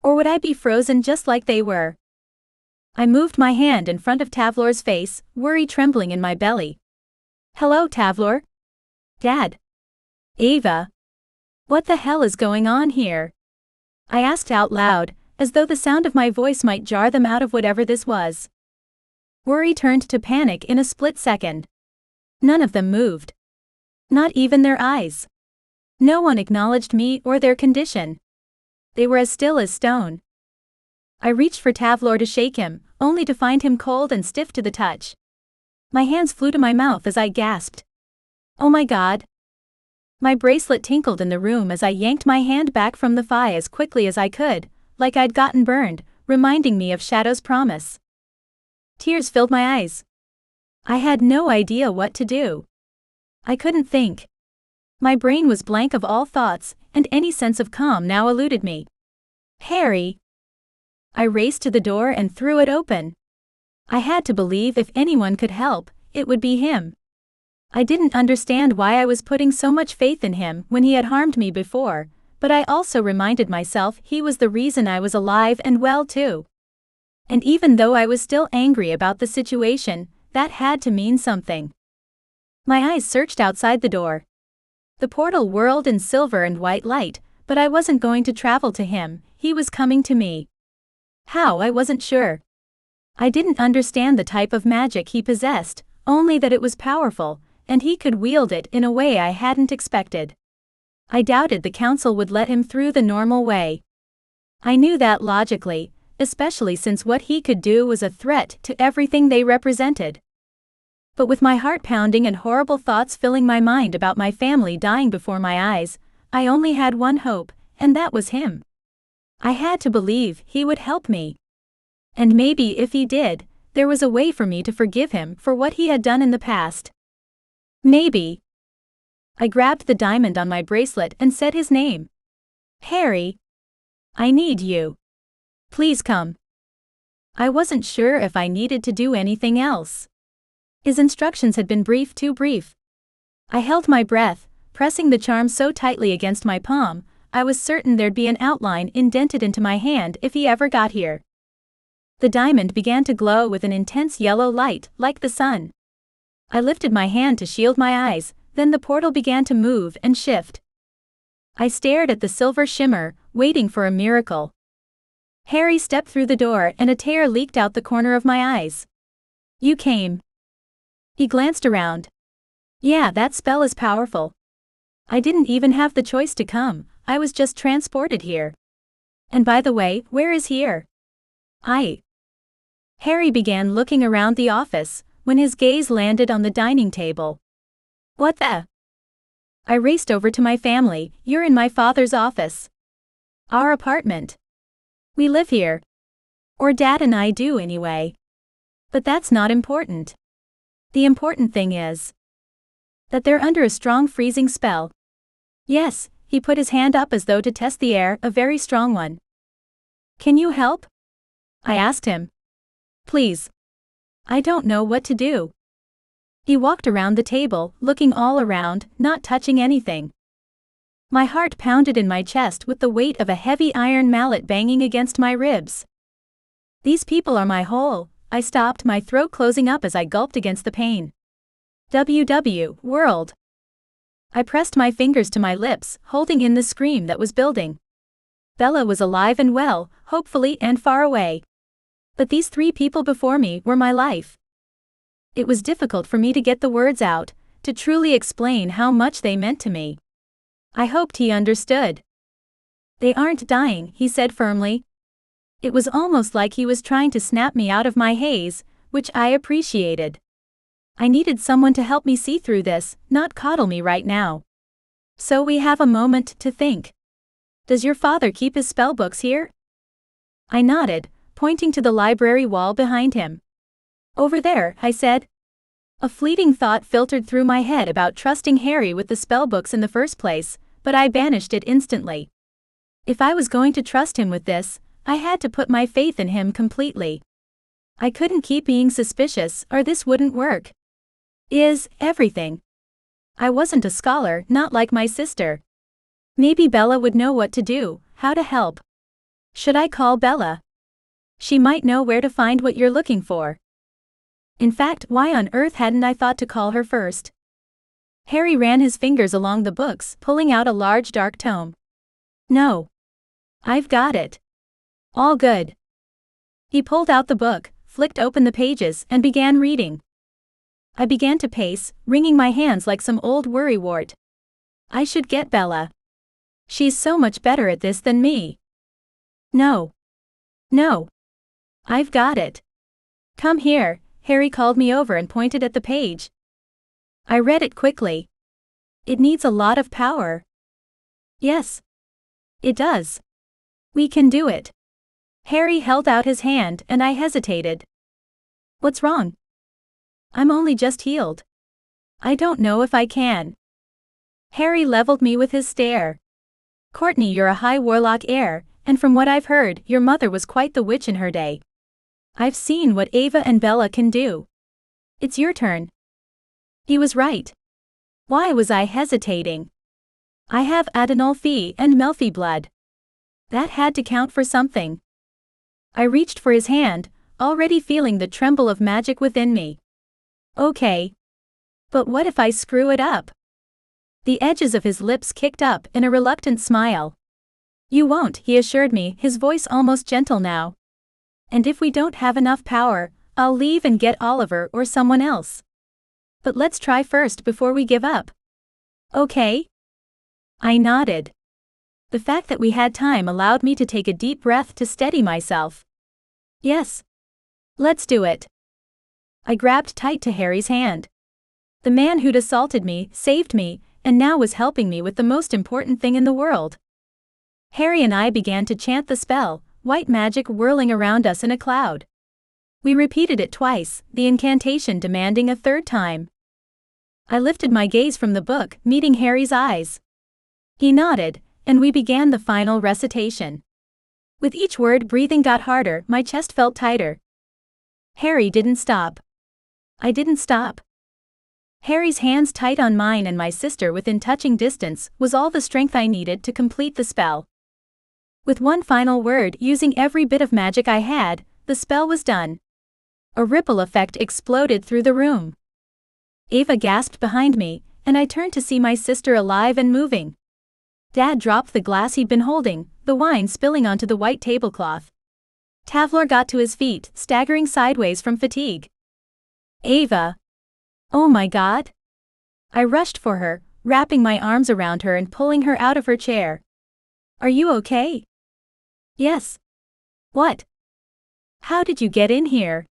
Or would I be frozen just like they were? I moved my hand in front of Tavlor's face, worry trembling in my belly. Hello, Tavlor. Dad. Ava. What the hell is going on here? I asked out loud, as though the sound of my voice might jar them out of whatever this was. Worry turned to panic in a split second. None of them moved. Not even their eyes. No one acknowledged me or their condition. They were as still as stone. I reached for Tavlor to shake him, only to find him cold and stiff to the touch. My hands flew to my mouth as I gasped. Oh my God. My bracelet tinkled in the room as I yanked my hand back from the thigh as quickly as I could, like I'd gotten burned, reminding me of Shadow's promise. Tears filled my eyes. I had no idea what to do. I couldn't think. My brain was blank of all thoughts, and any sense of calm now eluded me. Harry. I raced to the door and threw it open. I had to believe if anyone could help, it would be him. I didn't understand why I was putting so much faith in him when he had harmed me before, but I also reminded myself he was the reason I was alive and well too. And even though I was still angry about the situation, that had to mean something. My eyes searched outside the door. The portal whirled in silver and white light, but I wasn't going to travel to him, he was coming to me. How, I wasn't sure. I didn't understand the type of magic he possessed, only that it was powerful, and he could wield it in a way I hadn't expected. I doubted the council would let him through the normal way. I knew that logically, especially since what he could do was a threat to everything they represented. But with my heart pounding and horrible thoughts filling my mind about my family dying before my eyes, I only had one hope, and that was him. I had to believe he would help me. And maybe if he did, there was a way for me to forgive him for what he had done in the past. Maybe. I grabbed the diamond on my bracelet and said his name. Harry. I need you. Please come. I wasn't sure if I needed to do anything else. His instructions had been brief, too brief. I held my breath, pressing the charm so tightly against my palm, I was certain there'd be an outline indented into my hand if he ever got here. The diamond began to glow with an intense yellow light, like the sun. I lifted my hand to shield my eyes, then the portal began to move and shift. I stared at the silver shimmer, waiting for a miracle. Harry stepped through the door and a tear leaked out the corner of my eyes. You came. He glanced around. Yeah, that spell is powerful. I didn't even have the choice to come, I was just transported here. And by the way, where is here? Harry began looking around the office, when his gaze landed on the dining table. What the? I raced over to my family. You're in my father's office. Our apartment. We live here. Or Dad and I do anyway. But that's not important. The important thing is that they're under a strong freezing spell. Yes, he put his hand up as though to test the air, a very strong one. Can you help? I asked him. Please. I don't know what to do. He walked around the table, looking all around, not touching anything. My heart pounded in my chest with the weight of a heavy iron mallet banging against my ribs. These people are my whole. I stopped, my throat closing up as I gulped against the pain. World. I pressed my fingers to my lips, holding in the scream that was building. Bella was alive and well, hopefully, and far away. But these three people before me were my life. It was difficult for me to get the words out, to truly explain how much they meant to me. I hoped he understood. They aren't dying, he said firmly. It was almost like he was trying to snap me out of my haze, which I appreciated. I needed someone to help me see through this, not coddle me right now. So we have a moment to think. Does your father keep his spellbooks here? I nodded, pointing to the library wall behind him. Over there, I said. A fleeting thought filtered through my head about trusting Harry with the spellbooks in the first place, but I banished it instantly. If I was going to trust him with this, I had to put my faith in him completely. I couldn't keep being suspicious, or this wouldn't work. Everything. I wasn't a scholar, not like my sister. Maybe Bella would know what to do, how to help. Should I call Bella? She might know where to find what you're looking for. In fact, why on earth hadn't I thought to call her first? Harry ran his fingers along the books, pulling out a large dark tome. No. I've got it. All good. He pulled out the book, flicked open the pages, and began reading. I began to pace, wringing my hands like some old worrywart. I should get Bella. She's so much better at this than me. No. No. I've got it. Come here, Harry called me over and pointed at the page. I read it quickly. It needs a lot of power. Yes. It does. We can do it. Harry held out his hand and I hesitated. What's wrong? I'm only just healed. I don't know if I can. Harry leveled me with his stare. Courtney, you're a high Warlock heir, and from what I've heard, your mother was quite the witch in her day. I've seen what Ava and Bella can do. It's your turn. He was right. Why was I hesitating? I have Adenolfi and Melfi blood. That had to count for something. I reached for his hand, already feeling the tremble of magic within me. Okay. But what if I screw it up? The edges of his lips kicked up in a reluctant smile. You won't, he assured me, his voice almost gentle now. And if we don't have enough power, I'll leave and get Oliver or someone else. But let's try first before we give up. Okay? I nodded. The fact that we had time allowed me to take a deep breath to steady myself. Yes. Let's do it. I grabbed tight to Harry's hand. The man who'd assaulted me, saved me, and now was helping me with the most important thing in the world. Harry and I began to chant the spell, white magic whirling around us in a cloud. We repeated it twice, the incantation demanding a third time. I lifted my gaze from the book, meeting Harry's eyes. He nodded, and we began the final recitation. With each word, breathing got harder, my chest felt tighter. Harry didn't stop. I didn't stop. Harry's hands tight on mine and my sister within touching distance was all the strength I needed to complete the spell. With one final word, using every bit of magic I had, the spell was done. A ripple effect exploded through the room. Ava gasped behind me, and I turned to see my sister alive and moving. Dad dropped the glass he'd been holding, the wine spilling onto the white tablecloth. Tavlor got to his feet, staggering sideways from fatigue. Ava! Oh my God! I rushed for her, wrapping my arms around her and pulling her out of her chair. Are you okay? Yes. What? How did you get in here?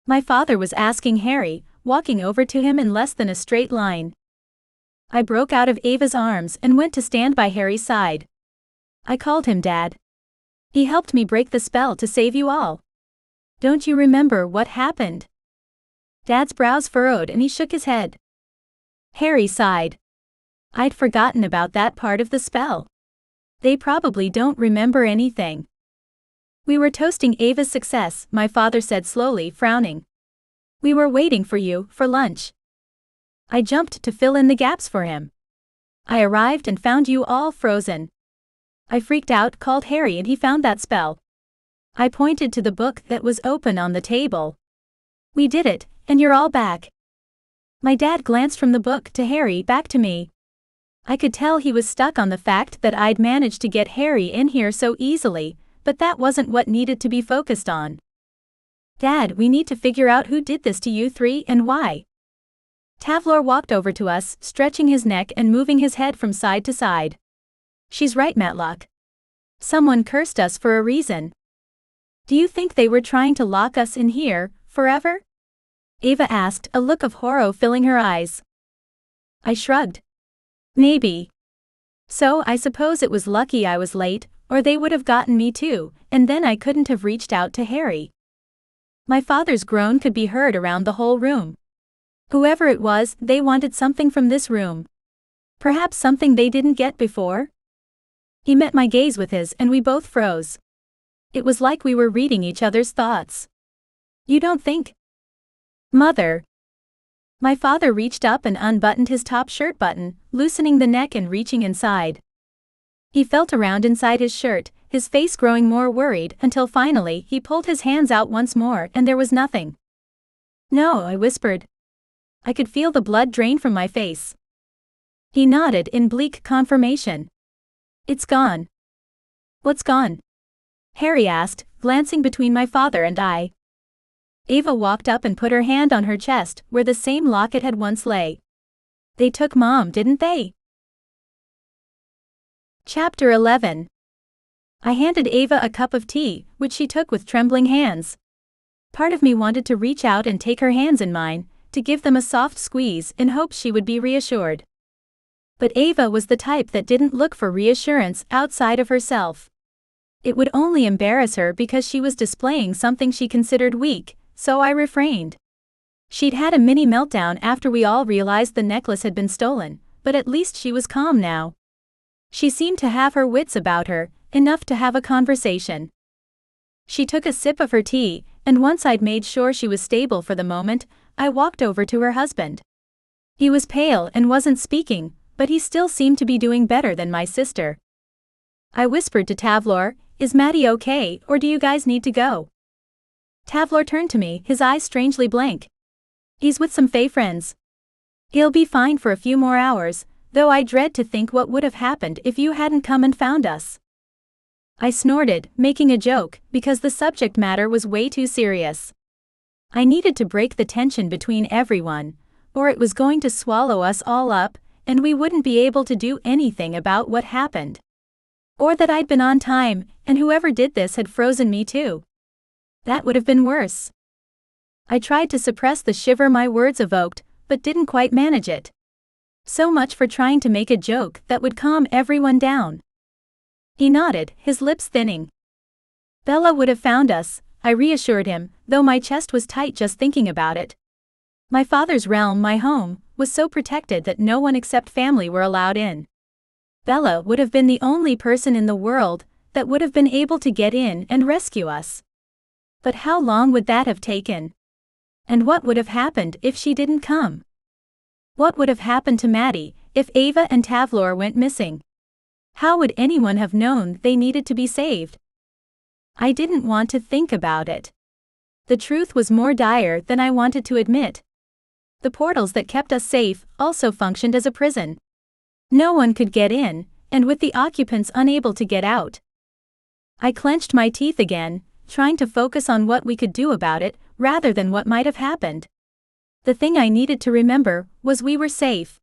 My father was asking Harry, walking over to him in less than a straight line. I broke out of Ava's arms and went to stand by Harry's side. I called him Dad. He helped me break the spell to save you all. Don't you remember what happened? Dad's brows furrowed and he shook his head. Harry sighed. I'd forgotten about that part of the spell. They probably don't remember anything. We were toasting Ava's success, my father said slowly, frowning. We were waiting for you, for lunch. I jumped to fill in the gaps for him. I arrived and found you all frozen. I freaked out, called Harry, and he found that spell. I pointed to the book that was open on the table. We did it, and you're all back. My dad glanced from the book to Harry, back to me. I could tell he was stuck on the fact that I'd managed to get Harry in here so easily, but that wasn't what needed to be focused on. Dad, we need to figure out who did this to you three and why. Tavlor walked over to us, stretching his neck and moving his head from side to side. She's right, Matlock. Someone cursed us for a reason. Do you think they were trying to lock us in here, forever? Ava asked, a look of horror filling her eyes. I shrugged. Maybe. So I suppose it was lucky I was late, or they would have gotten me too, and then I couldn't have reached out to Harry. My father's groan could be heard around the whole room. Whoever it was, they wanted something from this room. Perhaps something they didn't get before? He met my gaze with his and we both froze. It was like we were reading each other's thoughts. You don't think? Mother. My father reached up and unbuttoned his top shirt button, loosening the neck and reaching inside. He felt around inside his shirt, his face growing more worried until finally he pulled his hands out once more and there was nothing. No, I whispered. I could feel the blood drain from my face. He nodded in bleak confirmation. It's gone. What's gone? Harry asked, glancing between my father and I. Ava walked up and put her hand on her chest, where the same locket had once lay. They took Mom, didn't they? Chapter 11. I handed Ava a cup of tea, which she took with trembling hands. Part of me wanted to reach out and take her hands in mine, to give them a soft squeeze in hopes she would be reassured. But Ava was the type that didn't look for reassurance outside of herself. It would only embarrass her because she was displaying something she considered weak, so I refrained. She'd had a mini meltdown after we all realized the necklace had been stolen, but at least she was calm now. She seemed to have her wits about her, enough to have a conversation. She took a sip of her tea, and once I'd made sure she was stable for the moment, I walked over to her husband. He was pale and wasn't speaking, but he still seemed to be doing better than my sister. I whispered to Tavlor, "Is Maddie okay, or do you guys need to go?" Tavlor turned to me, his eyes strangely blank. "He's with some Fae friends. He'll be fine for a few more hours, though I dread to think what would have happened if you hadn't come and found us." I snorted, making a joke, because the subject matter was way too serious. I needed to break the tension between everyone, or it was going to swallow us all up, and we wouldn't be able to do anything about what happened. Or that I'd been on time, and whoever did this had frozen me too. That would have been worse. I tried to suppress the shiver my words evoked, but didn't quite manage it. So much for trying to make a joke that would calm everyone down. He nodded, his lips thinning. Bella would have found us, I reassured him, though my chest was tight just thinking about it. My father's realm, my home, was so protected that no one except family were allowed in. Bella would have been the only person in the world that would have been able to get in and rescue us. But how long would that have taken? And what would have happened if she didn't come? What would have happened to Maddie if Ava and Tavlor went missing? How would anyone have known they needed to be saved? I didn't want to think about it. The truth was more dire than I wanted to admit. The portals that kept us safe also functioned as a prison. No one could get in, and with the occupants unable to get out. I clenched my teeth again, trying to focus on what we could do about it, rather than what might have happened. The thing I needed to remember was we were safe.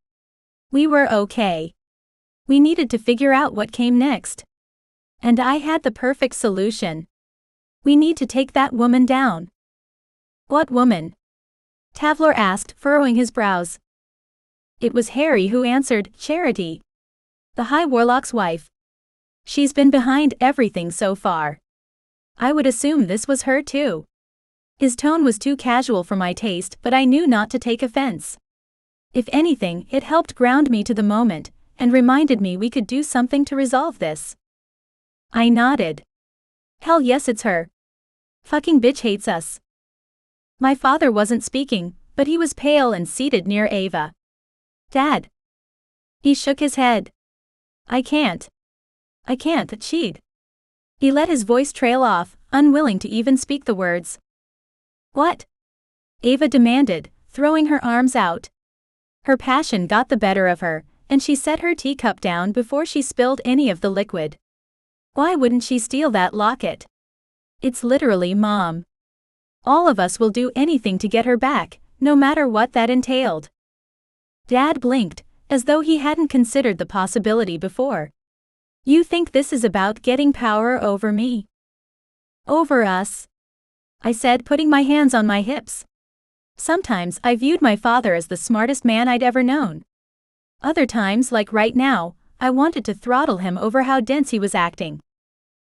We were okay. We needed to figure out what came next. And I had the perfect solution. We need to take that woman down. What woman? Tavlor asked, furrowing his brows. It was Harry who answered, Charity. The High Warlock's wife. She's been behind everything so far. I would assume this was her too. His tone was too casual for my taste, but I knew not to take offense. If anything, it helped ground me to the moment, and reminded me we could do something to resolve this. I nodded. Hell yes, it's her. Fucking bitch hates us. My father wasn't speaking, but he was pale and seated near Ava. Dad. He shook his head. I can't, she'd. He let his voice trail off, unwilling to even speak the words. What? Ava demanded, throwing her arms out. Her passion got the better of her, and she set her teacup down before she spilled any of the liquid. Why wouldn't she steal that locket? It's literally Mom. All of us will do anything to get her back, no matter what that entailed. Dad blinked, as though he hadn't considered the possibility before. You think this is about getting power over me? Over us? I said, putting my hands on my hips. Sometimes I viewed my father as the smartest man I'd ever known. Other times, like right now, I wanted to throttle him over how dense he was acting.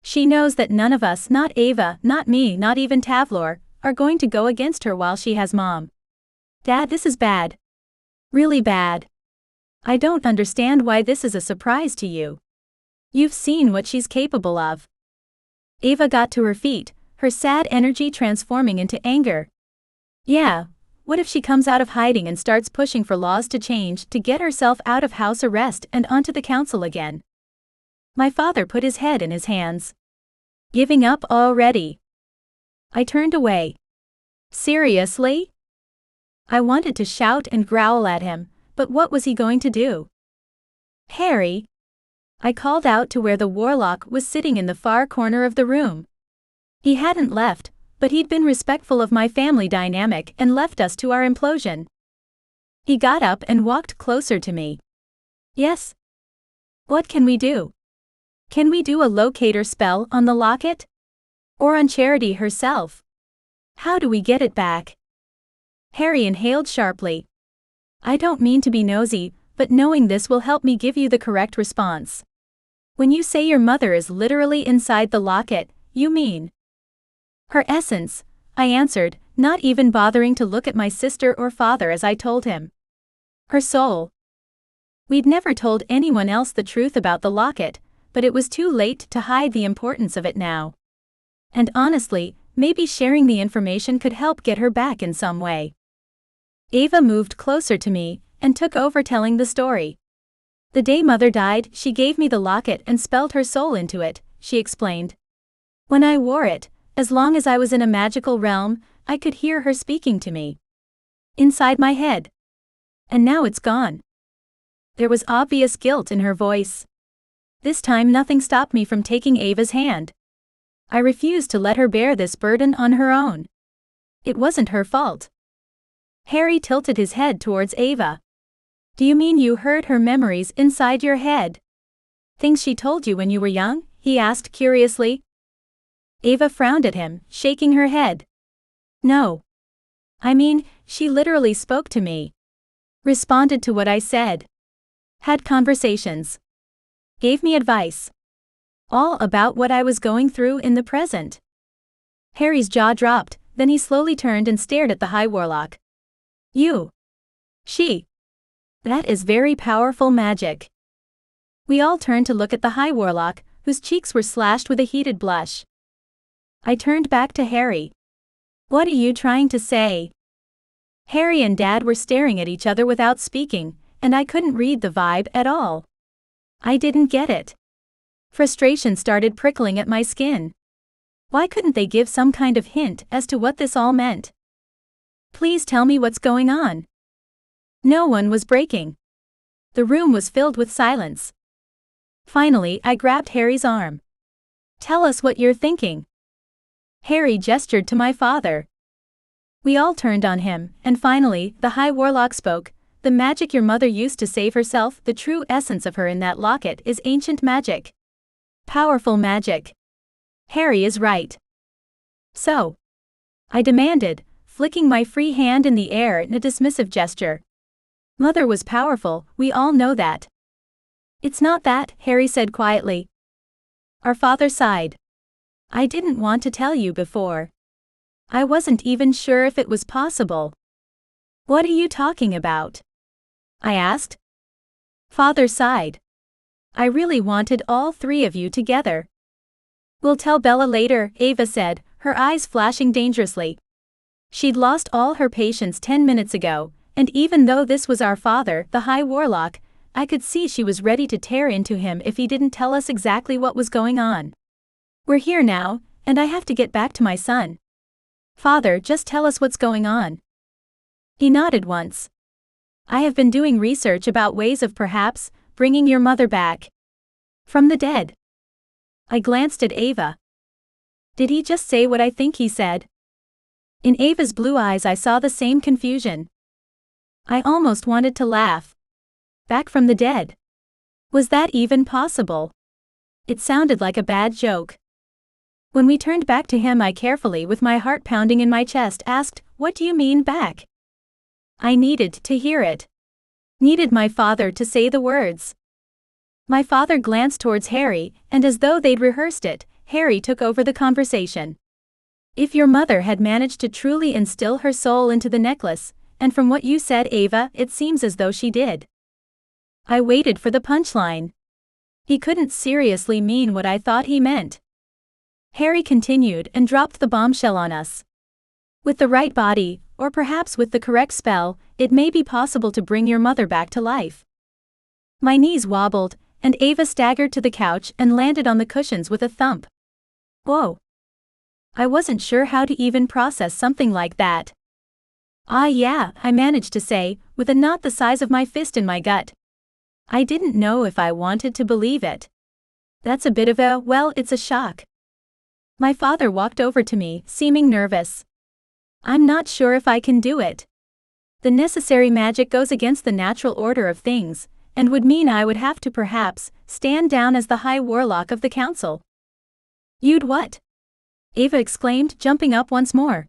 She knows that none of us, not Ava, not me, not even Tavlor, are going to go against her while she has Mom. Dad, this is bad. Really bad. I don't understand why this is a surprise to you. You've seen what she's capable of. Ava got to her feet, her sad energy transforming into anger. Yeah, what if she comes out of hiding and starts pushing for laws to change to get herself out of house arrest and onto the council again? My father put his head in his hands. Giving up already? I turned away. Seriously? I wanted to shout and growl at him, but what was he going to do? Harry! I called out to where the Warlock was sitting in the far corner of the room. He hadn't left, but he'd been respectful of my family dynamic and left us to our implosion. He got up and walked closer to me. Yes? What can we do? Can we do a locator spell on the locket? Or on Charity herself? How do we get it back? Harry inhaled sharply. I don't mean to be nosy, but knowing this will help me give you the correct response. When you say your mother is literally inside the locket, you mean her essence, I answered, not even bothering to look at my sister or father as I told him. Her soul. We'd never told anyone else the truth about the locket, but it was too late to hide the importance of it now. And honestly, maybe sharing the information could help get her back in some way. Ava moved closer to me and took over telling the story. The day Mother died, she gave me the locket and spelled her soul into it, she explained. When I wore it, as long as I was in a magical realm, I could hear her speaking to me. Inside my head. And now it's gone. There was obvious guilt in her voice. This time nothing stopped me from taking Ava's hand. I refused to let her bear this burden on her own. It wasn't her fault. Harry tilted his head towards Ava. Do you mean you heard her memories inside your head? Things she told you when you were young? He asked curiously. Ava frowned at him, shaking her head. No. I mean, she literally spoke to me. Responded to what I said. Had conversations. Gave me advice. All about what I was going through in the present. Harry's jaw dropped, then he slowly turned and stared at the High Warlock. You. She. That is very powerful magic. We all turned to look at the High Warlock, whose cheeks were slashed with a heated blush. I turned back to Harry. What are you trying to say? Harry and Dad were staring at each other without speaking, and I couldn't read the vibe at all. I didn't get it. Frustration started prickling at my skin. Why couldn't they give some kind of hint as to what this all meant? Please tell me what's going on. No one was breaking. The room was filled with silence. Finally, I grabbed Harry's arm. Tell us what you're thinking. Harry gestured to my father. We all turned on him, and finally, the High Warlock spoke. The magic your mother used to save herself, the true essence of her in that locket is ancient magic. Powerful magic. Harry is right. So? I demanded, flicking my free hand in the air in a dismissive gesture. Mother was powerful, we all know that. It's not that, Harry said quietly. Our father sighed. I didn't want to tell you before. I wasn't even sure if it was possible. What are you talking about? I asked. Father sighed. I really wanted all three of you together. We'll tell Bella later, Ava said, her eyes flashing dangerously. She'd lost all her patience 10 minutes ago, and even though this was our father, the High Warlock, I could see she was ready to tear into him if he didn't tell us exactly what was going on. We're here now, and I have to get back to my son. Father, just tell us what's going on. He nodded once. I have been doing research about ways of perhaps bringing your mother back from the dead. I glanced at Ava. Did he just say what I think he said? In Ava's blue eyes I saw the same confusion. I almost wanted to laugh. Back from the dead. Was that even possible? It sounded like a bad joke. When we turned back to him, I carefully, with my heart pounding in my chest, asked, What do you mean back? I needed to hear it. Needed my father to say the words. My father glanced towards Harry, and as though they'd rehearsed it, Harry took over the conversation. If your mother had managed to truly instill her soul into the necklace, and from what you said, Ava, it seems as though she did. I waited for the punchline. He couldn't seriously mean what I thought he meant. Harry continued and dropped the bombshell on us. With the right body, or perhaps with the correct spell, it may be possible to bring your mother back to life. My knees wobbled, and Ava staggered to the couch and landed on the cushions with a thump. Whoa. I wasn't sure how to even process something like that. Ah yeah, I managed to say, with a knot the size of my fist in my gut. I didn't know if I wanted to believe it. That's a bit of a, well, it's a shock. My father walked over to me, seeming nervous. I'm not sure if I can do it. The necessary magic goes against the natural order of things, and would mean I would have to perhaps stand down as the High Warlock of the Council. You'd what? Ava exclaimed, jumping up once more.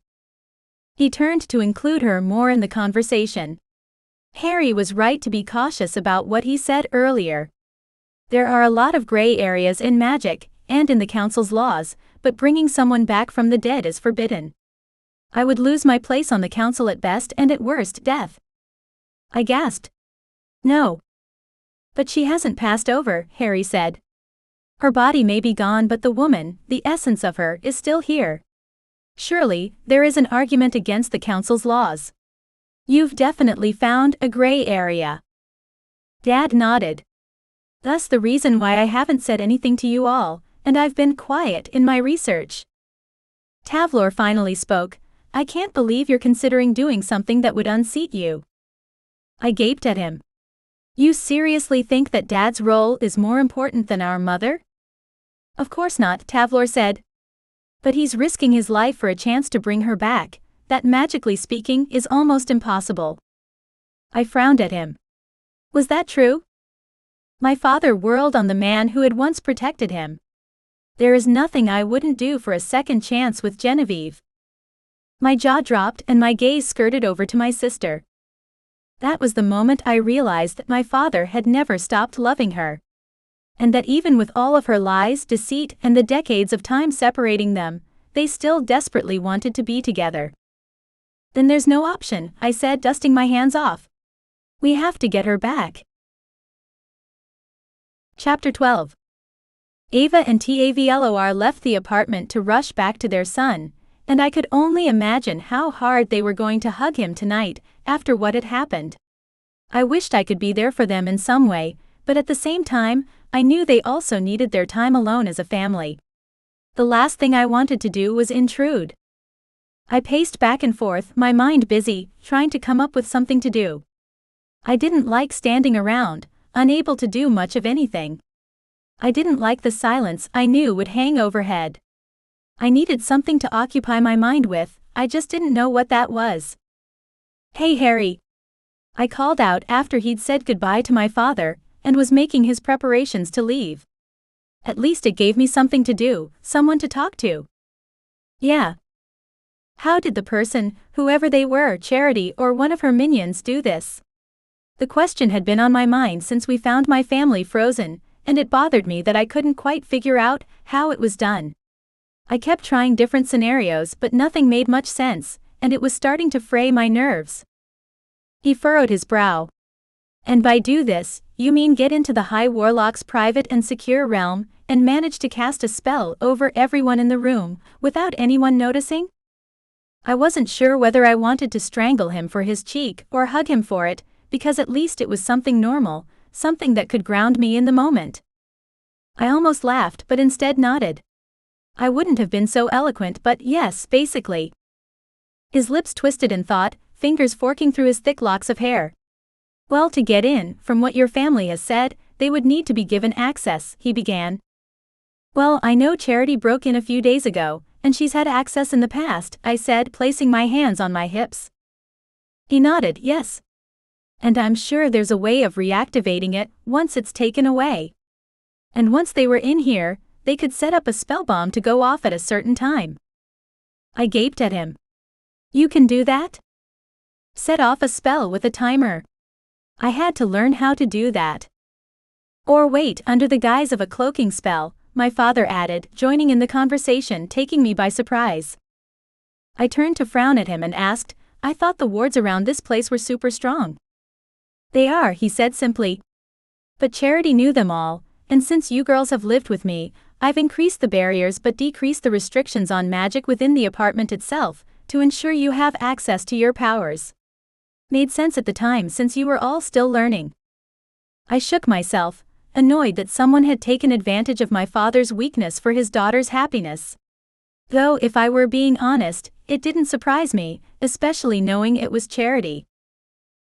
He turned to include her more in the conversation. Harry was right to be cautious about what he said earlier. There are a lot of gray areas in magic, and in the Council's laws, but bringing someone back from the dead is forbidden. I would lose my place on the Council at best and at worst death. I gasped. No. But she hasn't passed over, Harry said. Her body may be gone, but the woman, the essence of her, is still here. Surely, there is an argument against the Council's laws. You've definitely found a gray area. Dad nodded. That's the reason why I haven't said anything to you all, and I've been quiet in my research. Tavlor finally spoke. I can't believe you're considering doing something that would unseat you. I gaped at him. You seriously think that Dad's role is more important than our mother? Of course not, Tavlor said. But he's risking his life for a chance to bring her back. That, magically speaking, is almost impossible. I frowned at him. Was that true? My father whirled on the man who had once protected him. There is nothing I wouldn't do for a second chance with Genevieve. My jaw dropped and my gaze skirted over to my sister. That was the moment I realized that my father had never stopped loving her. And that even with all of her lies, deceit, and the decades of time separating them, they still desperately wanted to be together. Then there's no option, I said, dusting my hands off. We have to get her back. Chapter 12. Ava and Tavlor left the apartment to rush back to their son, and I could only imagine how hard they were going to hug him tonight, after what had happened. I wished I could be there for them in some way, but at the same time, I knew they also needed their time alone as a family. The last thing I wanted to do was intrude. I paced back and forth, my mind busy, trying to come up with something to do. I didn't like standing around, unable to do much of anything. I didn't like the silence I knew would hang overhead. I needed something to occupy my mind with, I just didn't know what that was. Hey Harry! I called out after he'd said goodbye to my father, and was making his preparations to leave. At least it gave me something to do, someone to talk to. Yeah. How did the person, whoever they were, Charity or one of her minions, do this? The question had been on my mind since we found my family frozen, and it bothered me that I couldn't quite figure out how it was done. I kept trying different scenarios, but nothing made much sense, and it was starting to fray my nerves. He furrowed his brow. And by do this, you mean get into the High Warlock's private and secure realm, and manage to cast a spell over everyone in the room, without anyone noticing? I wasn't sure whether I wanted to strangle him for his cheek or hug him for it, because at least it was something normal, something that could ground me in the moment. I almost laughed, but instead nodded. I wouldn't have been so eloquent, but yes, basically. His lips twisted in thought, fingers forking through his thick locks of hair. Well, to get in, from what your family has said, they would need to be given access, he began. Well, I know Charity broke in a few days ago, and she's had access in the past, I said, placing my hands on my hips. He nodded, yes. And I'm sure there's a way of reactivating it once it's taken away. And once they were in here, they could set up a spell bomb to go off at a certain time. I gaped at him. You can do that? Set off a spell with a timer. I had to learn how to do that. Or wait under the guise of a cloaking spell, my father added, joining in the conversation, taking me by surprise. I turned to frown at him and asked, I thought the wards around this place were super strong. They are, he said simply. But Charity knew them all, and since you girls have lived with me, I've increased the barriers but decreased the restrictions on magic within the apartment itself, to ensure you have access to your powers. Made sense at the time since you were all still learning. I shook myself, annoyed that someone had taken advantage of my father's weakness for his daughter's happiness. Though if I were being honest, it didn't surprise me, especially knowing it was Charity.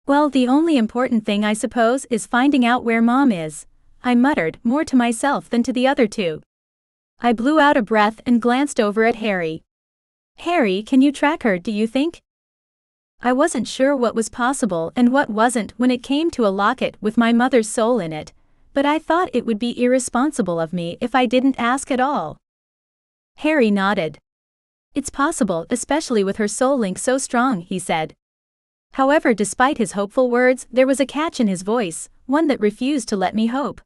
Well, the only important thing I suppose is finding out where Mom is, I muttered, more to myself than to the other two. I blew out a breath and glanced over at Harry. Harry, can you track her, do you think? I wasn't sure what was possible and what wasn't when it came to a locket with my mother's soul in it, but I thought it would be irresponsible of me if I didn't ask at all. Harry nodded. It's possible, especially with her soul link so strong, he said. However, despite his hopeful words, there was a catch in his voice, one that refused to let me hope.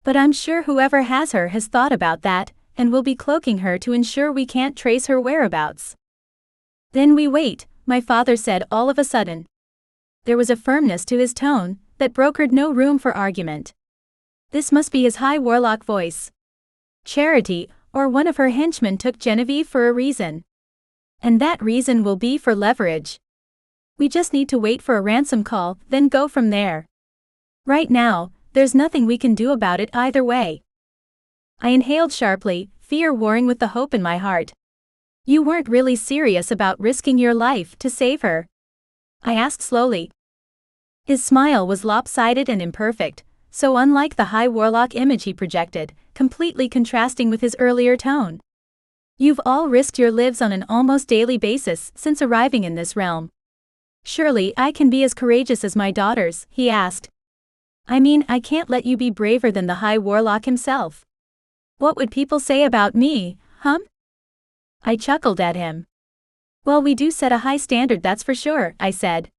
But I'm sure whoever has her has thought about that, and will be cloaking her to ensure we can't trace her whereabouts. Then we wait, my father said all of a sudden. There was a firmness to his tone that brokered no room for argument. This must be his high Warlock voice. Charity, or one of her henchmen, took Genevieve for a reason. And that reason will be for leverage. We just need to wait for a ransom call, then go from there. Right now, there's nothing we can do about it either way. I inhaled sharply, fear warring with the hope in my heart. You weren't really serious about risking your life to save her? I asked slowly. His smile was lopsided and imperfect, so unlike the high Warlock image he projected, completely contrasting with his earlier tone. You've all risked your lives on an almost daily basis since arriving in this realm. Surely I can be as courageous as my daughters, he asked. I mean, I can't let you be braver than the high Warlock himself. What would people say about me, I chuckled at him. Well, we do set a high standard, that's for sure, I said.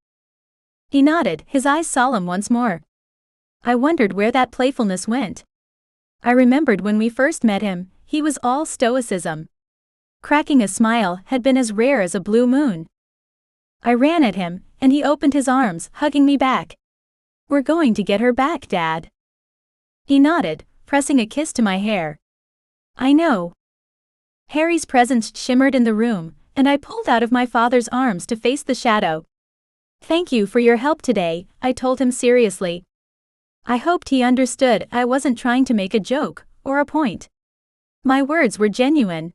He nodded, his eyes solemn once more. I wondered where that playfulness went. I remembered when we first met him, he was all stoicism. Cracking a smile had been as rare as a blue moon. I ran at him, and he opened his arms, hugging me back. We're going to get her back, Dad. He nodded, pressing a kiss to my hair. I know. Harry's presence shimmered in the room, and I pulled out of my father's arms to face the shadow. Thank you for your help today, I told him seriously. I hoped he understood I wasn't trying to make a joke, or a point. My words were genuine.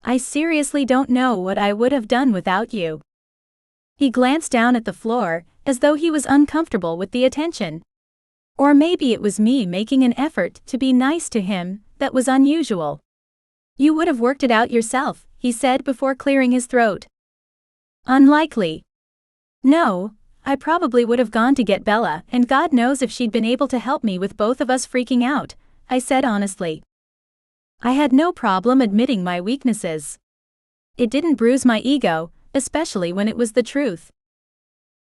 I seriously don't know what I would have done without you. He glanced down at the floor, as though he was uncomfortable with the attention. Or maybe it was me making an effort to be nice to him that was unusual. You would have worked it out yourself, he said before clearing his throat. Unlikely. No, I probably would have gone to get Bella, and God knows if she'd been able to help me with both of us freaking out, I said honestly. I had no problem admitting my weaknesses. It didn't bruise my ego, especially when it was the truth.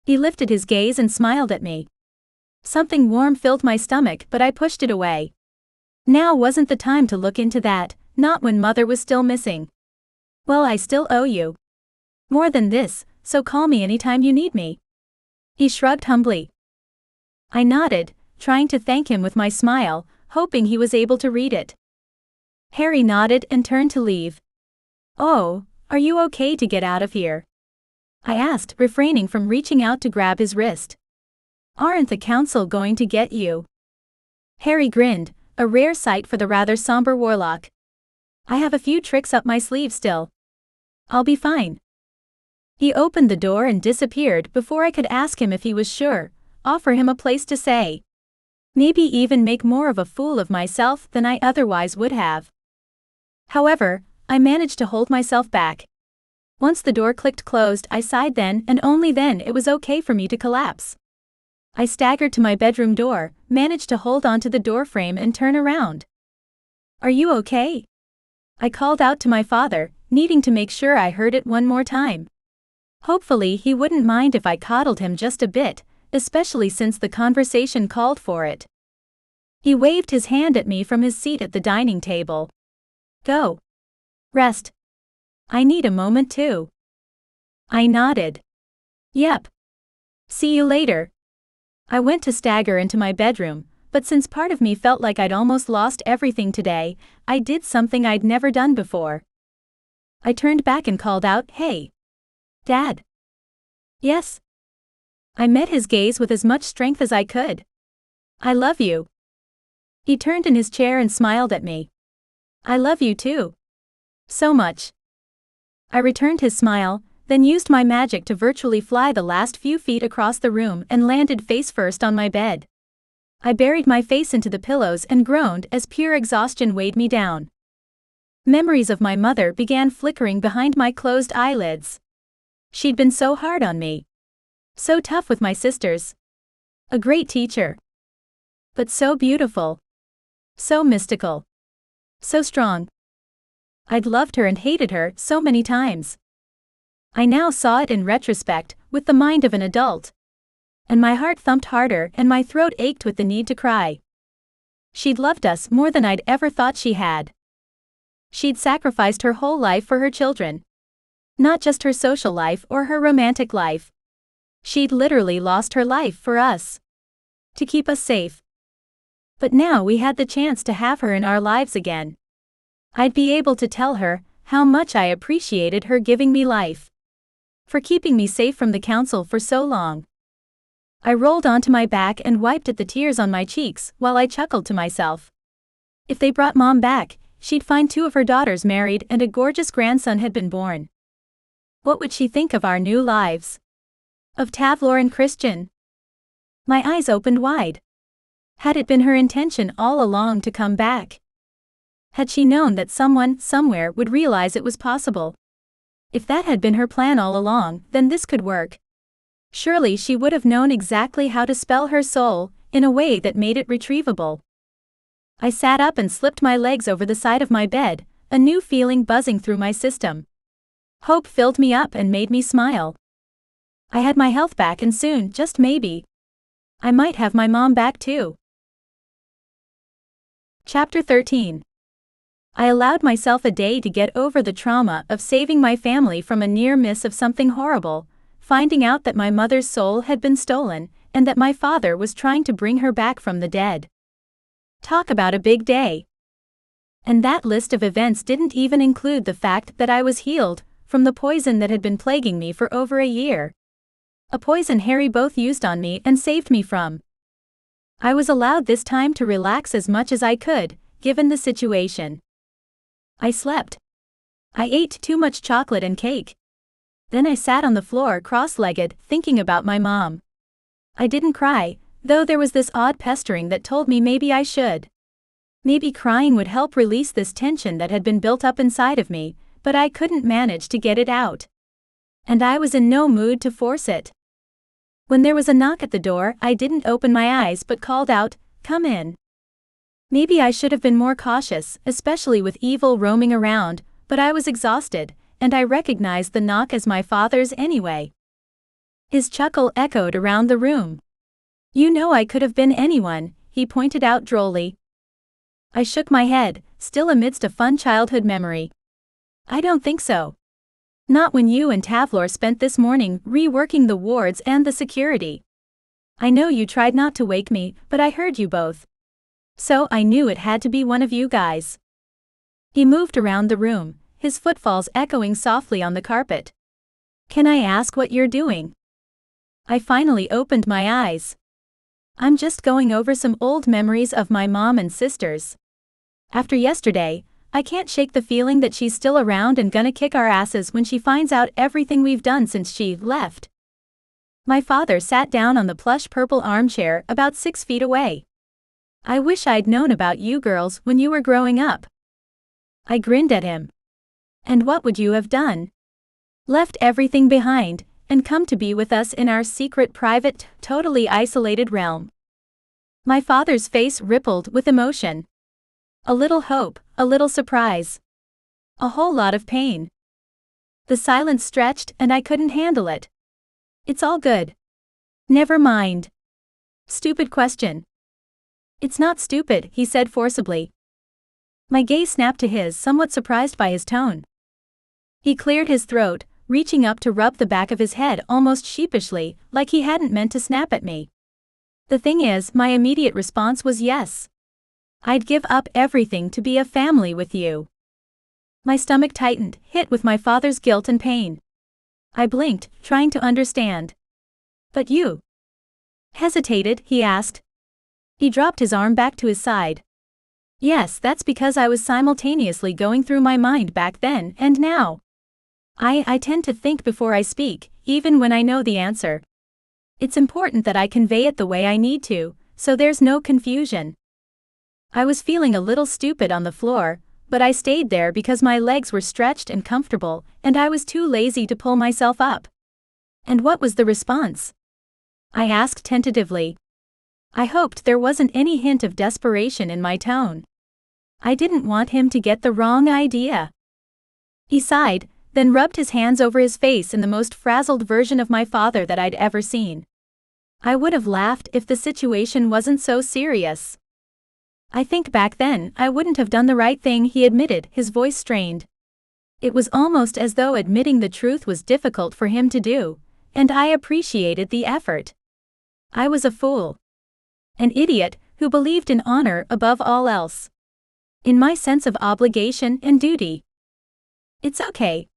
He lifted his gaze and smiled at me. Something warm filled my stomach, but I pushed it away. Now wasn't the time to look into that, not when Mother was still missing. Well, I still owe you more than this, so call me anytime you need me. He shrugged humbly. I nodded, trying to thank him with my smile, hoping he was able to read it. Harry nodded and turned to leave. Oh, are you okay to get out of here? I asked, refraining from reaching out to grab his wrist. Aren't the council going to get you? Harry grinned, a rare sight for the rather somber Warlock. I have a few tricks up my sleeve still. I'll be fine. He opened the door and disappeared before I could ask him if he was sure, offer him a place to stay. Maybe even make more of a fool of myself than I otherwise would have. However, I managed to hold myself back. Once the door clicked closed, I sighed then, and only then it was okay for me to collapse. I staggered to my bedroom door, managed to hold onto the doorframe and turn around. Are you okay? I called out to my father, needing to make sure I heard it one more time. Hopefully he wouldn't mind if I coddled him just a bit, especially since the conversation called for it. He waved his hand at me from his seat at the dining table. Go. Rest. I need a moment too. I nodded. Yep. See you later. I went to stagger into my bedroom, but since part of me felt like I'd almost lost everything today, I did something I'd never done before. I turned back and called out, Hey. Dad. Yes. I met his gaze with as much strength as I could. I love you. He turned in his chair and smiled at me. I love you too. So much. I returned his smile, then used my magic to virtually fly the last few feet across the room and landed face first on my bed. I buried my face into the pillows and groaned as pure exhaustion weighed me down. Memories of my mother began flickering behind my closed eyelids. She'd been so hard on me. So tough with my sisters. A great teacher. But so beautiful. So mystical. So strong. I'd loved her and hated her so many times. I now saw it in retrospect, with the mind of an adult. And my heart thumped harder and my throat ached with the need to cry. She'd loved us more than I'd ever thought she had. She'd sacrificed her whole life for her children. Not just her social life or her romantic life. She'd literally lost her life for us. To keep us safe. But now we had the chance to have her in our lives again. I'd be able to tell her how much I appreciated her giving me life. For keeping me safe from the council for so long. I rolled onto my back and wiped at the tears on my cheeks while I chuckled to myself. If they brought Mom back, she'd find 2 of her daughters married and a gorgeous grandson had been born. What would she think of our new lives? Of Tavlor and Christian? My eyes opened wide. Had it been her intention all along to come back? Had she known that someone, somewhere, would realize it was possible? If that had been her plan all along, then this could work. Surely she would have known exactly how to spell her soul, in a way that made it retrievable. I sat up and slipped my legs over the side of my bed, a new feeling buzzing through my system. Hope filled me up and made me smile. I had my health back and soon, just maybe, I might have my mom back too. Chapter 13. I allowed myself a day to get over the trauma of saving my family from a near miss of something horrible, finding out that my mother's soul had been stolen, and that my father was trying to bring her back from the dead. Talk about a big day. And that list of events didn't even include the fact that I was healed from the poison that had been plaguing me for over a year. A poison Harry both used on me and saved me from. I was allowed this time to relax as much as I could, given the situation. I slept. I ate too much chocolate and cake. Then I sat on the floor cross-legged, thinking about my mom. I didn't cry, though there was this odd pestering that told me maybe I should. Maybe crying would help release this tension that had been built up inside of me, but I couldn't manage to get it out. And I was in no mood to force it. When there was a knock at the door, I didn't open my eyes but called out, "Come in." Maybe I should have been more cautious, especially with evil roaming around, but I was exhausted, and I recognized the knock as my father's anyway. His chuckle echoed around the room. "You know I could have been anyone," he pointed out drolly. I shook my head, still amidst a fun childhood memory. "I don't think so. Not when you and Tavlor spent this morning reworking the wards and the security. I know you tried not to wake me, but I heard you both. So I knew it had to be one of you guys." He moved around the room, his footfalls echoing softly on the carpet. "Can I ask what you're doing?" I finally opened my eyes. "I'm just going over some old memories of my mom and sisters. After yesterday, I can't shake the feeling that she's still around and gonna kick our asses when she finds out everything we've done since she left." My father sat down on the plush purple armchair about 6 feet away. "I wish I'd known about you girls when you were growing up." I grinned at him. "And what would you have done? Left everything behind, and come to be with us in our secret, private, totally isolated realm?" My father's face rippled with emotion. A little hope, a little surprise. A whole lot of pain. The silence stretched and I couldn't handle it. "It's all good. Never mind." "Stupid question." "It's not stupid," he said forcibly. My gaze snapped to his, somewhat surprised by his tone. He cleared his throat, reaching up to rub the back of his head almost sheepishly, like he hadn't meant to snap at me. The thing is, my immediate response was yes. I'd give up everything to be a family with you. My stomach tightened, hit with my father's guilt and pain. I blinked, trying to understand. "But you hesitated?" he asked. He dropped his arm back to his side. "Yes, that's because I was simultaneously going through my mind back then and now. I tend to think before I speak, even when I know the answer. It's important that I convey it the way I need to, so there's no confusion. I was feeling a little stupid on the floor, but I stayed there because my legs were stretched and comfortable, and I was too lazy to pull myself up. And what was the response? I asked tentatively. I hoped there wasn't any hint of desperation in my tone. I didn't want him to get the wrong idea. He sighed, then rubbed his hands over his face in the most frazzled version of my father that I'd ever seen. I would have laughed if the situation wasn't so serious. I think back then I wouldn't have done the right thing, he admitted, his voice strained. It was almost as though admitting the truth was difficult for him to do, and I appreciated the effort. I was a fool. An idiot who believed in honor above all else. In my sense of obligation and duty. It's okay,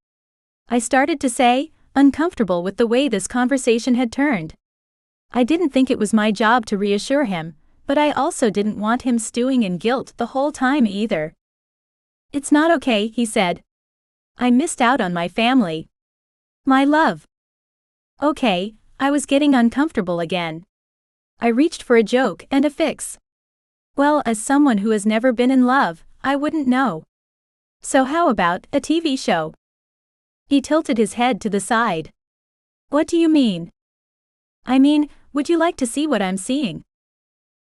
I started to say, uncomfortable with the way this conversation had turned. I didn't think it was my job to reassure him, but I also didn't want him stewing in guilt the whole time either. It's not okay, he said. I missed out on my family. My love. Okay, I was getting uncomfortable again. I reached for a joke and a fix. Well, as someone who has never been in love, I wouldn't know. So how about a TV show? He tilted his head to the side. What do you mean? I mean, would you like to see what I'm seeing?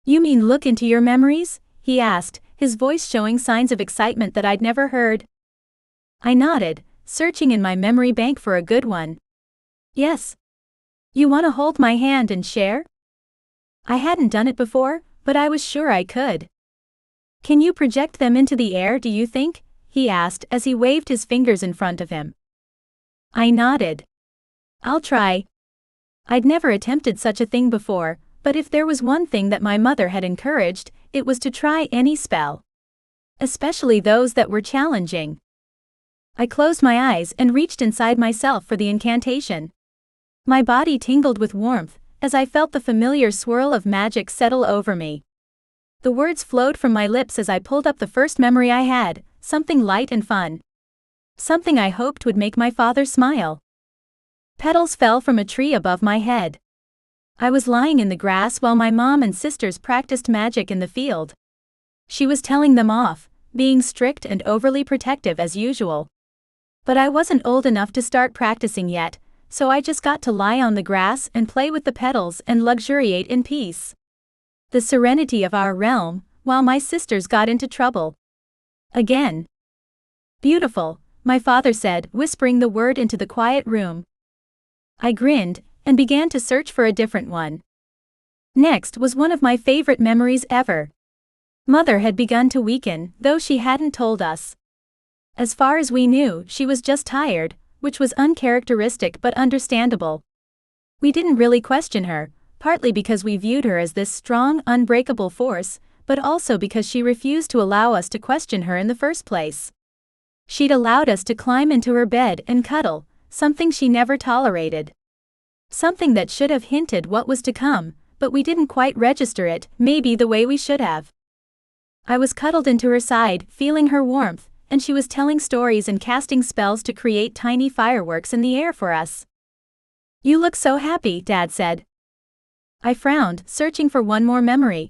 You mean look into your memories? He asked, his voice showing signs of excitement that I'd never heard. I nodded, searching in my memory bank for a good one. Yes. You want to hold my hand and share? I hadn't done it before, but I was sure I could. Can you project them into the air, do you think? He asked as he waved his fingers in front of him. I nodded. I'll try. I'd never attempted such a thing before, but if there was one thing that my mother had encouraged, it was to try any spell. Especially those that were challenging. I closed my eyes and reached inside myself for the incantation. My body tingled with warmth, as I felt the familiar swirl of magic settle over me. The words flowed from my lips as I pulled up the first memory I had, something light and fun. Something I hoped would make my father smile. Petals fell from a tree above my head. I was lying in the grass while my mom and sisters practiced magic in the field. She was telling them off, being strict and overly protective as usual. But I wasn't old enough to start practicing yet, so I just got to lie on the grass and play with the petals and luxuriate in peace. The serenity of our realm, while my sisters got into trouble. Again. Beautiful, my father said, whispering the word into the quiet room. I grinned, and began to search for a different one. Next was one of my favorite memories ever. Mother had begun to weaken, though she hadn't told us. As far as we knew, she was just tired, which was uncharacteristic but understandable. We didn't really question her, partly because we viewed her as this strong, unbreakable force, but also because she refused to allow us to question her in the first place. She'd allowed us to climb into her bed and cuddle, something she never tolerated. Something that should have hinted what was to come, but we didn't quite register it, maybe the way we should have. I was cuddled into her side, feeling her warmth, and she was telling stories and casting spells to create tiny fireworks in the air for us. You look so happy, Dad said. I frowned, searching for one more memory.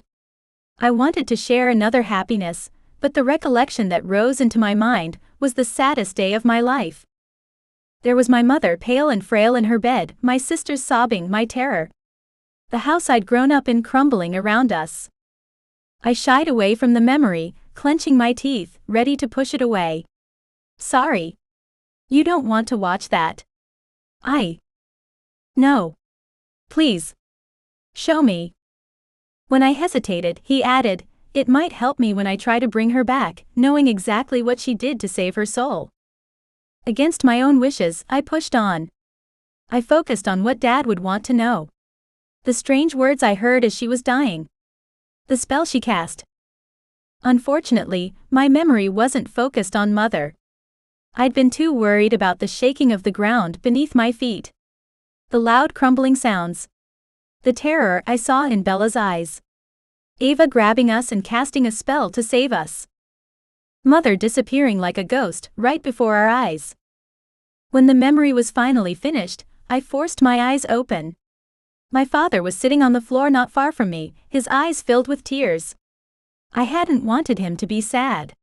I wanted to share another happiness, but the recollection that rose into my mind was the saddest day of my life. There was my mother pale and frail in her bed, my sisters sobbing, my terror. The house I'd grown up in crumbling around us. I shied away from the memory, clenching my teeth, ready to push it away. Sorry. You don't want to watch that. No. Please. Show me. When I hesitated, he added, it might help me when I try to bring her back, knowing exactly what she did to save her soul. Against my own wishes, I pushed on. I focused on what Dad would want to know. The strange words I heard as she was dying. The spell she cast. Unfortunately, my memory wasn't focused on Mother. I'd been too worried about the shaking of the ground beneath my feet. The loud crumbling sounds. The terror I saw in Bella's eyes. Ava grabbing us and casting a spell to save us. Mother disappearing like a ghost right before our eyes. When the memory was finally finished, I forced my eyes open. My father was sitting on the floor not far from me, his eyes filled with tears. I hadn't wanted him to be sad.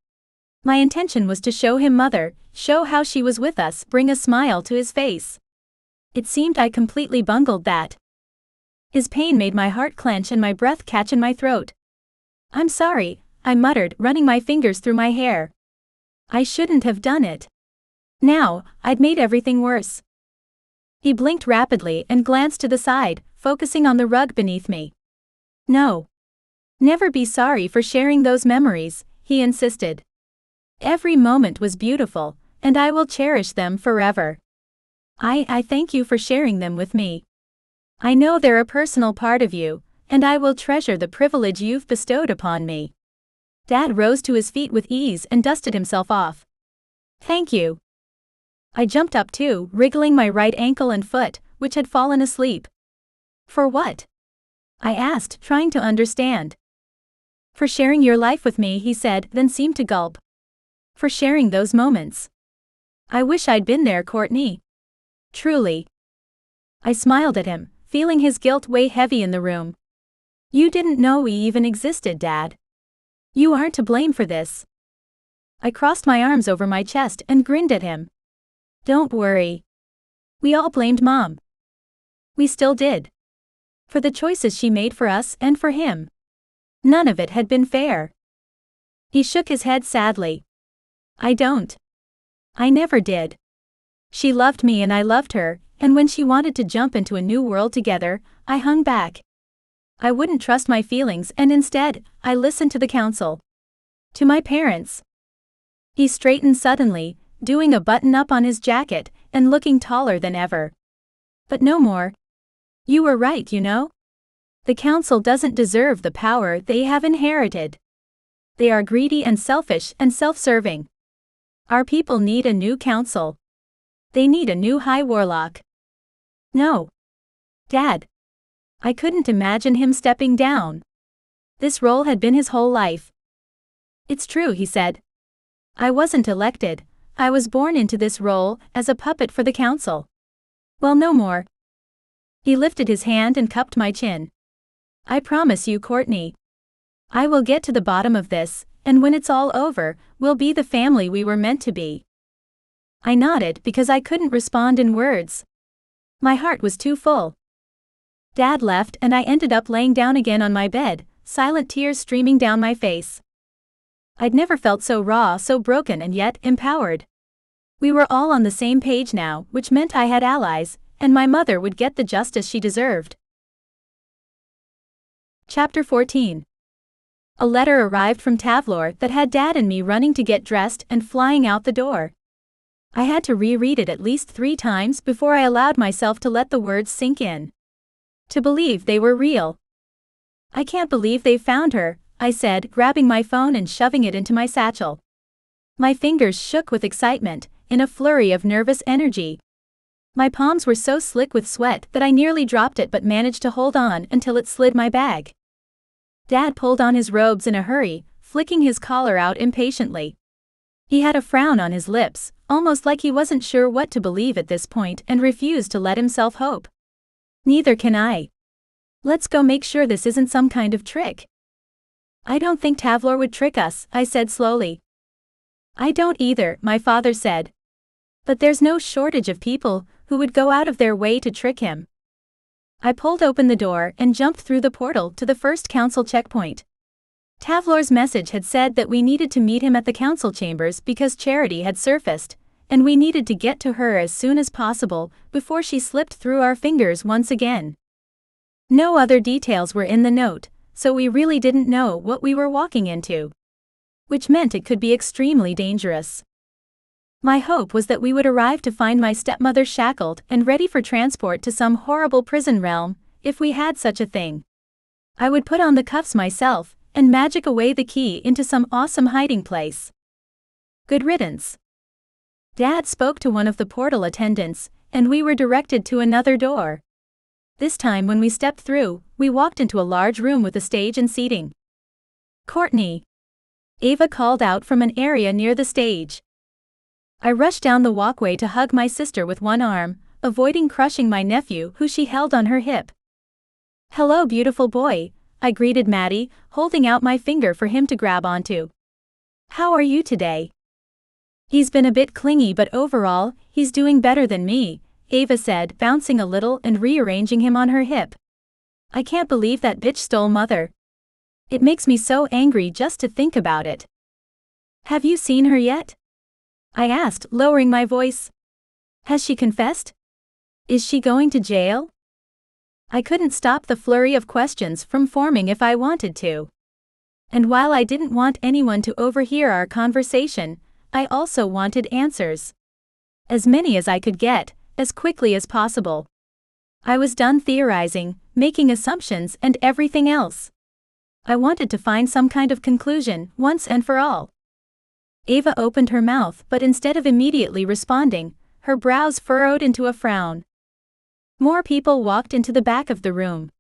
My intention was to show him Mother, show how she was with us, bring a smile to his face. It seemed I completely bungled that. His pain made my heart clench and my breath catch in my throat. "I'm sorry," I muttered, running my fingers through my hair. I shouldn't have done it. Now, I'd made everything worse. He blinked rapidly and glanced to the side, focusing on the rug beneath me. "No. Never be sorry for sharing those memories," he insisted. "Every moment was beautiful, and I will cherish them forever. I thank you for sharing them with me. I know they're a personal part of you, and I will treasure the privilege you've bestowed upon me." Dad rose to his feet with ease and dusted himself off. "Thank you." I jumped up too, wriggling my right ankle and foot, which had fallen asleep. "For what?" I asked, trying to understand. "For sharing your life with me," he said, then seemed to gulp. "For sharing those moments. I wish I'd been there, Courtney. Truly." I smiled at him, feeling his guilt weigh heavy in the room. "You didn't know we even existed, Dad. You aren't to blame for this." I crossed my arms over my chest and grinned at him. "Don't worry. We all blamed Mom. We still did. For the choices she made for us and for him. None of it had been fair." He shook his head sadly. "I don't. I never did. She loved me and I loved her, and when she wanted to jump into a new world together, I hung back. I wouldn't trust my feelings and instead, I listened to the counsel. To my parents." He straightened suddenly, doing a button-up on his jacket, and looking taller than ever. "But no more. You were right, you know. The council doesn't deserve the power they have inherited. They are greedy and selfish and self-serving. Our people need a new council. They need a new High Warlock." "No. Dad." I couldn't imagine him stepping down. This role had been his whole life. "It's true," he said. "I wasn't elected. I was born into this role, as a puppet for the council. Well, no more." He lifted his hand and cupped my chin. "I promise you, Courtney. I will get to the bottom of this, and when it's all over, we'll be the family we were meant to be." I nodded because I couldn't respond in words. My heart was too full. Dad left and I ended up laying down again on my bed, silent tears streaming down my face. I'd never felt so raw, so broken and yet empowered. We were all on the same page now, which meant I had allies, and my mother would get the justice she deserved. Chapter 14. A letter arrived from Tavlor that had Dad and me running to get dressed and flying out the door. I had to reread it at least 3 times before I allowed myself to let the words sink in. To believe they were real. "I can't believe they found her," I said, grabbing my phone and shoving it into my satchel. My fingers shook with excitement, in a flurry of nervous energy. My palms were so slick with sweat that I nearly dropped it but managed to hold on until it slid my bag. Dad pulled on his robes in a hurry, flicking his collar out impatiently. He had a frown on his lips, almost like he wasn't sure what to believe at this point and refused to let himself hope. "Neither can I. Let's go make sure this isn't some kind of trick." "I don't think Tavlor would trick us," I said slowly. "I don't either," my father said. "But there's no shortage of people who would go out of their way to trick him." I pulled open the door and jumped through the portal to the first council checkpoint. Tavlor's message had said that we needed to meet him at the council chambers because Charity had surfaced, and we needed to get to her as soon as possible before she slipped through our fingers once again. No other details were in the note, so we really didn't know what we were walking into. Which meant it could be extremely dangerous. My hope was that we would arrive to find my stepmother shackled and ready for transport to some horrible prison realm, if we had such a thing. I would put on the cuffs myself, and magic away the key into some awesome hiding place. Good riddance. Dad spoke to one of the portal attendants, and we were directed to another door. This time when we stepped through, we walked into a large room with a stage and seating. "Courtney," Ava called out from an area near the stage. I rushed down the walkway to hug my sister with one arm, avoiding crushing my nephew who she held on her hip. "Hello, beautiful boy," I greeted Maddie, holding out my finger for him to grab onto. "How are you today?" "He's been a bit clingy, but overall, he's doing better than me," Ava said, bouncing a little and rearranging him on her hip. "I can't believe that bitch stole mother. It makes me so angry just to think about it." "Have you seen her yet?" I asked, lowering my voice. "Has she confessed? Is she going to jail?" I couldn't stop the flurry of questions from forming if I wanted to. And while I didn't want anyone to overhear our conversation, I also wanted answers. As many as I could get, as quickly as possible. I was done theorizing, making assumptions and everything else. I wanted to find some kind of conclusion, once and for all. Ava opened her mouth, but instead of immediately responding, her brows furrowed into a frown. More people walked into the back of the room.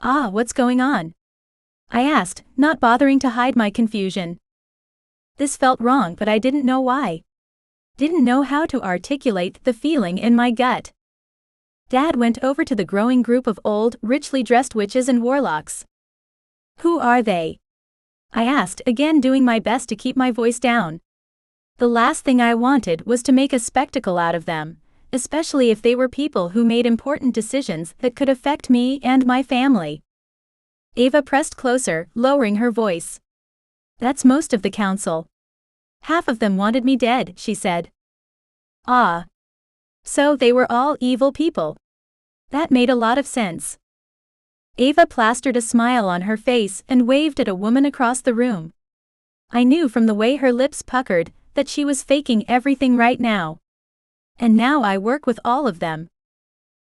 What's going on?" I asked, not bothering to hide my confusion. This felt wrong, but I didn't know why. Didn't know how to articulate the feeling in my gut. Dad went over to the growing group of old, richly dressed witches and warlocks. "Who are they?" I asked, again doing my best to keep my voice down. The last thing I wanted was to make a spectacle out of them, especially if they were people who made important decisions that could affect me and my family. Ava pressed closer, lowering her voice. "That's most of the council. Half of them wanted me dead," she said. "Ah. So they were all evil people. That made a lot of sense." Ava plastered a smile on her face and waved at a woman across the room. I knew from the way her lips puckered that she was faking everything right now. And now I work with all of them.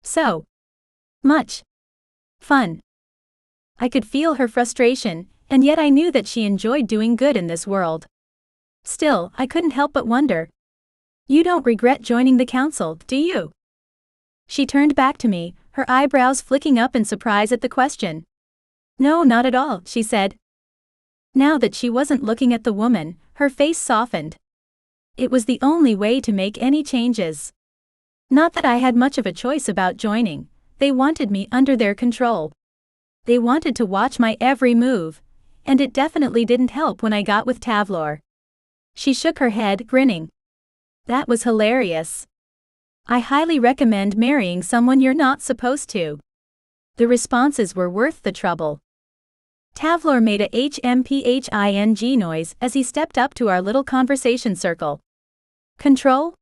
So much fun. I could feel her frustration, and yet I knew that she enjoyed doing good in this world. Still, I couldn't help but wonder. "You don't regret joining the council, do you?" She turned back to me, her eyebrows flicking up in surprise at the question. "No, not at all," she said. Now that she wasn't looking at the woman, her face softened. It was the only way to make any changes. Not that I had much of a choice about joining, they wanted me under their control. They wanted to watch my every move, and it definitely didn't help when I got with Tavlor. She shook her head, grinning. "That was hilarious. I highly recommend marrying someone you're not supposed to." The responses were worth the trouble. Tavlor made a HMPHING noise as he stepped up to our little conversation circle. "Control?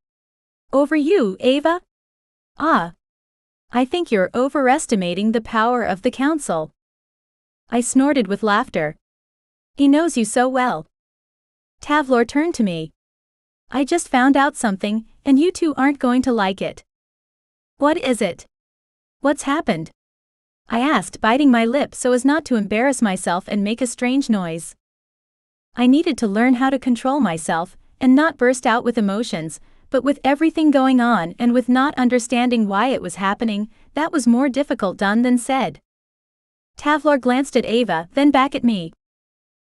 Over you, Ava? I think you're overestimating the power of the council." I snorted with laughter. "He knows you so well." Tavlor turned to me. "I just found out something, and you two aren't going to like it." "What is it? What's happened?" I asked, biting my lip so as not to embarrass myself and make a strange noise. I needed to learn how to control myself and not burst out with emotions, but with everything going on and with not understanding why it was happening, that was more difficult done than said. Tavlor glanced at Ava, then back at me.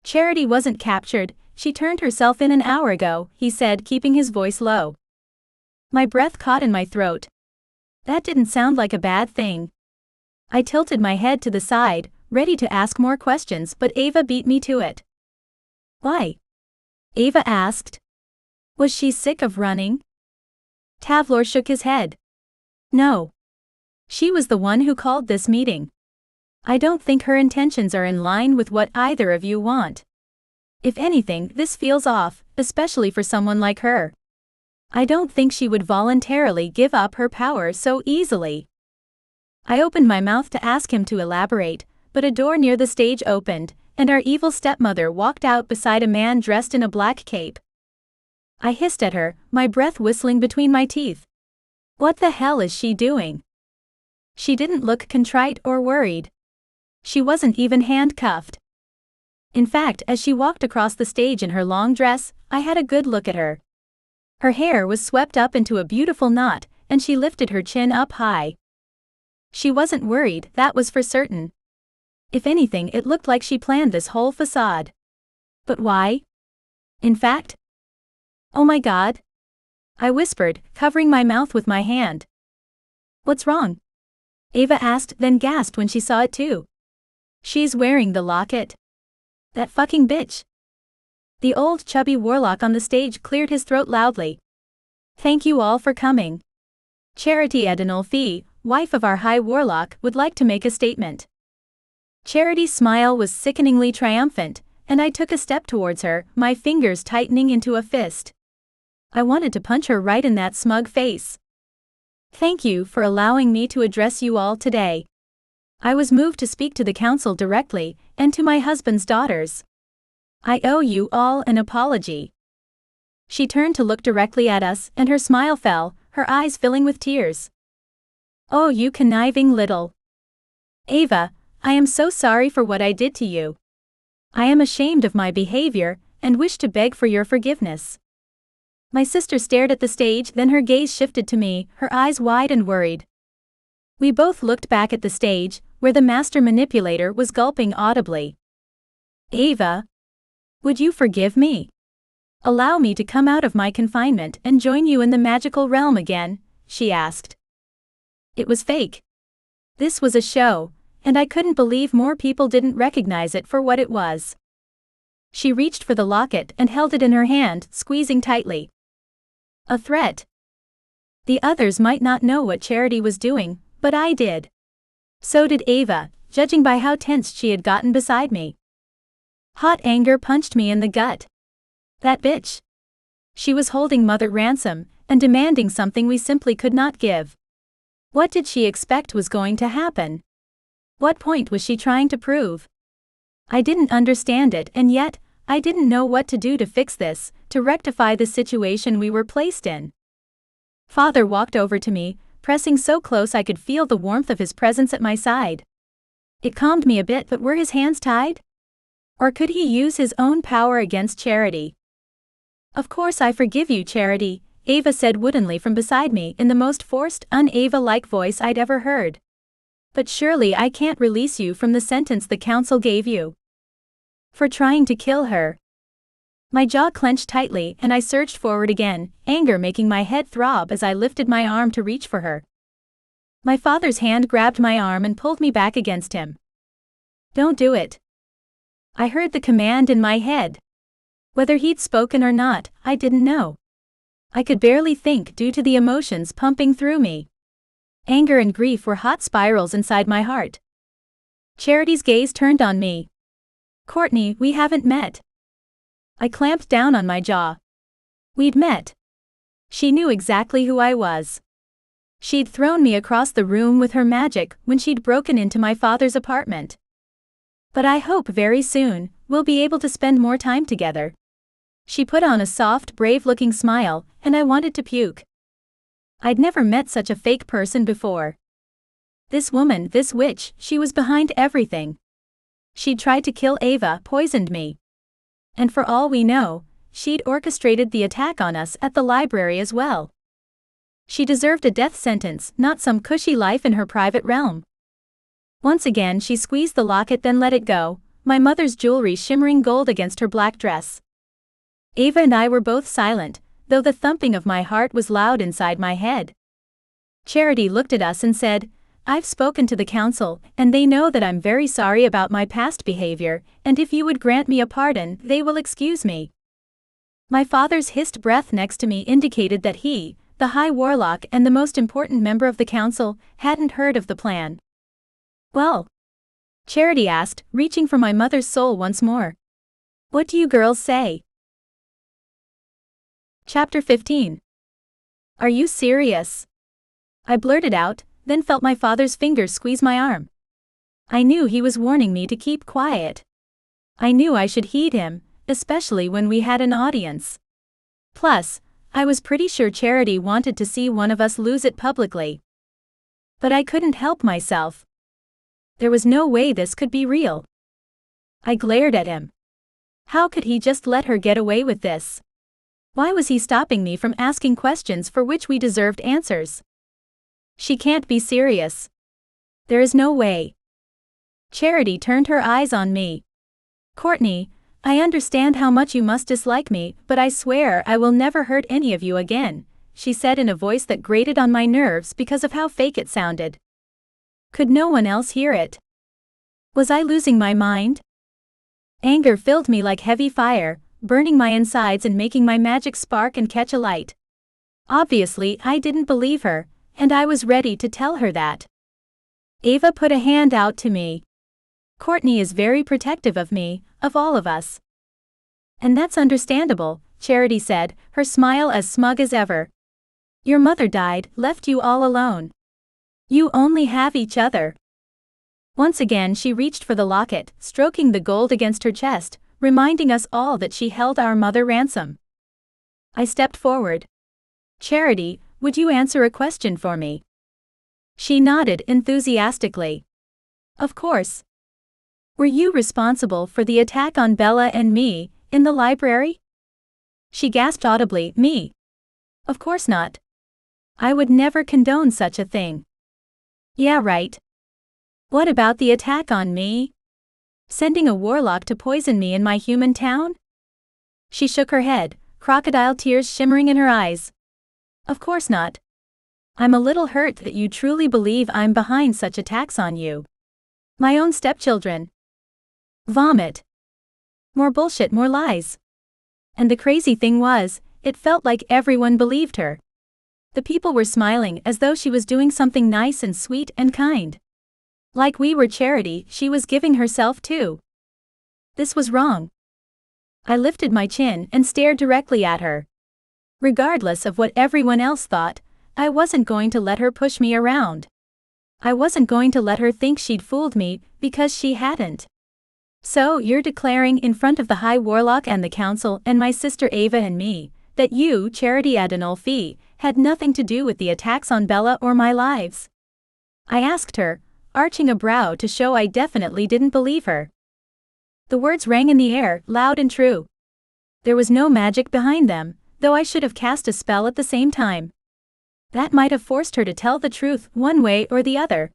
"Charity wasn't captured, she turned herself in an hour ago," he said, keeping his voice low. My breath caught in my throat. That didn't sound like a bad thing. I tilted my head to the side, ready to ask more questions, but Ava beat me to it. "Why?" Ava asked. "Was she sick of running?" Tavlor shook his head. "No. She was the one who called this meeting. I don't think her intentions are in line with what either of you want. If anything, this feels off, especially for someone like her. I don't think she would voluntarily give up her power so easily." I opened my mouth to ask him to elaborate, but a door near the stage opened, and our evil stepmother walked out beside a man dressed in a black cape. I hissed at her, my breath whistling between my teeth. What the hell is she doing? She didn't look contrite or worried. She wasn't even handcuffed. In fact, as she walked across the stage in her long dress, I had a good look at her. Her hair was swept up into a beautiful knot, and she lifted her chin up high. She wasn't worried, that was for certain. If anything, it looked like she planned this whole facade. But why? In fact, oh my God. I whispered, covering my mouth with my hand. What's wrong? Ava asked, then gasped when she saw it too. She's wearing the locket. That fucking bitch. The old chubby warlock on the stage cleared his throat loudly. Thank you all for coming. Charity Adenolfi, wife of our high warlock, would like to make a statement. Charity's smile was sickeningly triumphant, and I took a step towards her, my fingers tightening into a fist. I wanted to punch her right in that smug face. Thank you for allowing me to address you all today. I was moved to speak to the council directly, and to my husband's daughters. I owe you all an apology. She turned to look directly at us, and her smile fell, her eyes filling with tears. Oh, you conniving little. Ava, I am so sorry for what I did to you. I am ashamed of my behavior, and wish to beg for your forgiveness. My sister stared at the stage, then her gaze shifted to me, her eyes wide and worried. We both looked back at the stage, where the master manipulator was gulping audibly. Ava, would you forgive me? Allow me to come out of my confinement and join you in the magical realm again, she asked. It was fake. This was a show, and I couldn't believe more people didn't recognize it for what it was. She reached for the locket and held it in her hand, squeezing tightly. A threat. The others might not know what Charity was doing, but I did. So did Ava, judging by how tense she had gotten beside me. Hot anger punched me in the gut. That bitch. She was holding Mother ransom, and demanding something we simply could not give. What did she expect was going to happen? What point was she trying to prove? I didn't understand it, and yet, I didn't know what to do to fix this, to rectify the situation we were placed in. Father walked over to me, pressing so close I could feel the warmth of his presence at my side. It calmed me a bit, but were his hands tied? Or could he use his own power against Charity? Of course I forgive you, Charity, Ava said woodenly from beside me in the most forced, un-Ava-like voice I'd ever heard. But surely I can't release you from the sentence the council gave you. For trying to kill her. My jaw clenched tightly and I surged forward again, anger making my head throb as I lifted my arm to reach for her. My father's hand grabbed my arm and pulled me back against him. Don't do it. I heard the command in my head. Whether he'd spoken or not, I didn't know. I could barely think due to the emotions pumping through me. Anger and grief were hot spirals inside my heart. Charity's gaze turned on me. Courtney, we haven't met. I clamped down on my jaw. We'd met. She knew exactly who I was. She'd thrown me across the room with her magic when she'd broken into my father's apartment. But I hope very soon, we'll be able to spend more time together. She put on a soft, brave-looking smile, and I wanted to puke. I'd never met such a fake person before. This woman, this witch, she was behind everything. She'd tried to kill Ava, poisoned me. And for all we know, she'd orchestrated the attack on us at the library as well. She deserved a death sentence, not some cushy life in her private realm. Once again she squeezed the locket then let it go, my mother's jewelry shimmering gold against her black dress. Ava and I were both silent, though the thumping of my heart was loud inside my head. Charity looked at us and said, I've spoken to the council, and they know that I'm very sorry about my past behavior, and if you would grant me a pardon, they will excuse me. My father's hissed breath next to me indicated that he, the High Warlock and the most important member of the council, hadn't heard of the plan. Well? Charity asked, reaching for my mother's soul once more. What do you girls say? Chapter 15. Are you serious? I blurted out, then felt my father's fingers squeeze my arm. I knew he was warning me to keep quiet. I knew I should heed him, especially when we had an audience. Plus, I was pretty sure Charity wanted to see one of us lose it publicly. But I couldn't help myself. There was no way this could be real. I glared at him. How could he just let her get away with this? Why was he stopping me from asking questions for which we deserved answers? She can't be serious. There is no way. Charity turned her eyes on me. Courtney, I understand how much you must dislike me, but I swear I will never hurt any of you again, she said in a voice that grated on my nerves because of how fake it sounded. Could no one else hear it? Was I losing my mind? Anger filled me like heavy fire, burning my insides and making my magic spark and catch alight. Obviously, I didn't believe her, and I was ready to tell her that. Ava put a hand out to me. Courtney is very protective of me, of all of us. And that's understandable, Charity said, her smile as smug as ever. Your mother died, left you all alone. You only have each other. Once again she reached for the locket, stroking the gold against her chest, reminding us all that she held our mother ransom. I stepped forward. Charity, would you answer a question for me? She nodded enthusiastically. Of course. Were you responsible for the attack on Bella and me, in the library? She gasped audibly, me? Of course not. I would never condone such a thing. Yeah, right. What about the attack on me? Sending a warlock to poison me in my human town? She shook her head, crocodile tears shimmering in her eyes. Of course not. I'm a little hurt that you truly believe I'm behind such attacks on you. My own stepchildren. Vomit. More bullshit, more lies. And the crazy thing was, it felt like everyone believed her. The people were smiling as though she was doing something nice and sweet and kind. Like we were Charity, she was giving herself too. This was wrong. I lifted my chin and stared directly at her. Regardless of what everyone else thought, I wasn't going to let her push me around. I wasn't going to let her think she'd fooled me, because she hadn't. So you're declaring in front of the High Warlock and the Council and my sister Ava and me, that you, Charity Adenolfi, had nothing to do with the attacks on Bella or my lives? I asked her, arching a brow to show I definitely didn't believe her. The words rang in the air, loud and true. There was no magic behind them, though I should have cast a spell at the same time. That might have forced her to tell the truth one way or the other.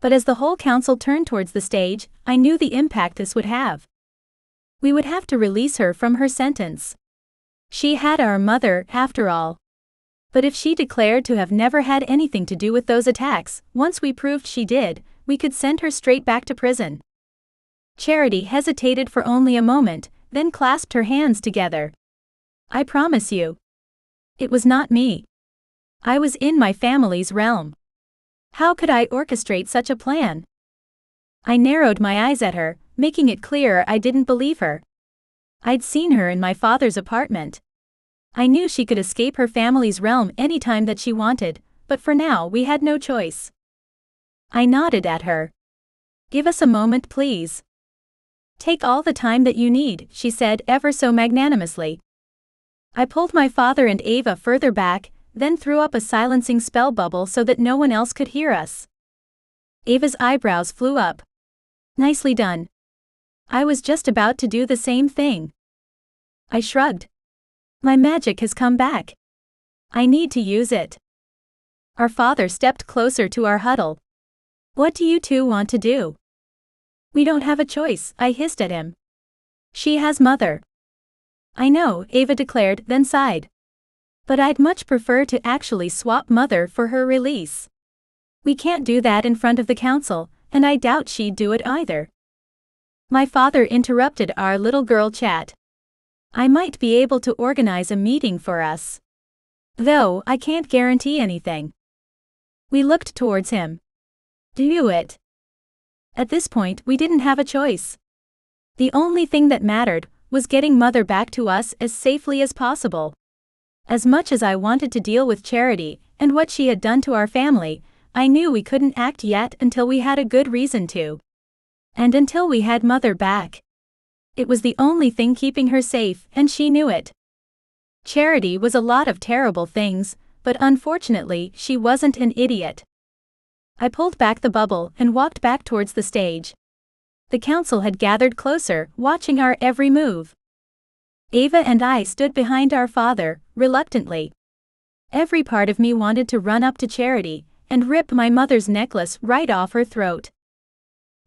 But as the whole council turned towards the stage, I knew the impact this would have. We would have to release her from her sentence. She had our mother, after all. But if she declared to have never had anything to do with those attacks, once we proved she did, we could send her straight back to prison. Charity hesitated for only a moment, then clasped her hands together. I promise you. It was not me. I was in my family's realm. How could I orchestrate such a plan? I narrowed my eyes at her, making it clear I didn't believe her. I'd seen her in my father's apartment. I knew she could escape her family's realm any time that she wanted, but for now we had no choice. I nodded at her. Give us a moment, please. Take all the time that you need, she said ever so magnanimously. I pulled my father and Ava further back, then threw up a silencing spell bubble so that no one else could hear us. Ava's eyebrows flew up. Nicely done. I was just about to do the same thing. I shrugged. My magic has come back. I need to use it. Our father stepped closer to our huddle. What do you two want to do? We don't have a choice, I hissed at him. She has mother. I know, Ava declared, then sighed. But I'd much prefer to actually swap mother for her release. We can't do that in front of the council, and I doubt she'd do it either. My father interrupted our little girl chat. I might be able to organize a meeting for us. Though, I can't guarantee anything. We looked towards him. Do it. At this point, we didn't have a choice. The only thing that mattered was getting mother back to us as safely as possible. As much as I wanted to deal with Charity and what she had done to our family, I knew we couldn't act yet until we had a good reason to. And until we had mother back. It was the only thing keeping her safe, and she knew it. Charity was a lot of terrible things, but unfortunately she wasn't an idiot. I pulled back the bubble and walked back towards the stage. The council had gathered closer, watching our every move. Ava and I stood behind our father, reluctantly. Every part of me wanted to run up to Charity and rip my mother's necklace right off her throat.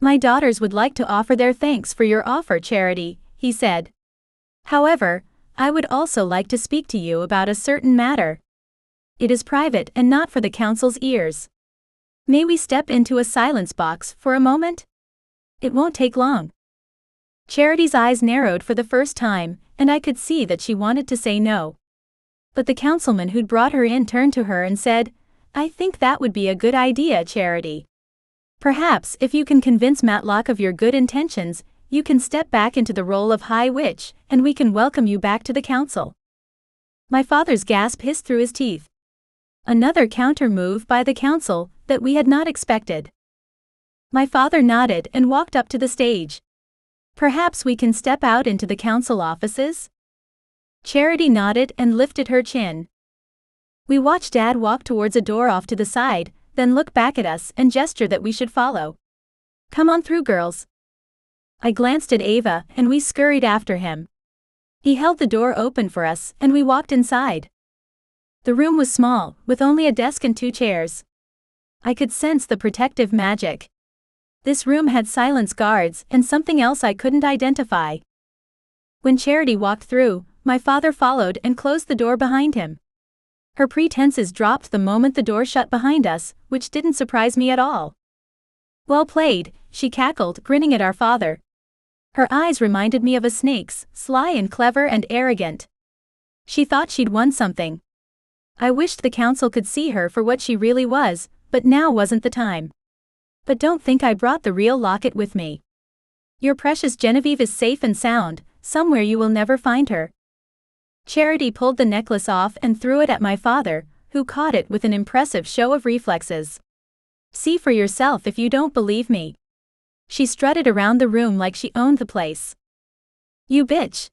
My daughters would like to offer their thanks for your offer, Charity, he said. However, I would also like to speak to you about a certain matter. It is private and not for the council's ears. May we step into a silence box for a moment? It won't take long. Charity's eyes narrowed for the first time, and I could see that she wanted to say no. But the councilman who'd brought her in turned to her and said, "I think that would be a good idea, Charity. Perhaps if you can convince Matlock of your good intentions, you can step back into the role of High Witch, and we can welcome you back to the council." My father's gasp hissed through his teeth. Another counter move by the council that we had not expected. My father nodded and walked up to the stage. "Perhaps we can step out into the council offices?" Charity nodded and lifted her chin. We watched Dad walk towards a door off to the side, then look back at us and gesture that we should follow. "Come on through, girls." I glanced at Ava, and we scurried after him. He held the door open for us, and we walked inside. The room was small, with only a desk and 2 chairs. I could sense the protective magic. This room had silence guards and something else I couldn't identify. When Charity walked through, my father followed and closed the door behind him. Her pretenses dropped the moment the door shut behind us, which didn't surprise me at all. "Well played," she cackled, grinning at our father. Her eyes reminded me of a snake's, sly and clever and arrogant. She thought she'd won something. I wished the council could see her for what she really was, but now wasn't the time. But don't think I brought the real locket with me. Your precious Genevieve is safe and sound, somewhere you will never find her. Charity pulled the necklace off and threw it at my father, who caught it with an impressive show of reflexes. "See for yourself if you don't believe me." She strutted around the room like she owned the place. "You bitch."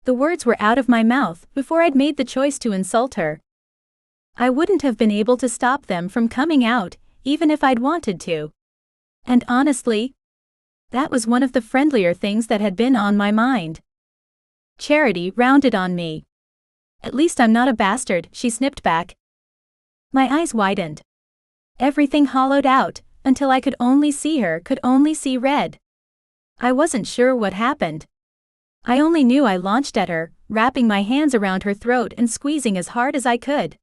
The words were out of my mouth before I'd made the choice to insult her. I wouldn't have been able to stop them from coming out, even if I'd wanted to. And honestly, that was one of the friendlier things that had been on my mind. Charity rounded on me. "At least I'm not a bastard," she snipped back. My eyes widened. Everything hollowed out, until I could only see red. I wasn't sure what happened. I only knew I launched at her, wrapping my hands around her throat and squeezing as hard as I could.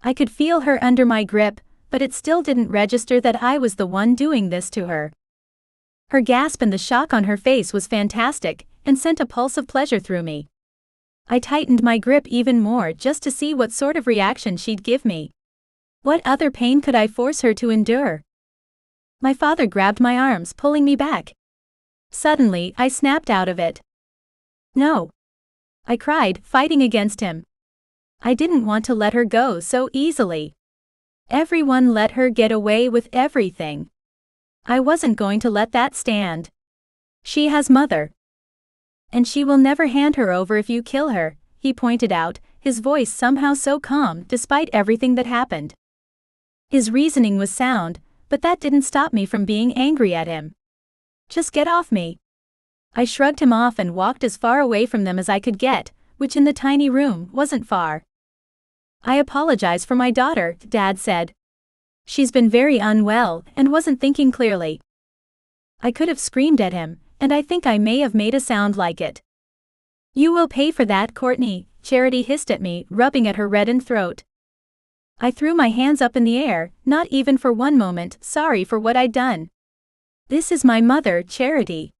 I could feel her under my grip, but it still didn't register that I was the one doing this to her. Her gasp and the shock on her face was fantastic, and sent a pulse of pleasure through me. I tightened my grip even more just to see what sort of reaction she'd give me. What other pain could I force her to endure? My father grabbed my arms, pulling me back. Suddenly, I snapped out of it. "No!" I cried, fighting against him. I didn't want to let her go so easily. Everyone let her get away with everything. I wasn't going to let that stand. She has mother. "And she will never hand her over if you kill her," he pointed out, his voice somehow so calm despite everything that happened. His reasoning was sound, but that didn't stop me from being angry at him. "Just get off me." I shrugged him off and walked as far away from them as I could get, which in the tiny room wasn't far. "I apologize for my daughter," Dad said. "She's been very unwell and wasn't thinking clearly." I could have screamed at him, and I think I may have made a sound like it. "You will pay for that, Courtney," Charity hissed at me, rubbing at her reddened throat. I threw my hands up in the air, not even for one moment sorry for what I'd done. "This is my mother, Charity.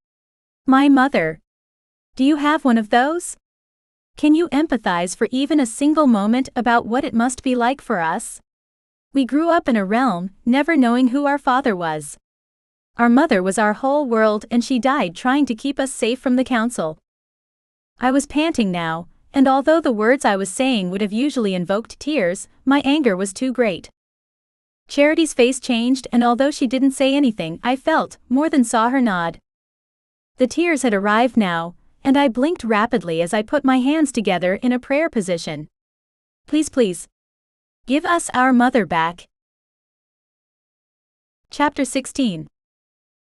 My mother. Do you have one of those? Can you empathize for even a single moment about what it must be like for us? We grew up in a realm, never knowing who our father was. Our mother was our whole world, and she died trying to keep us safe from the council." I was panting now, and although the words I was saying would have usually invoked tears, my anger was too great. Charity's face changed, and although she didn't say anything, I felt, more than saw her nod. The tears had arrived now, and I blinked rapidly as I put my hands together in a prayer position. "Please, please. Give us our mother back." Chapter 16.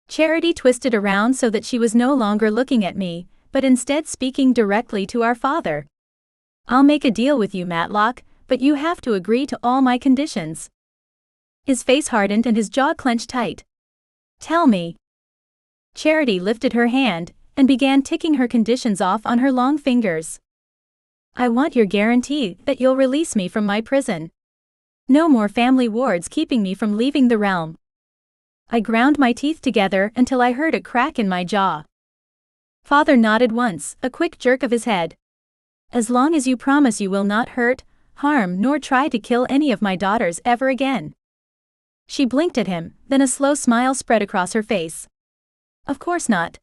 Charity twisted around so that she was no longer looking at me, but instead speaking directly to our father. "I'll make a deal with you, Matlock, but you have to agree to all my conditions." His face hardened and his jaw clenched tight. "Tell me." Charity lifted her hand and began ticking her conditions off on her long fingers. "I want your guarantee that you'll release me from my prison. No more family wards keeping me from leaving the realm. I ground my teeth together until I heard a crack in my jaw. Father nodded once, a quick jerk of his head. As long as you promise you will not hurt, harm nor try to kill any of my daughters ever again. She blinked at him, then a slow smile spread across her face. Of course not.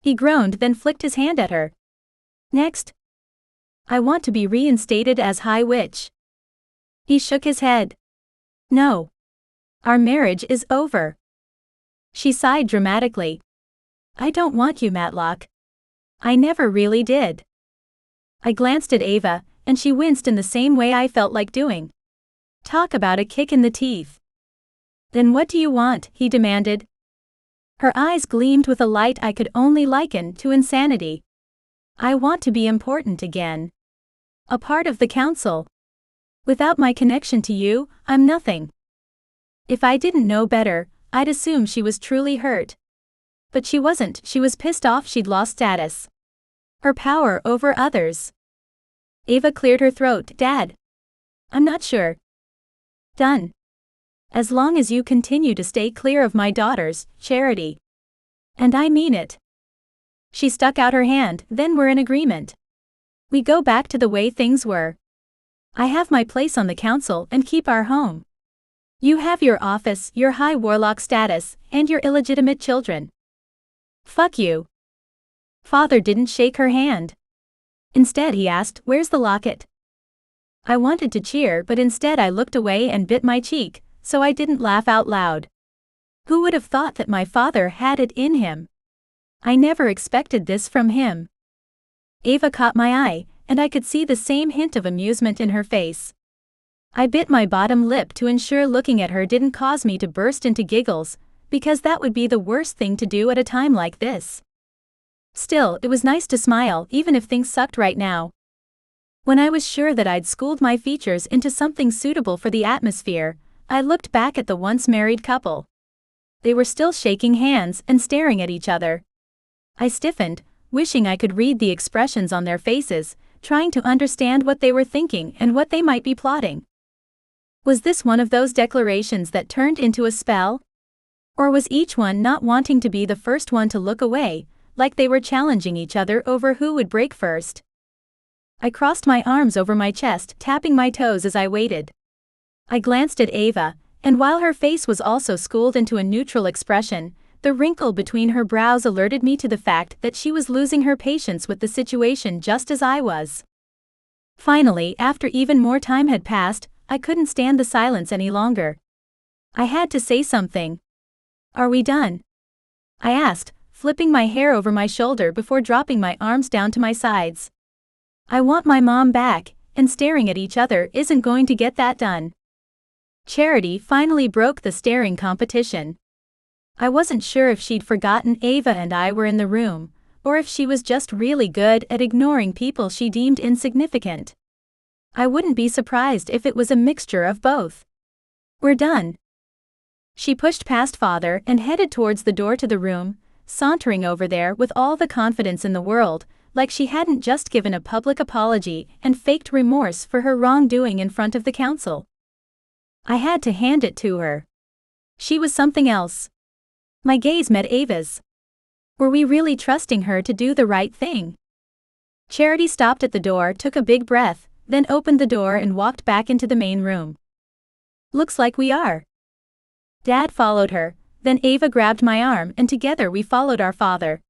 He groaned, then flicked his hand at her. Next. I want to be reinstated as High Witch. He shook his head. No. Our marriage is over. She sighed dramatically. I don't want you, Matlock. I never really did. I glanced at Ava, and she winced in the same way I felt like doing. Talk about a kick in the teeth. Then what do you want? He demanded. Her eyes gleamed with a light I could only liken to insanity. I want to be important again. A part of the council. Without my connection to you, I'm nothing. If I didn't know better, I'd assume she was truly hurt. But she wasn't. She was pissed off she'd lost status. Her power over others. Ava cleared her throat. Dad. I'm not sure. Done. As long as you continue to stay clear of my daughters, Charity. And I mean it. She stuck out her hand. Then we're in agreement. We go back to the way things were. I have my place on the council and keep our home. You have your office, your high warlock status, and your illegitimate children. Fuck you. Father didn't shake her hand. Instead he asked, where's the locket? I wanted to cheer, but instead I looked away and bit my cheek, so I didn't laugh out loud. Who would have thought that my father had it in him? I never expected this from him. Ava caught my eye, and I could see the same hint of amusement in her face. I bit my bottom lip to ensure looking at her didn't cause me to burst into giggles, because that would be the worst thing to do at a time like this. Still, it was nice to smile, even if things sucked right now. When I was sure that I'd schooled my features into something suitable for the atmosphere, I looked back at the once married couple. They were still shaking hands and staring at each other. I stiffened, wishing I could read the expressions on their faces, trying to understand what they were thinking and what they might be plotting. Was this one of those declarations that turned into a spell? Or was each one not wanting to be the first one to look away, like they were challenging each other over who would break first? I crossed my arms over my chest, tapping my toes as I waited. I glanced at Ava, and while her face was also schooled into a neutral expression, the wrinkle between her brows alerted me to the fact that she was losing her patience with the situation just as I was. Finally, after even more time had passed, I couldn't stand the silence any longer. I had to say something. Are we done? I asked, flipping my hair over my shoulder before dropping my arms down to my sides. I want my mom back, and staring at each other isn't going to get that done. Charity finally broke the staring competition. I wasn't sure if she'd forgotten Ava and I were in the room, or if she was just really good at ignoring people she deemed insignificant. I wouldn't be surprised if it was a mixture of both. We're done. She pushed past Father and headed towards the door to the room, sauntering over there with all the confidence in the world, like she hadn't just given a public apology and faked remorse for her wrongdoing in front of the council. I had to hand it to her. She was something else. My gaze met Ava's. Were we really trusting her to do the right thing? Charity stopped at the door, took a big breath, then opened the door and walked back into the main room. Looks like we are. Dad followed her, then Ava grabbed my arm and together we followed our father.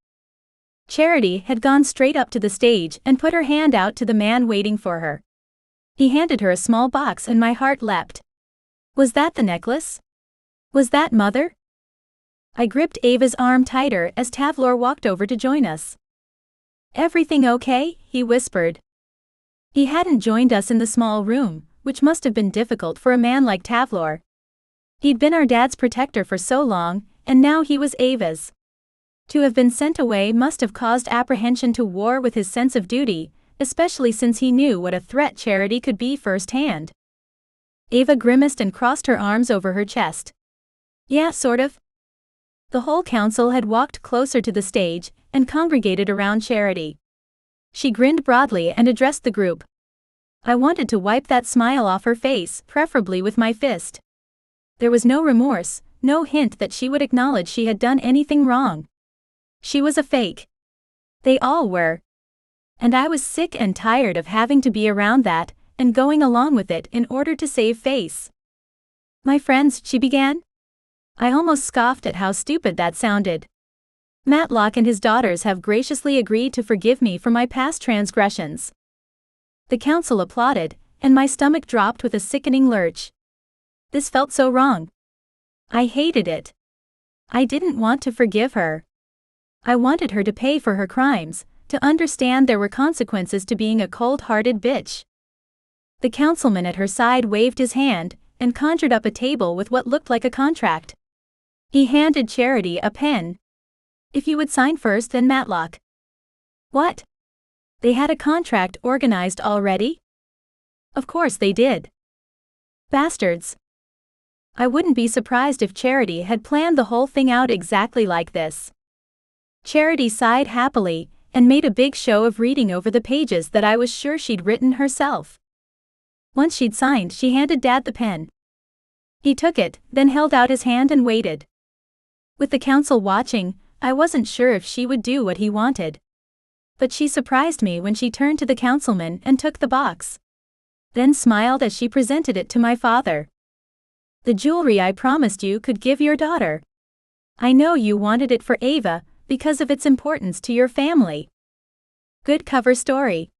Charity had gone straight up to the stage and put her hand out to the man waiting for her. He handed her a small box and my heart leapt. Was that the necklace? Was that Mother? I gripped Ava's arm tighter as Tavlor walked over to join us. Everything okay? He whispered. He hadn't joined us in the small room, which must have been difficult for a man like Tavlor. He'd been our dad's protector for so long, and now he was Ava's. To have been sent away must have caused apprehension to war with his sense of duty, especially since he knew what a threat Charity could be firsthand. Ava grimaced and crossed her arms over her chest. Yeah, sort of. The whole council had walked closer to the stage and congregated around Charity. She grinned broadly and addressed the group. I wanted to wipe that smile off her face, preferably with my fist. There was no remorse, no hint that she would acknowledge she had done anything wrong. She was a fake. They all were. And I was sick and tired of having to be around that, and going along with it in order to save face. My friends, she began. I almost scoffed at how stupid that sounded. Matlock and his daughters have graciously agreed to forgive me for my past transgressions. The council applauded, and my stomach dropped with a sickening lurch. This felt so wrong. I hated it. I didn't want to forgive her. I wanted her to pay for her crimes, to understand there were consequences to being a cold-hearted bitch. The councilman at her side waved his hand, and conjured up a table with what looked like a contract. He handed Charity a pen. If you would sign first, then Matlock. What? They had a contract organized already? Of course they did. Bastards. I wouldn't be surprised if Charity had planned the whole thing out exactly like this. Charity sighed happily, and made a big show of reading over the pages that I was sure she'd written herself. Once she'd signed, she handed Dad the pen. He took it, then held out his hand and waited. With the council watching, I wasn't sure if she would do what he wanted. But she surprised me when she turned to the councilman and took the box. Then smiled as she presented it to my father. The jewelry I promised you could give your daughter. I know you wanted it for Ava, because of its importance to your family. Good cover story.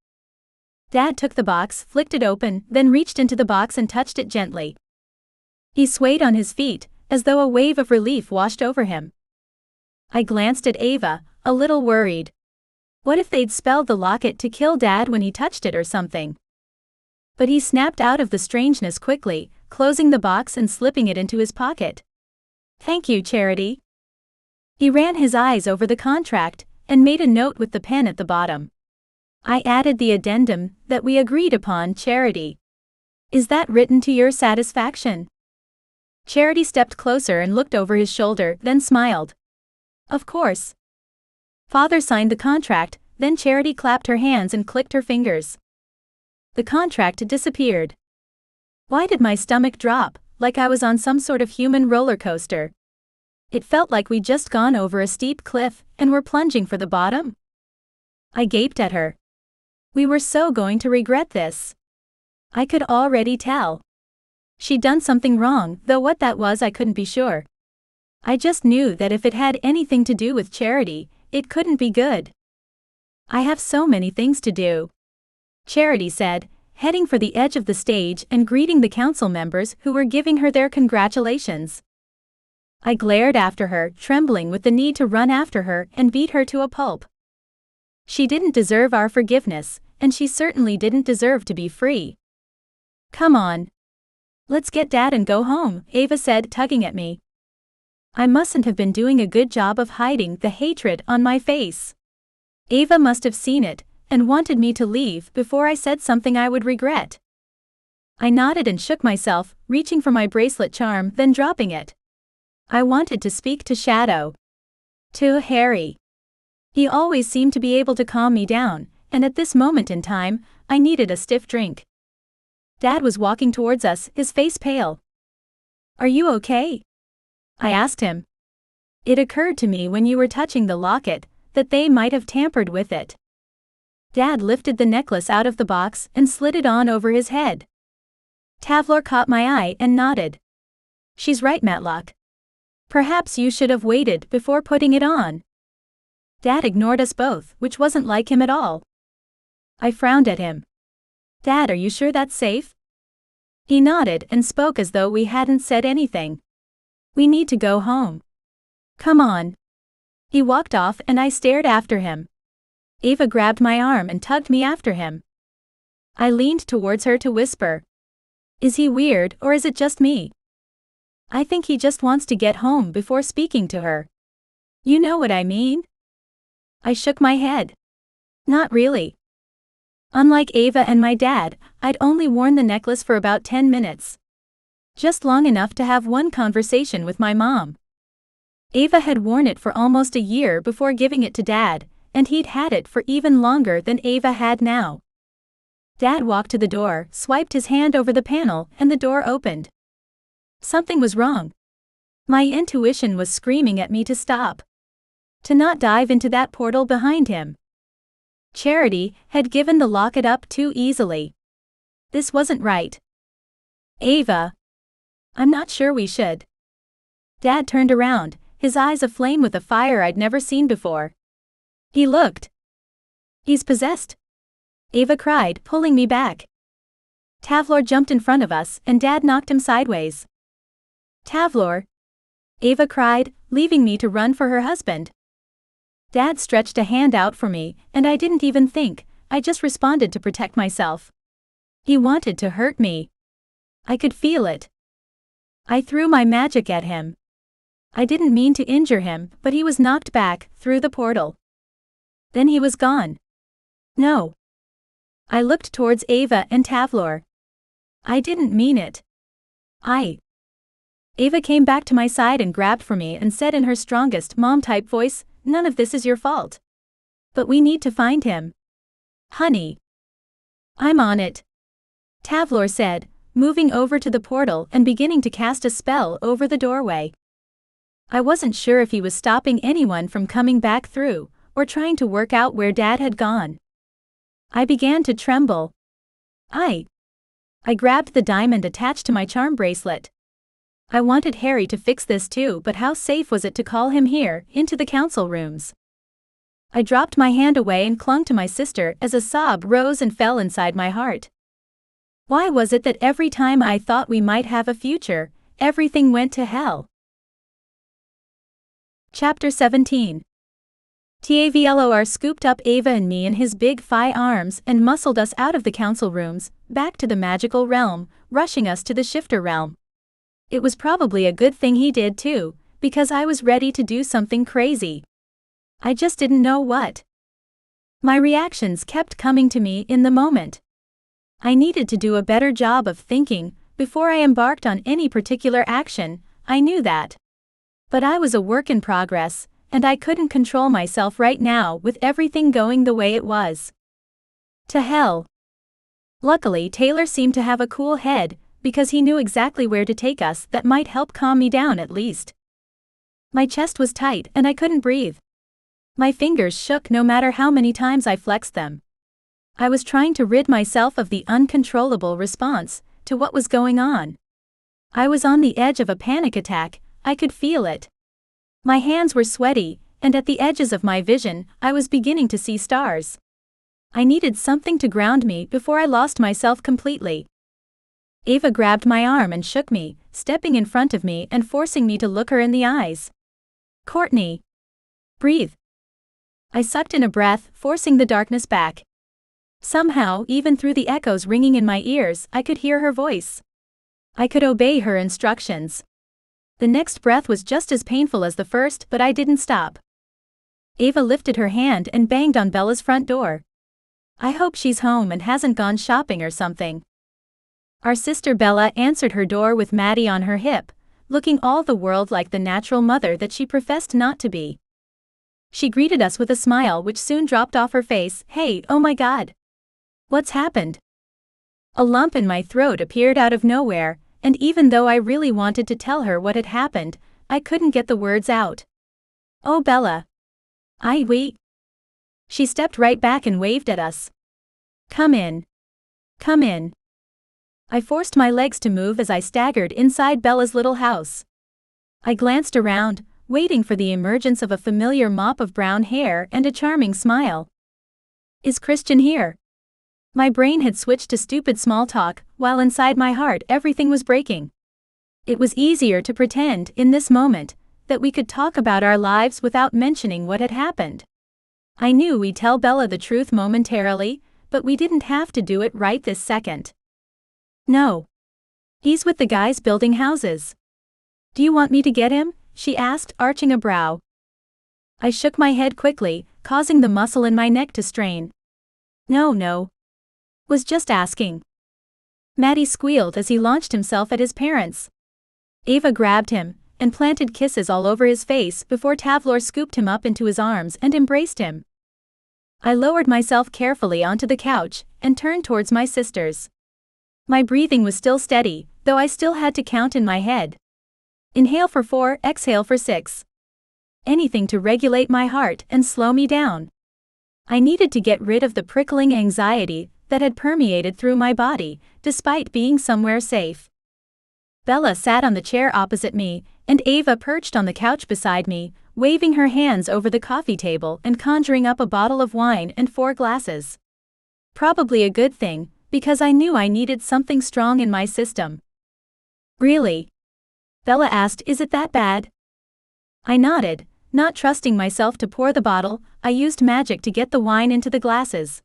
Dad took the box, flicked it open, then reached into the box and touched it gently. He swayed on his feet, as though a wave of relief washed over him. I glanced at Ava, a little worried. What if they'd spelled the locket to kill Dad when he touched it or something? But he snapped out of the strangeness quickly, closing the box and slipping it into his pocket. Thank you, Charity. He ran his eyes over the contract, and made a note with the pen at the bottom. I added the addendum that we agreed upon, Charity. Is that written to your satisfaction? Charity stepped closer and looked over his shoulder, then smiled. Of course. Father signed the contract, then Charity clapped her hands and clicked her fingers. The contract disappeared. Why did my stomach drop, like I was on some sort of human roller coaster? It felt like we'd just gone over a steep cliff and were plunging for the bottom. I gaped at her. We were so going to regret this. I could already tell. She'd done something wrong, though what that was I couldn't be sure. I just knew that if it had anything to do with Charity, it couldn't be good. I have so many things to do, Charity said, heading for the edge of the stage and greeting the council members who were giving her their congratulations. I glared after her, trembling with the need to run after her and beat her to a pulp. She didn't deserve our forgiveness, and she certainly didn't deserve to be free. Come on. Let's get Dad and go home, Ava said, tugging at me. I mustn't have been doing a good job of hiding the hatred on my face. Ava must have seen it, and wanted me to leave before I said something I would regret. I nodded and shook myself, reaching for my bracelet charm, then dropping it. I wanted to speak to Shadow. To Harry. He always seemed to be able to calm me down, and at this moment in time, I needed a stiff drink. Dad was walking towards us, his face pale. Are you okay? I asked him. It occurred to me when you were touching the locket, that they might have tampered with it. Dad lifted the necklace out of the box and slid it on over his head. Tavlor caught my eye and nodded. She's right, Matlock. Perhaps you should have waited before putting it on. Dad ignored us both, which wasn't like him at all. I frowned at him. Dad, are you sure that's safe? He nodded and spoke as though we hadn't said anything. We need to go home. Come on. He walked off and I stared after him. Ava grabbed my arm and tugged me after him. I leaned towards her to whisper. Is he weird or is it just me? I think he just wants to get home before speaking to her. You know what I mean? I shook my head. Not really. Unlike Ava and my dad, I'd only worn the necklace for about 10 minutes. Just long enough to have one conversation with my mom. Ava had worn it for almost a year before giving it to Dad, and he'd had it for even longer than Ava had now. Dad walked to the door, swiped his hand over the panel, and the door opened. Something was wrong. My intuition was screaming at me to stop. To not dive into that portal behind him. Charity had given the locket up too easily. This wasn't right. Ava. I'm not sure we should. Dad turned around, his eyes aflame with a fire I'd never seen before. He looked. He's possessed. Ava cried, pulling me back. Tavlor jumped in front of us, and Dad knocked him sideways. Tavlor. Ava cried, leaving me to run for her husband. Dad stretched a hand out for me, and I didn't even think, I just responded to protect myself. He wanted to hurt me. I could feel it. I threw my magic at him. I didn't mean to injure him, but he was knocked back, through the portal. Then he was gone. No. I looked towards Ava and Tavlor. I didn't mean it. Ava came back to my side and grabbed for me and said in her strongest mom-type voice, "None of this is your fault. But we need to find him. Honey." "I'm on it," Tavlor said, moving over to the portal and beginning to cast a spell over the doorway. I wasn't sure if he was stopping anyone from coming back through, or trying to work out where Dad had gone. I began to tremble. I grabbed the diamond attached to my charm bracelet. I wanted Harry to fix this too, but how safe was it to call him here, into the council rooms? I dropped my hand away and clung to my sister as a sob rose and fell inside my heart. Why was it that every time I thought we might have a future, everything went to hell? Chapter 17. Tavlor scooped up Ava and me in his big fire arms and muscled us out of the council rooms, back to the magical realm, rushing us to the shifter realm. It was probably a good thing he did too, because I was ready to do something crazy. I just didn't know what. My reactions kept coming to me in the moment. I needed to do a better job of thinking before I embarked on any particular action, I knew that. But I was a work in progress, and I couldn't control myself right now with everything going the way it was. To hell. Luckily, Taylor seemed to have a cool head, because he knew exactly where to take us. That might help calm me down at least. My chest was tight and I couldn't breathe. My fingers shook no matter how many times I flexed them. I was trying to rid myself of the uncontrollable response to what was going on. I was on the edge of a panic attack, I could feel it. My hands were sweaty, and at the edges of my vision, I was beginning to see stars. I needed something to ground me before I lost myself completely. Ava grabbed my arm and shook me, stepping in front of me and forcing me to look her in the eyes. "Courtney. Breathe." I sucked in a breath, forcing the darkness back. Somehow, even through the echoes ringing in my ears, I could hear her voice. I could obey her instructions. The next breath was just as painful as the first, but I didn't stop. Ava lifted her hand and banged on Bella's front door. I hope she's home and hasn't gone shopping or something. Our sister Bella answered her door with Maddie on her hip, looking all the world like the natural mother that she professed not to be. She greeted us with a smile which soon dropped off her face. "Hey, oh my God. What's happened?" A lump in my throat appeared out of nowhere, and even though I really wanted to tell her what had happened, I couldn't get the words out. "Oh Bella. We." She stepped right back and waved at us. Come in. Come in." I forced my legs to move as I staggered inside Bella's little house. I glanced around, waiting for the emergence of a familiar mop of brown hair and a charming smile. Is Christian here? My brain had switched to stupid small talk, while inside my heart everything was breaking. It was easier to pretend, in this moment, that we could talk about our lives without mentioning what had happened. I knew we'd tell Bella the truth momentarily, but we didn't have to do it right this second. "No. He's with the guys building houses." "Do you want me to get him?" she asked, arching a brow. I shook my head quickly, causing the muscle in my neck to strain. No. Was just asking." Maddie squealed as he launched himself at his parents. Ava grabbed him and planted kisses all over his face before Tavlor scooped him up into his arms and embraced him. I lowered myself carefully onto the couch and turned towards my sisters. My breathing was still steady, though I still had to count in my head. Inhale for 4, exhale for 6. Anything to regulate my heart and slow me down. I needed to get rid of the prickling anxiety that had permeated through my body, despite being somewhere safe. Bella sat on the chair opposite me, and Ava perched on the couch beside me, waving her hands over the coffee table and conjuring up a bottle of wine and 4 glasses. Probably a good thing, because I knew I needed something strong in my system. Really? Bella asked, is it that bad? I nodded, not trusting myself to pour the bottle. I used magic to get the wine into the glasses.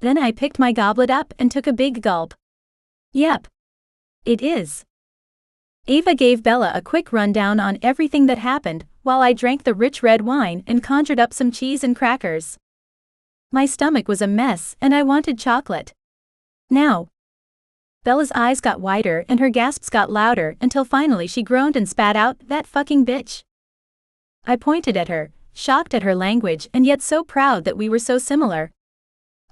Then I picked my goblet up and took a big gulp. Yep. It is. Ava gave Bella a quick rundown on everything that happened, while I drank the rich red wine and conjured up some cheese and crackers. My stomach was a mess and I wanted chocolate. Now. Bella's eyes got wider and her gasps got louder until finally she groaned and spat out, "That fucking bitch." I pointed at her, shocked at her language and yet so proud that we were so similar.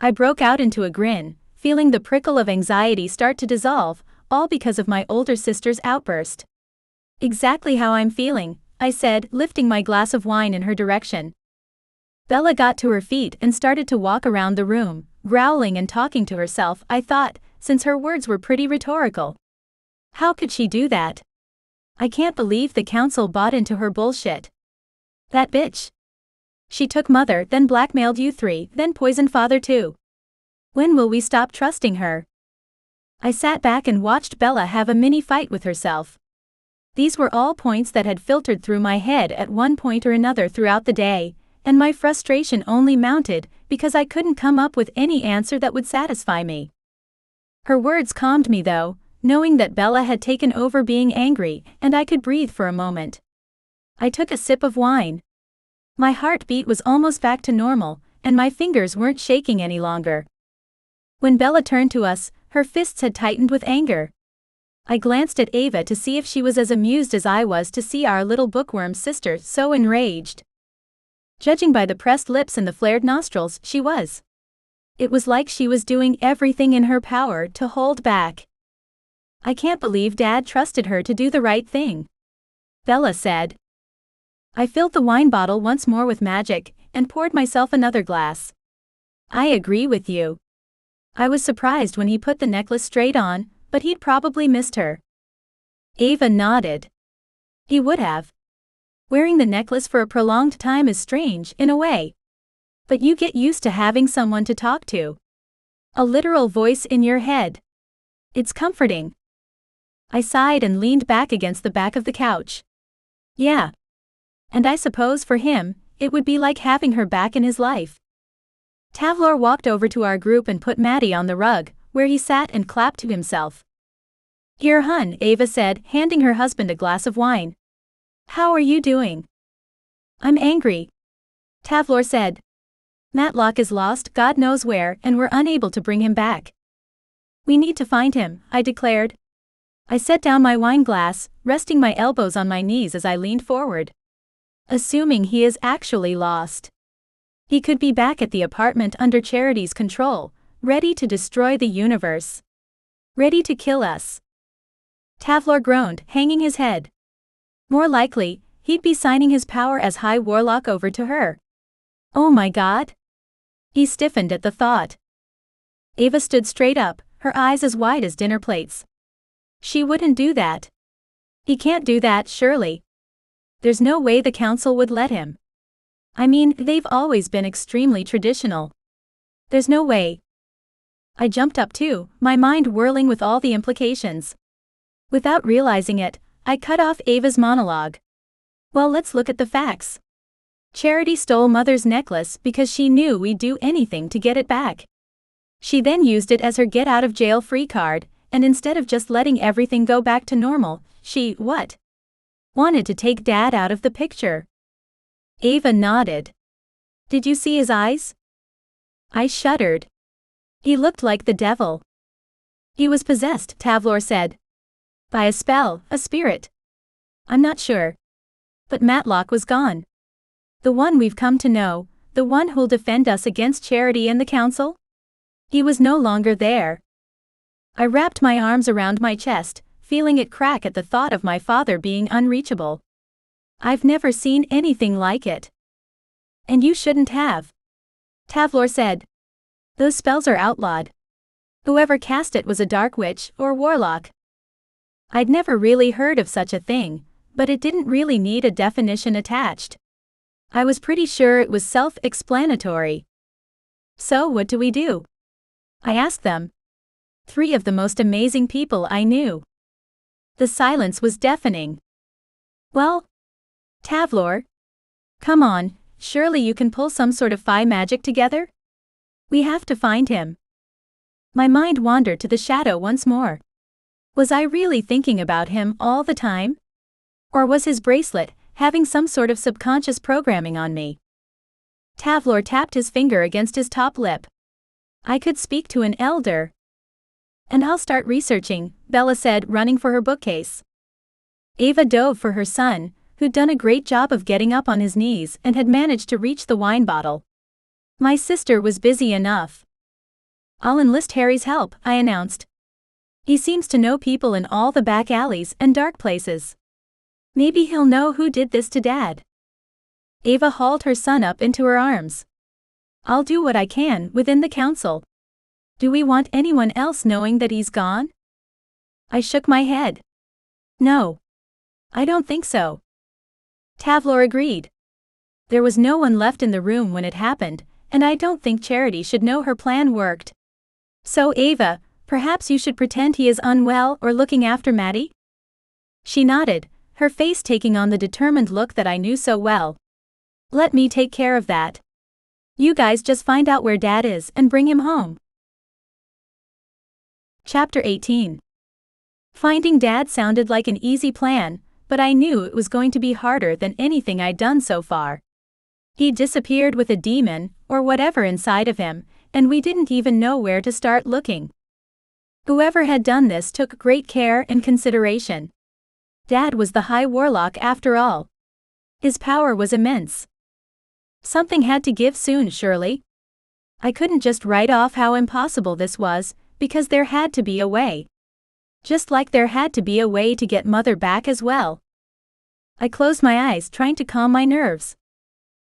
I broke out into a grin, feeling the prickle of anxiety start to dissolve, all because of my older sister's outburst. Exactly how I'm feeling, I said, lifting my glass of wine in her direction. Bella got to her feet and started to walk around the room, growling and talking to herself, I thought, since her words were pretty rhetorical. How could she do that? I can't believe the council bought into her bullshit. That bitch. She took Mother, then blackmailed you 3, then poisoned Father too. When will we stop trusting her? I sat back and watched Bella have a mini fight with herself. These were all points that had filtered through my head at one point or another throughout the day, and my frustration only mounted because I couldn't come up with any answer that would satisfy me. Her words calmed me though, knowing that Bella had taken over being angry and I could breathe for a moment. I took a sip of wine. My heartbeat was almost back to normal, and my fingers weren't shaking any longer. When Bella turned to us, her fists had tightened with anger. I glanced at Ava to see if she was as amused as I was to see our little bookworm sister so enraged. Judging by the pressed lips and the flared nostrils, she was. It was like she was doing everything in her power to hold back. I can't believe Dad trusted her to do the right thing, Bella said. I filled the wine bottle once more with magic and poured myself another glass. I agree with you. I was surprised when he put the necklace straight on, but he'd probably missed her. Ava nodded. He would have. Wearing the necklace for a prolonged time is strange, in a way. But you get used to having someone to talk to. A literal voice in your head. It's comforting. I sighed and leaned back against the back of the couch. Yeah. And I suppose for him, it would be like having her back in his life. Tavlor walked over to our group and put Maddie on the rug, where he sat and clapped to himself. Here, hun, Ava said, handing her husband a glass of wine. How are you doing? I'm angry, Tavlor said. Matlock is lost God knows where and we're unable to bring him back. We need to find him, I declared. I set down my wine glass, resting my elbows on my knees as I leaned forward. Assuming he is actually lost. He could be back at the apartment under Charity's control, ready to destroy the universe. Ready to kill us. Tavlor groaned, hanging his head. More likely, he'd be signing his power as High Warlock over to her. Oh my God. He stiffened at the thought. Ava stood straight up, her eyes as wide as dinner plates. She wouldn't do that. He can't do that, surely. There's no way the council would let him. I mean, they've always been extremely traditional. There's no way. I jumped up too, my mind whirling with all the implications. Without realizing it, I cut off Ava's monologue. Well, let's look at the facts. Charity stole Mother's necklace because she knew we'd do anything to get it back. She then used it as her get-out-of-jail-free card, and instead of just letting everything go back to normal, she, what? Wanted to take Dad out of the picture. Ava nodded. Did you see his eyes? I shuddered. He looked like the devil. He was possessed, Tavlor said. By a spell, a spirit. I'm not sure. But Matlock was gone. The one we've come to know, the one who'll defend us against Charity and the council? He was no longer there. I wrapped my arms around my chest, feeling it crack at the thought of my father being unreachable. I've never seen anything like it. And you shouldn't have. Tavlor said. Those spells are outlawed. Whoever cast it was a dark witch or warlock. I'd never really heard of such a thing, but it didn't really need a definition attached. I was pretty sure it was self-explanatory. So what do we do? I asked them. 3 of the most amazing people I knew. The silence was deafening. Well, Tavlor, come on, surely you can pull some sort of phi magic together? We have to find him. My mind wandered to the shadow once more. Was I really thinking about him all the time? Or was his bracelet having some sort of subconscious programming on me? Tavlor tapped his finger against his top lip. I could speak to an elder. And I'll start researching, Bella said, running for her bookcase. Ava dove for her son, who'd done a great job of getting up on his knees and had managed to reach the wine bottle. My sister was busy enough. I'll enlist Harry's help, I announced. He seems to know people in all the back alleys and dark places. Maybe he'll know who did this to Dad. Ava hauled her son up into her arms. I'll do what I can within the council. Do we want anyone else knowing that he's gone? I shook my head. No. I don't think so. Tavlor agreed. There was no one left in the room when it happened, and I don't think Charity should know her plan worked. So Ava, perhaps you should pretend he is unwell or looking after Maddie? She nodded, her face taking on the determined look that I knew so well. Let me take care of that. You guys just find out where Dad is and bring him home. Chapter 18. Finding Dad sounded like an easy plan, but I knew it was going to be harder than anything I'd done so far. He disappeared with a demon, or whatever inside of him, and we didn't even know where to start looking. Whoever had done this took great care and consideration. Dad was the High Warlock after all. His power was immense. Something had to give soon, surely. I couldn't just write off how impossible this was, because there had to be a way. Just like there had to be a way to get Mother back as well. I closed my eyes, trying to calm my nerves.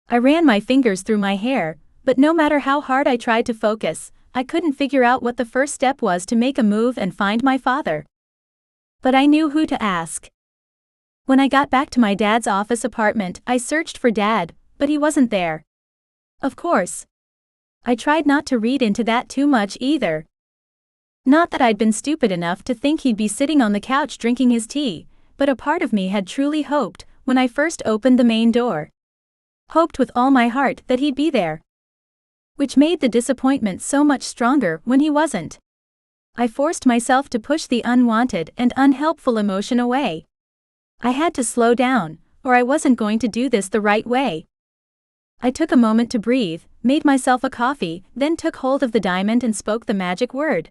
I ran my fingers through my hair, but no matter how hard I tried to focus, I couldn't figure out what the first step was to make a move and find my father. But I knew who to ask. When I got back to my dad's office apartment, I searched for Dad, but he wasn't there. Of course. I tried not to read into that too much either. Not that I'd been stupid enough to think he'd be sitting on the couch drinking his tea, but a part of me had truly hoped, when I first opened the main door. Hoped with all my heart that he'd be there. Which made the disappointment so much stronger when he wasn't. I forced myself to push the unwanted and unhelpful emotion away. I had to slow down, or I wasn't going to do this the right way. I took a moment to breathe, made myself a coffee, then took hold of the diamond and spoke the magic word.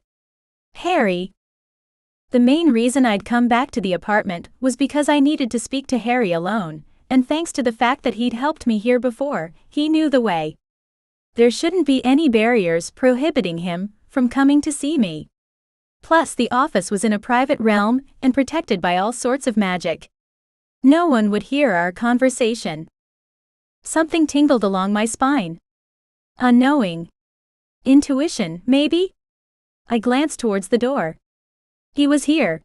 Harry. The main reason I'd come back to the apartment was because I needed to speak to Harry alone, and thanks to the fact that he'd helped me here before, he knew the way. There shouldn't be any barriers prohibiting him from coming to see me. Plus, the office was in a private realm and protected by all sorts of magic. No one would hear our conversation. Something tingled along my spine. Unknowing. Intuition, maybe? I glanced towards the door. He was here.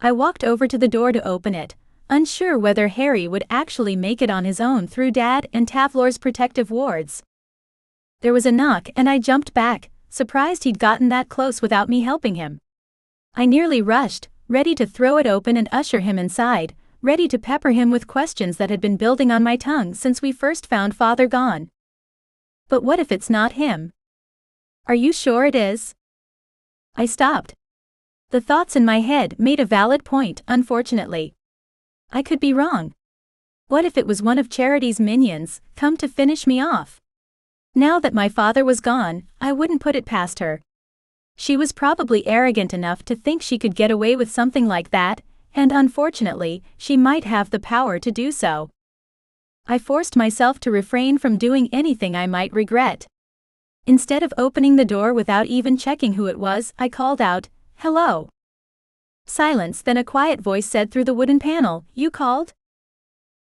I walked over to the door to open it, unsure whether Harry would actually make it on his own through Dad and Tavlor's protective wards. There was a knock and I jumped back, surprised he'd gotten that close without me helping him. I nearly rushed, ready to throw it open and usher him inside, ready to pepper him with questions that had been building on my tongue since we first found Father gone. But what if it's not him? Are you sure it is? I stopped. The thoughts in my head made a valid point, unfortunately. I could be wrong. What if it was one of Charity's minions, come to finish me off? Now that my father was gone, I wouldn't put it past her. She was probably arrogant enough to think she could get away with something like that, and unfortunately, she might have the power to do so. I forced myself to refrain from doing anything I might regret. Instead of opening the door without even checking who it was, I called out, "Hello." Silence, then a quiet voice said through the wooden panel, "You called?"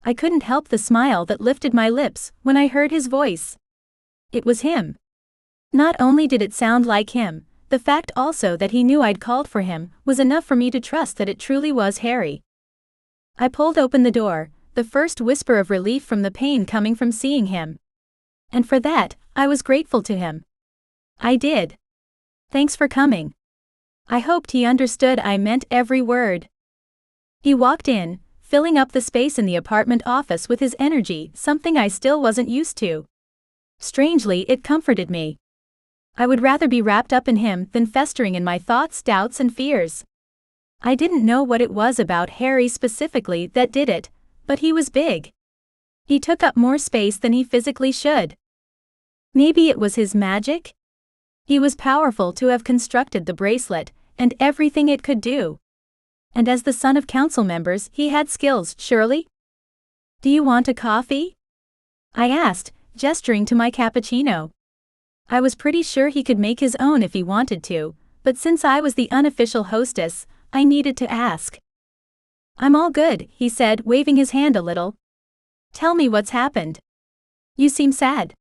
I couldn't help the smile that lifted my lips when I heard his voice. It was him. Not only did it sound like him, the fact also that he knew I'd called for him was enough for me to trust that it truly was Harry. I pulled open the door, the first whisper of relief from the pain coming from seeing him. And for that, I was grateful to him. I did. "Thanks for coming." I hoped he understood I meant every word. He walked in, filling up the space in the apartment office with his energy, something I still wasn't used to. Strangely, it comforted me. I would rather be wrapped up in him than festering in my thoughts, doubts, and fears. I didn't know what it was about Harry specifically that did it, but he was big. He took up more space than he physically should. Maybe it was his magic? He was powerful to have constructed the bracelet, and everything it could do. And as the son of council members, he had skills, surely? "Do you want a coffee?" I asked, gesturing to my cappuccino. I was pretty sure he could make his own if he wanted to, but since I was the unofficial hostess, I needed to ask. "I'm all good," he said, waving his hand a little. "Tell me what's happened. You seem sad."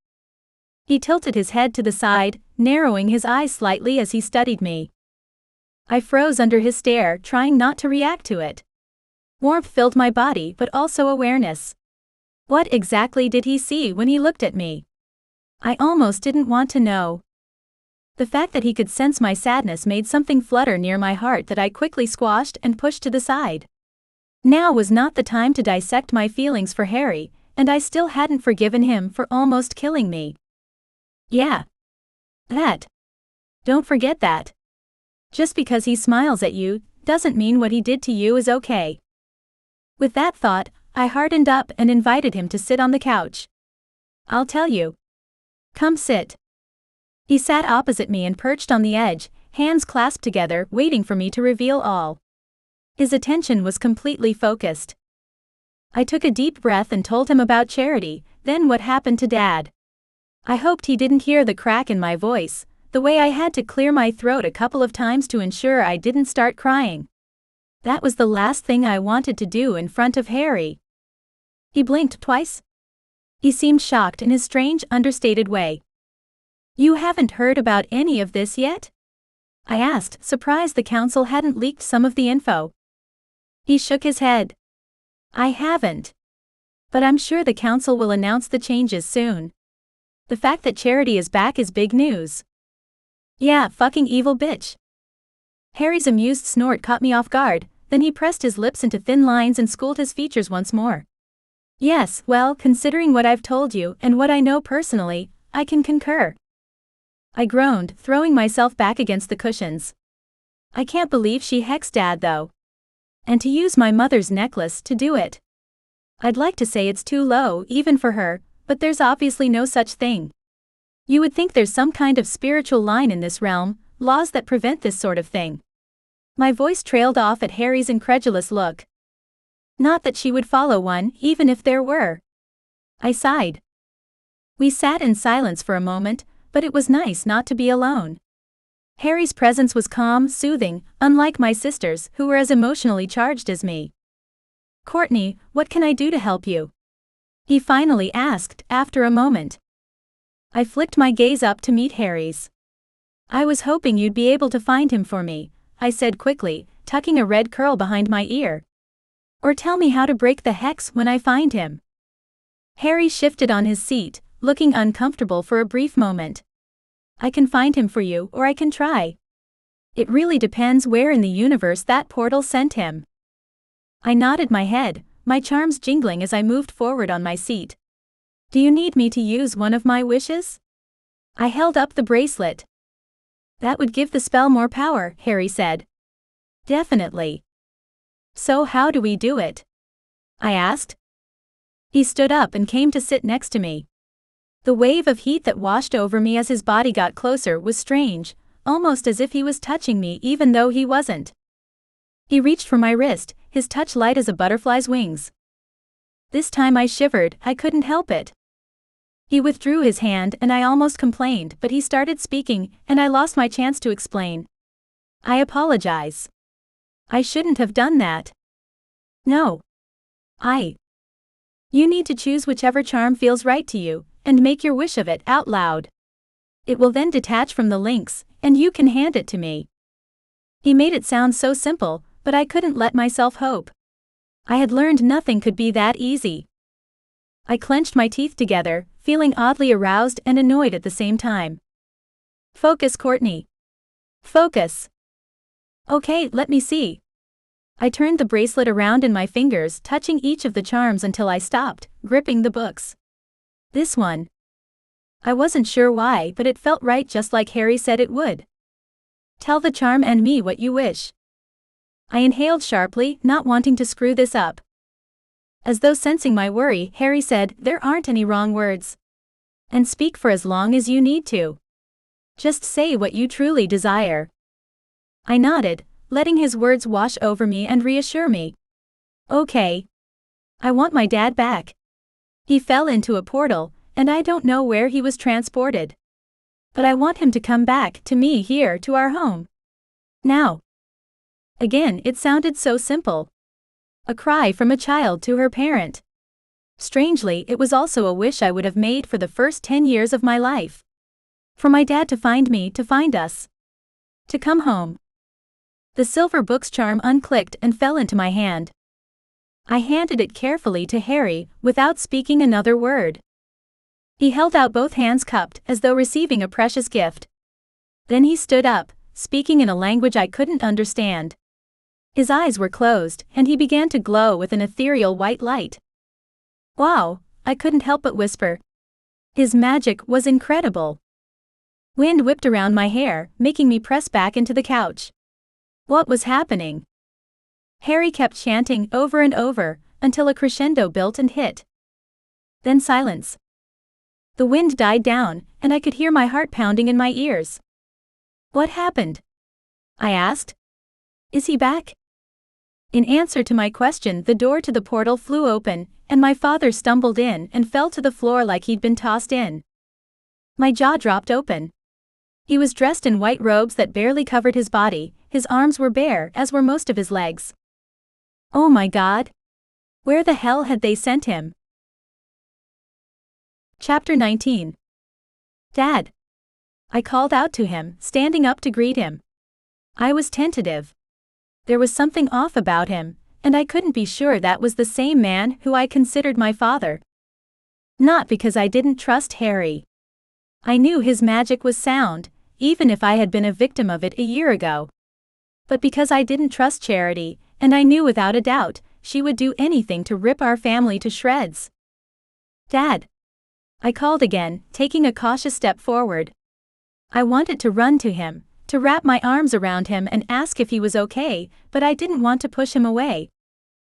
He tilted his head to the side, narrowing his eyes slightly as he studied me. I froze under his stare, trying not to react to it. Warmth filled my body, but also awareness. What exactly did he see when he looked at me? I almost didn't want to know. The fact that he could sense my sadness made something flutter near my heart that I quickly squashed and pushed to the side. Now was not the time to dissect my feelings for Harry, and I still hadn't forgiven him for almost killing me. Yeah. That. Don't forget that. Just because he smiles at you, doesn't mean what he did to you is okay. With that thought, I hardened up and invited him to sit on the couch. "I'll tell you. Come sit." He sat opposite me and perched on the edge, hands clasped together, waiting for me to reveal all. His attention was completely focused. I took a deep breath and told him about Charity, then what happened to Dad. I hoped he didn't hear the crack in my voice, the way I had to clear my throat a couple of times to ensure I didn't start crying. That was the last thing I wanted to do in front of Harry. He blinked twice. He seemed shocked in his strange, understated way. "You haven't heard about any of this yet?" I asked, surprised the council hadn't leaked some of the info. He shook his head. "I haven't. But I'm sure the council will announce the changes soon. The fact that Charity is back is big news." "Yeah, fucking evil bitch." Harry's amused snort caught me off guard, then he pressed his lips into thin lines and schooled his features once more. "Yes, well, considering what I've told you and what I know personally, I can concur." I groaned, throwing myself back against the cushions. I can't believe she hexed Dad though. And to use my mother's necklace to do it. I'd like to say it's too low, even for her, but there's obviously no such thing. You would think there's some kind of spiritual line in this realm, laws that prevent this sort of thing. My voice trailed off at Harry's incredulous look. Not that she would follow one, even if there were. I sighed. We sat in silence for a moment, but it was nice not to be alone. Harry's presence was calm, soothing, unlike my sisters, who were as emotionally charged as me. "Courtney, what can I do to help you?" he finally asked, after a moment. I flicked my gaze up to meet Harry's. "I was hoping you'd be able to find him for me," I said quickly, tucking a red curl behind my ear. "Or tell me how to break the hex when I find him." Harry shifted on his seat, looking uncomfortable for a brief moment. "I can find him for you, or I can try. It really depends where in the universe that portal sent him." I nodded my head, my charms jingling as I moved forward on my seat. "Do you need me to use one of my wishes?" I held up the bracelet. "That would give the spell more power," Harry said. "Definitely. So how do we do it?" I asked. He stood up and came to sit next to me. The wave of heat that washed over me as his body got closer was strange, almost as if he was touching me even though he wasn't. He reached for my wrist, his touch light as a butterfly's wings. This time I shivered, I couldn't help it. He withdrew his hand and I almost complained, but he started speaking, and I lost my chance to explain. I apologize. I shouldn't have done that. No. You need to choose whichever charm feels right to you, and make your wish of it out loud. It will then detach from the links, and you can hand it to me. He made it sound so simple, but I couldn't let myself hope. I had learned nothing could be that easy. I clenched my teeth together, feeling oddly aroused and annoyed at the same time. Focus, Courtney. Focus. Okay, let me see. I turned the bracelet around in my fingers, touching each of the charms until I stopped, gripping the books. This one. I wasn't sure why, but it felt right, just like Harry said it would. Tell the charm and me what you wish. I inhaled sharply, not wanting to screw this up. As though sensing my worry, Harry said, "There aren't any wrong words. And speak for as long as you need to. Just say what you truly desire." I nodded, letting his words wash over me and reassure me. Okay. I want my dad back. He fell into a portal, and I don't know where he was transported. But I want him to come back to me here, to our home. Now. Again, it sounded so simple. A cry from a child to her parent. Strangely, it was also a wish I would have made for the first 10 years of my life. For my dad to find me, to find us. To come home. The silver book's charm unclicked and fell into my hand. I handed it carefully to Harry, without speaking another word. He held out both hands cupped, as though receiving a precious gift. Then he stood up, speaking in a language I couldn't understand. His eyes were closed, and he began to glow with an ethereal white light. Wow, I couldn't help but whisper. His magic was incredible. Wind whipped around my hair, making me press back into the couch. What was happening? Harry kept chanting over and over, until a crescendo built and hit. Then silence. The wind died down, and I could hear my heart pounding in my ears. What happened? I asked. Is he back? In answer to my question, the door to the portal flew open, and my father stumbled in and fell to the floor like he'd been tossed in. My jaw dropped open. He was dressed in white robes that barely covered his body, his arms were bare, as were most of his legs. Oh my God! Where the hell had they sent him? Chapter 19. Dad! I called out to him, standing up to greet him. I was tentative. There was something off about him, and I couldn't be sure that was the same man who I considered my father. Not because I didn't trust Harry. I knew his magic was sound, even if I had been a victim of it a year ago. But because I didn't trust Charity, and I knew without a doubt, she would do anything to rip our family to shreds. Dad! I called again, taking a cautious step forward. I wanted to run to him, to wrap my arms around him and ask if he was okay, but I didn't want to push him away.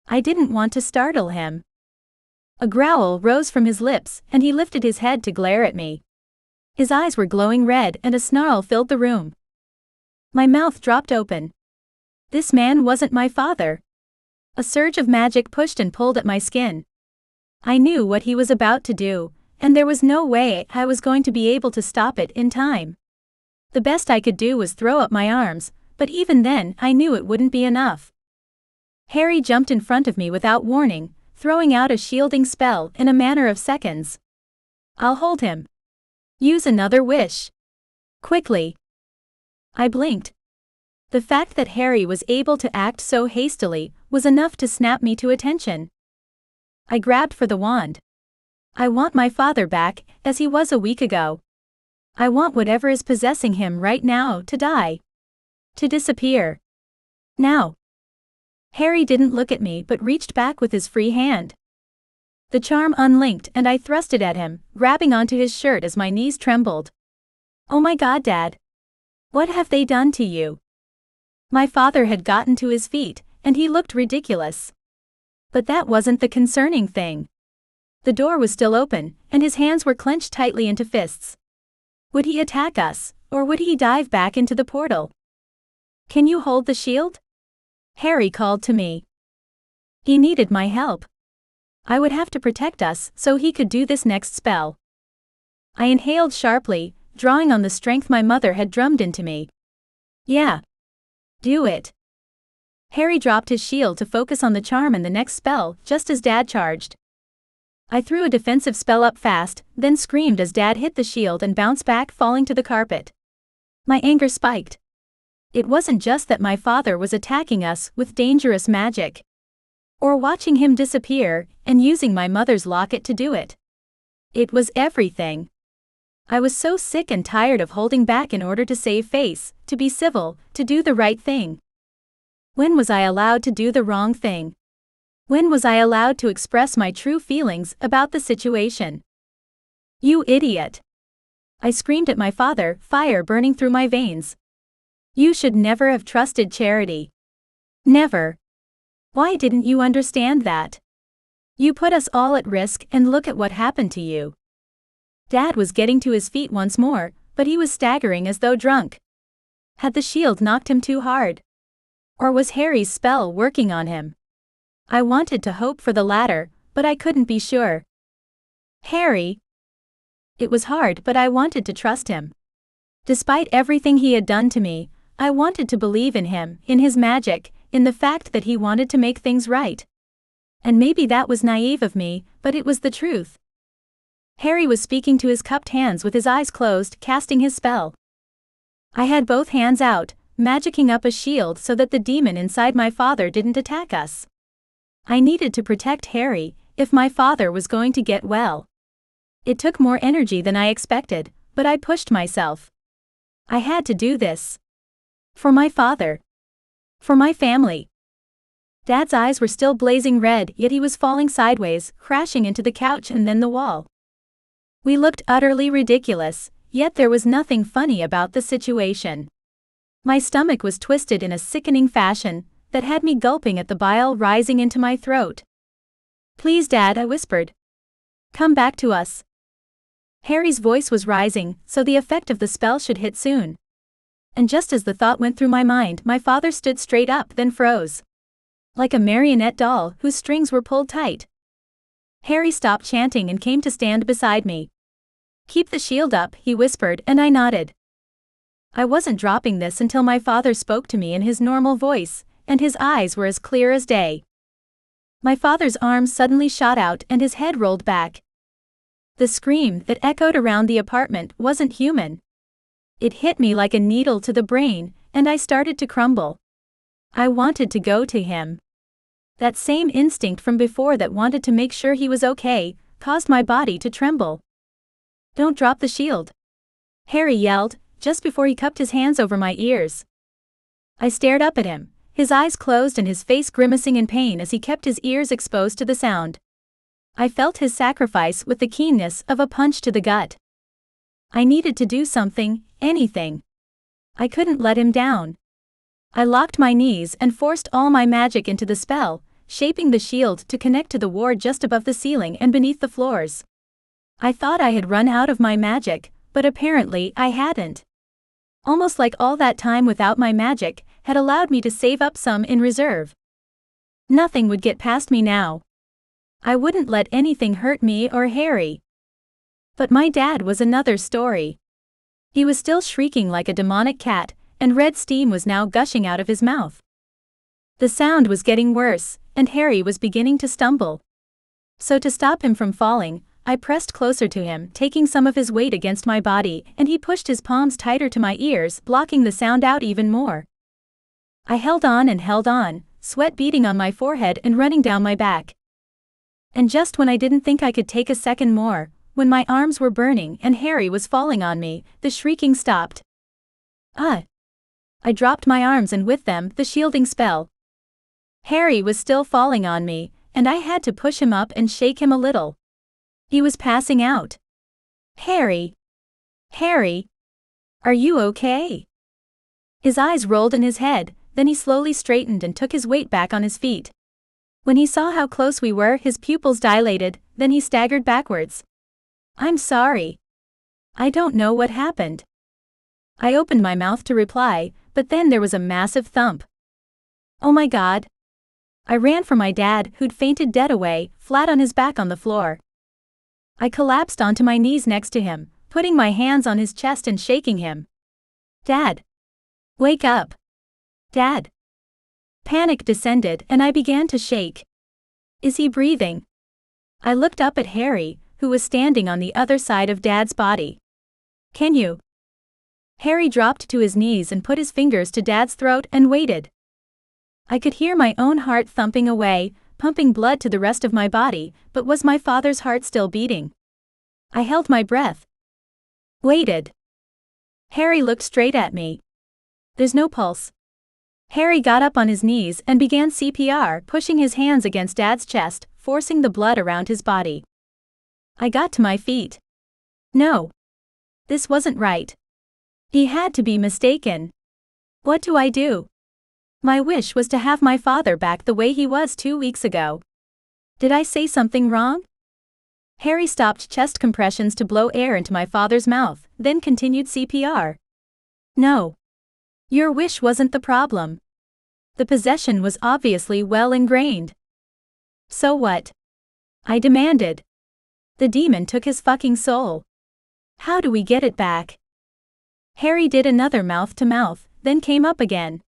I didn't want to startle him. A growl rose from his lips, and he lifted his head to glare at me. His eyes were glowing red, and a snarl filled the room. My mouth dropped open. This man wasn't my father. A surge of magic pushed and pulled at my skin. I knew what he was about to do, and there was no way I was going to be able to stop it in time. The best I could do was throw up my arms, but even then I knew it wouldn't be enough. Harry jumped in front of me without warning, throwing out a shielding spell in a matter of seconds. I'll hold him. Use another wish. Quickly. I blinked. The fact that Harry was able to act so hastily was enough to snap me to attention. I grabbed for the wand. I want my father back, as he was a week ago. I want whatever is possessing him right now to die. To disappear. Now. Harry didn't look at me but reached back with his free hand. The charm unlinked and I thrust it at him, grabbing onto his shirt as my knees trembled. Oh my God, Dad! What have they done to you? My father had gotten to his feet, and he looked ridiculous. But that wasn't the concerning thing. The door was still open, and his hands were clenched tightly into fists. Would he attack us, or would he dive back into the portal? Can you hold the shield? Harry called to me. He needed my help. I would have to protect us so he could do this next spell. I inhaled sharply, drawing on the strength my mother had drummed into me. Yeah. Do it. Harry dropped his shield to focus on the charm and the next spell, just as Dad charged. I threw a defensive spell up fast, then screamed as Dad hit the shield and bounced back, falling to the carpet. My anger spiked. It wasn't just that my father was attacking us with dangerous magic, or watching him disappear and using my mother's locket to do it. It was everything. I was so sick and tired of holding back in order to save face, to be civil, to do the right thing. When was I allowed to do the wrong thing? When was I allowed to express my true feelings about the situation? You idiot! I screamed at my father, fire burning through my veins. You should never have trusted Charity. Never. Why didn't you understand that? You put us all at risk, and look at what happened to you. Dad was getting to his feet once more, but he was staggering as though drunk. Had the shield knocked him too hard? Or was Harry's spell working on him? I wanted to hope for the latter, but I couldn't be sure. Harry. It was hard, but I wanted to trust him. Despite everything he had done to me, I wanted to believe in him, in his magic, in the fact that he wanted to make things right. And maybe that was naive of me, but it was the truth. Harry was speaking to his cupped hands with his eyes closed, casting his spell. I had both hands out, magicking up a shield so that the demon inside my father didn't attack us. I needed to protect Harry, if my father was going to get well. It took more energy than I expected, but I pushed myself. I had to do this. For my father. For my family. Dad's eyes were still blazing red, yet he was falling sideways, crashing into the couch and then the wall. We looked utterly ridiculous, yet there was nothing funny about the situation. My stomach was twisted in a sickening fashion that had me gulping at the bile rising into my throat. Please, Dad, I whispered. Come back to us. Harry's voice was rising, so the effect of the spell should hit soon. And just as the thought went through my mind, my father stood straight up, then froze. Like a marionette doll whose strings were pulled tight. Harry stopped chanting and came to stand beside me. Keep the shield up, he whispered, and I nodded. I wasn't dropping this until my father spoke to me in his normal voice, and his eyes were as clear as day. My father's arms suddenly shot out and his head rolled back. The scream that echoed around the apartment wasn't human. It hit me like a needle to the brain, and I started to crumble. I wanted to go to him. That same instinct from before that wanted to make sure he was okay, caused my body to tremble. Don't drop the shield, Harry yelled, just before he cupped his hands over my ears. I stared up at him, his eyes closed and his face grimacing in pain as he kept his ears exposed to the sound. I felt his sacrifice with the keenness of a punch to the gut. I needed to do something, anything. I couldn't let him down. I locked my knees and forced all my magic into the spell, shaping the shield to connect to the ward just above the ceiling and beneath the floors. I thought I had run out of my magic, but apparently I hadn't. Almost like all that time without my magic had allowed me to save up some in reserve. Nothing would get past me now. I wouldn't let anything hurt me or Harry. But my dad was another story. He was still shrieking like a demonic cat, and red steam was now gushing out of his mouth. The sound was getting worse, and Harry was beginning to stumble. So to stop him from falling, I pressed closer to him, taking some of his weight against my body, and he pushed his palms tighter to my ears, blocking the sound out even more. I held on and held on, sweat beading on my forehead and running down my back. And just when I didn't think I could take a second more, when my arms were burning and Harry was falling on me, the shrieking stopped. I dropped my arms and with them, the shielding spell. Harry was still falling on me, and I had to push him up and shake him a little. He was passing out. Harry! Harry! Are you okay? His eyes rolled in his head, then he slowly straightened and took his weight back on his feet. When he saw how close we were, his pupils dilated, then he staggered backwards. I'm sorry. I don't know what happened. I opened my mouth to reply, but then there was a massive thump. Oh my God. I ran for my dad, who'd fainted dead away, flat on his back on the floor. I collapsed onto my knees next to him, putting my hands on his chest and shaking him. Dad! Wake up! Dad! Panic descended and I began to shake. Is he breathing? I looked up at Harry, who was standing on the other side of Dad's body. Can you? Harry dropped to his knees and put his fingers to Dad's throat and waited. I could hear my own heart thumping away, pumping blood to the rest of my body, but was my father's heart still beating? I held my breath. Waited. Harry looked straight at me. There's no pulse. Harry got up on his knees and began CPR, pushing his hands against Dad's chest, forcing the blood around his body. I got to my feet. No. This wasn't right. He had to be mistaken. What do I do? My wish was to have my father back the way he was 2 weeks ago. Did I say something wrong? Harry stopped chest compressions to blow air into my father's mouth, then continued CPR. No. Your wish wasn't the problem. The possession was obviously well ingrained. So what? I demanded. The demon took his fucking soul. How do we get it back? Harry did another mouth-to-mouth, then came up again.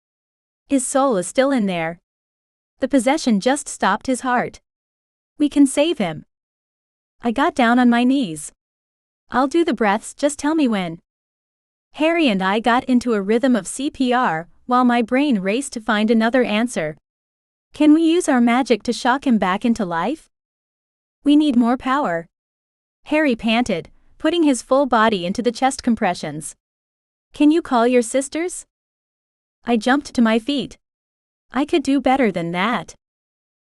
His soul is still in there. The possession just stopped his heart. We can save him. I got down on my knees. I'll do the breaths, just tell me when. Harry and I got into a rhythm of CPR, while my brain raced to find another answer. Can we use our magic to shock him back into life? We need more power. Harry panted, putting his full body into the chest compressions. Can you call your sisters? I jumped to my feet. I could do better than that.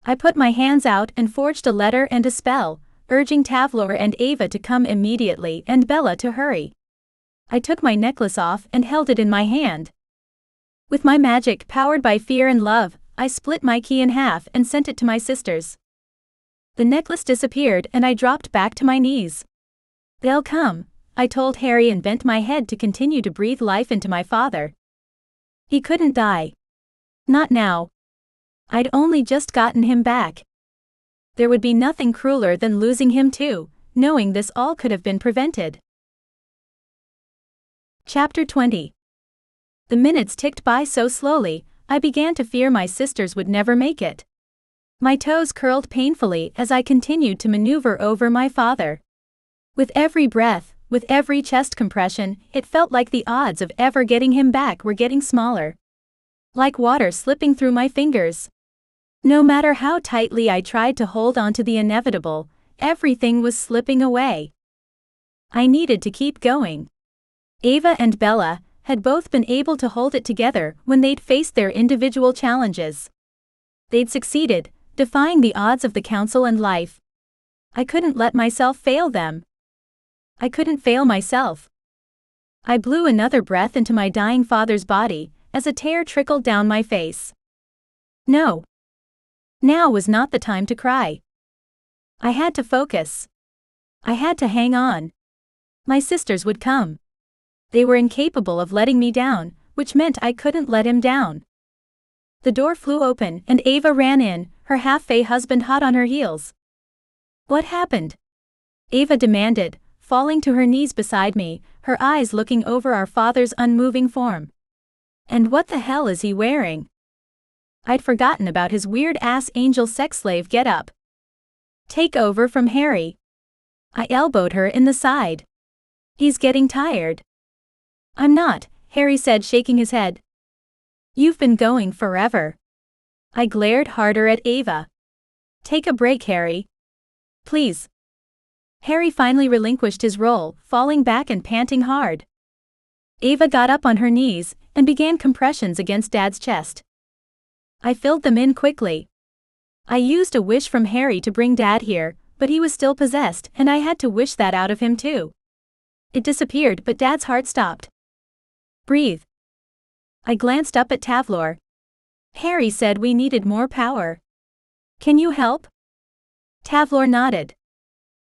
I put my hands out and forged a letter and a spell, urging Tavlor and Ava to come immediately and Bella to hurry. I took my necklace off and held it in my hand. With my magic powered by fear and love, I split my key in half and sent it to my sisters. The necklace disappeared and I dropped back to my knees. They'll come, I told Harry and bent my head to continue to breathe life into my father. He couldn't die. Not now. I'd only just gotten him back. There would be nothing crueler than losing him too, knowing this all could have been prevented. Chapter 20. The minutes ticked by so slowly, I began to fear my sisters would never make it. My toes curled painfully as I continued to maneuver over my father. With every breath, with every chest compression, it felt like the odds of ever getting him back were getting smaller. Like water slipping through my fingers. No matter how tightly I tried to hold on to the inevitable, everything was slipping away. I needed to keep going. Ava and Bella had both been able to hold it together when they'd faced their individual challenges. They'd succeeded, defying the odds of the council and life. I couldn't let myself fail them. I couldn't fail myself. I blew another breath into my dying father's body, as a tear trickled down my face. No. Now was not the time to cry. I had to focus. I had to hang on. My sisters would come. They were incapable of letting me down, which meant I couldn't let him down. The door flew open and Ava ran in, her half-fey husband hot on her heels. What happened? Ava demanded, falling to her knees beside me, her eyes looking over our father's unmoving form. And what the hell is he wearing? I'd forgotten about his weird-ass angel sex slave get-up. Take over from Harry. I elbowed her in the side. He's getting tired. I'm not, Harry said, shaking his head. You've been going forever. I glared harder at Ava. Take a break, Harry. Please. Harry finally relinquished his role, falling back and panting hard. Ava got up on her knees and began compressions against Dad's chest. I filled them in quickly. I used a wish from Harry to bring Dad here, but he was still possessed and I had to wish that out of him too. It disappeared, but Dad's heart stopped. Breathe. I glanced up at Tavlor. Harry said we needed more power. Can you help? Tavlor nodded.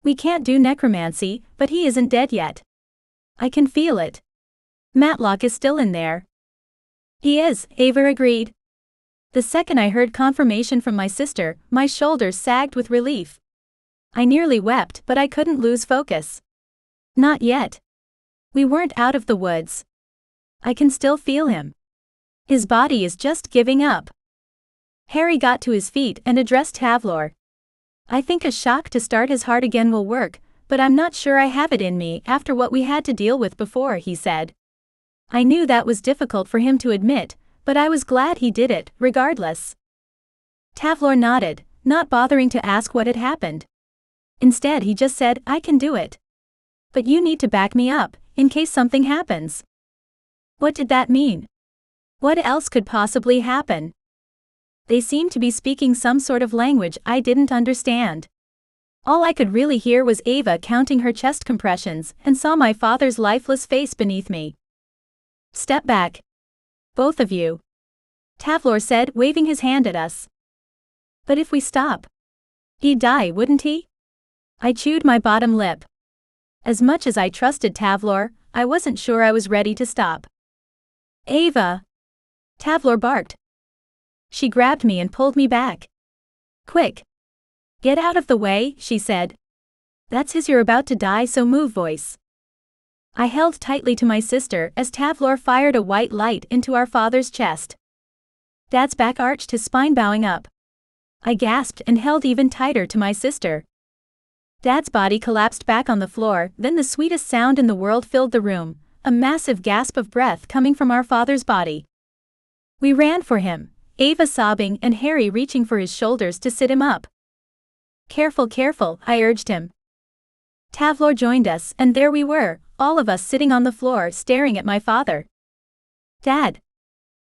We can't do necromancy, but he isn't dead yet. I can feel it. Matlock is still in there. He is, Ava agreed. The second I heard confirmation from my sister, my shoulders sagged with relief. I nearly wept, but I couldn't lose focus. Not yet. We weren't out of the woods. I can still feel him. His body is just giving up. Harry got to his feet and addressed Tavlor. I think a shock to start his heart again will work, but I'm not sure I have it in me after what we had to deal with before, he said. I knew that was difficult for him to admit, but I was glad he did it, regardless. Tavlor nodded, not bothering to ask what had happened. Instead he just said, I can do it. But you need to back me up, in case something happens. What did that mean? What else could possibly happen? They seemed to be speaking some sort of language I didn't understand. All I could really hear was Ava counting her chest compressions and saw my father's lifeless face beneath me. Step back. Both of you. Tavlor said, waving his hand at us. But if we stop, he'd die, wouldn't he? I chewed my bottom lip. As much as I trusted Tavlor, I wasn't sure I was ready to stop. Ava! Tavlor barked. She grabbed me and pulled me back. Quick! Get out of the way, she said. That's his you're about to die, so move voice. I held tightly to my sister as Tavlor fired a white light into our father's chest. Dad's back arched, his spine bowing up. I gasped and held even tighter to my sister. Dad's body collapsed back on the floor, then the sweetest sound in the world filled the room, a massive gasp of breath coming from our father's body. We ran for him, Ava sobbing and Harry reaching for his shoulders to sit him up. Careful, careful, I urged him. Tavlor joined us, and there we were, all of us sitting on the floor staring at my father. Dad!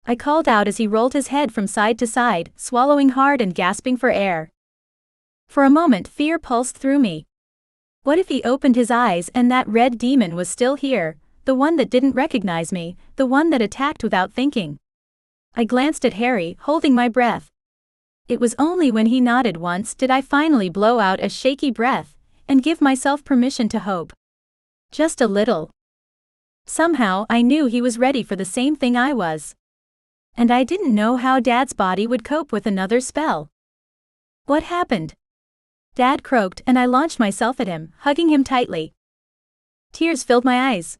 I called out as he rolled his head from side to side, swallowing hard and gasping for air. For a moment fear pulsed through me. What if he opened his eyes and that red demon was still here, the one that didn't recognize me, the one that attacked without thinking? I glanced at Harry, holding my breath. It was only when he nodded once did I finally blow out a shaky breath and give myself permission to hope. Just a little. Somehow I knew he was ready for the same thing I was. And I didn't know how Dad's body would cope with another spell. What happened? Dad croaked and I launched myself at him, hugging him tightly. Tears filled my eyes.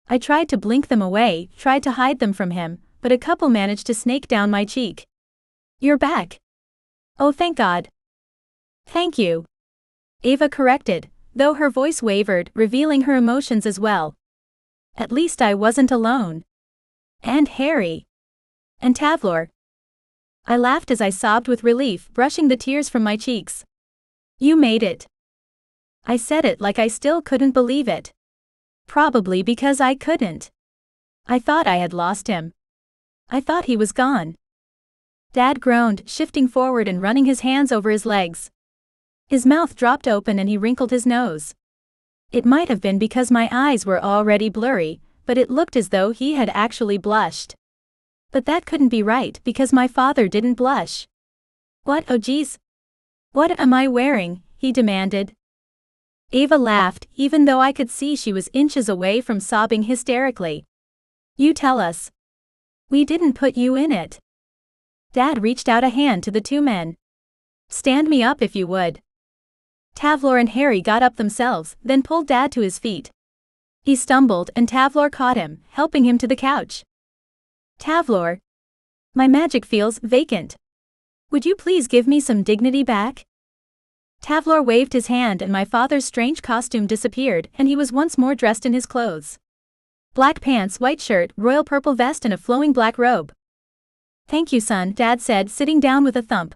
I tried to blink them away, tried to hide them from him, but a couple managed to snake down my cheek. You're back. Oh, thank God. Thank you. Ava corrected, though her voice wavered, revealing her emotions as well. At least I wasn't alone. And Harry. And Tavlor. I laughed as I sobbed with relief, brushing the tears from my cheeks. You made it. I said it like I still couldn't believe it. Probably because I couldn't. I thought I had lost him. I thought he was gone. Dad groaned, shifting forward and running his hands over his legs. His mouth dropped open and he wrinkled his nose. It might have been because my eyes were already blurry, but it looked as though he had actually blushed. But that couldn't be right because my father didn't blush. What, oh geez? What am I wearing? He demanded. Ava laughed, even though I could see she was inches away from sobbing hysterically. You tell us. We didn't put you in it. Dad reached out a hand to the two men. Stand me up if you would. Tavlor and Harry got up themselves, then pulled Dad to his feet. He stumbled and Tavlor caught him, helping him to the couch. Tavlor. My magic feels vacant. Would you please give me some dignity back? Tavlor waved his hand and my father's strange costume disappeared and he was once more dressed in his clothes. Black pants, white shirt, royal purple vest and a flowing black robe. Thank you, son, Dad said, sitting down with a thump.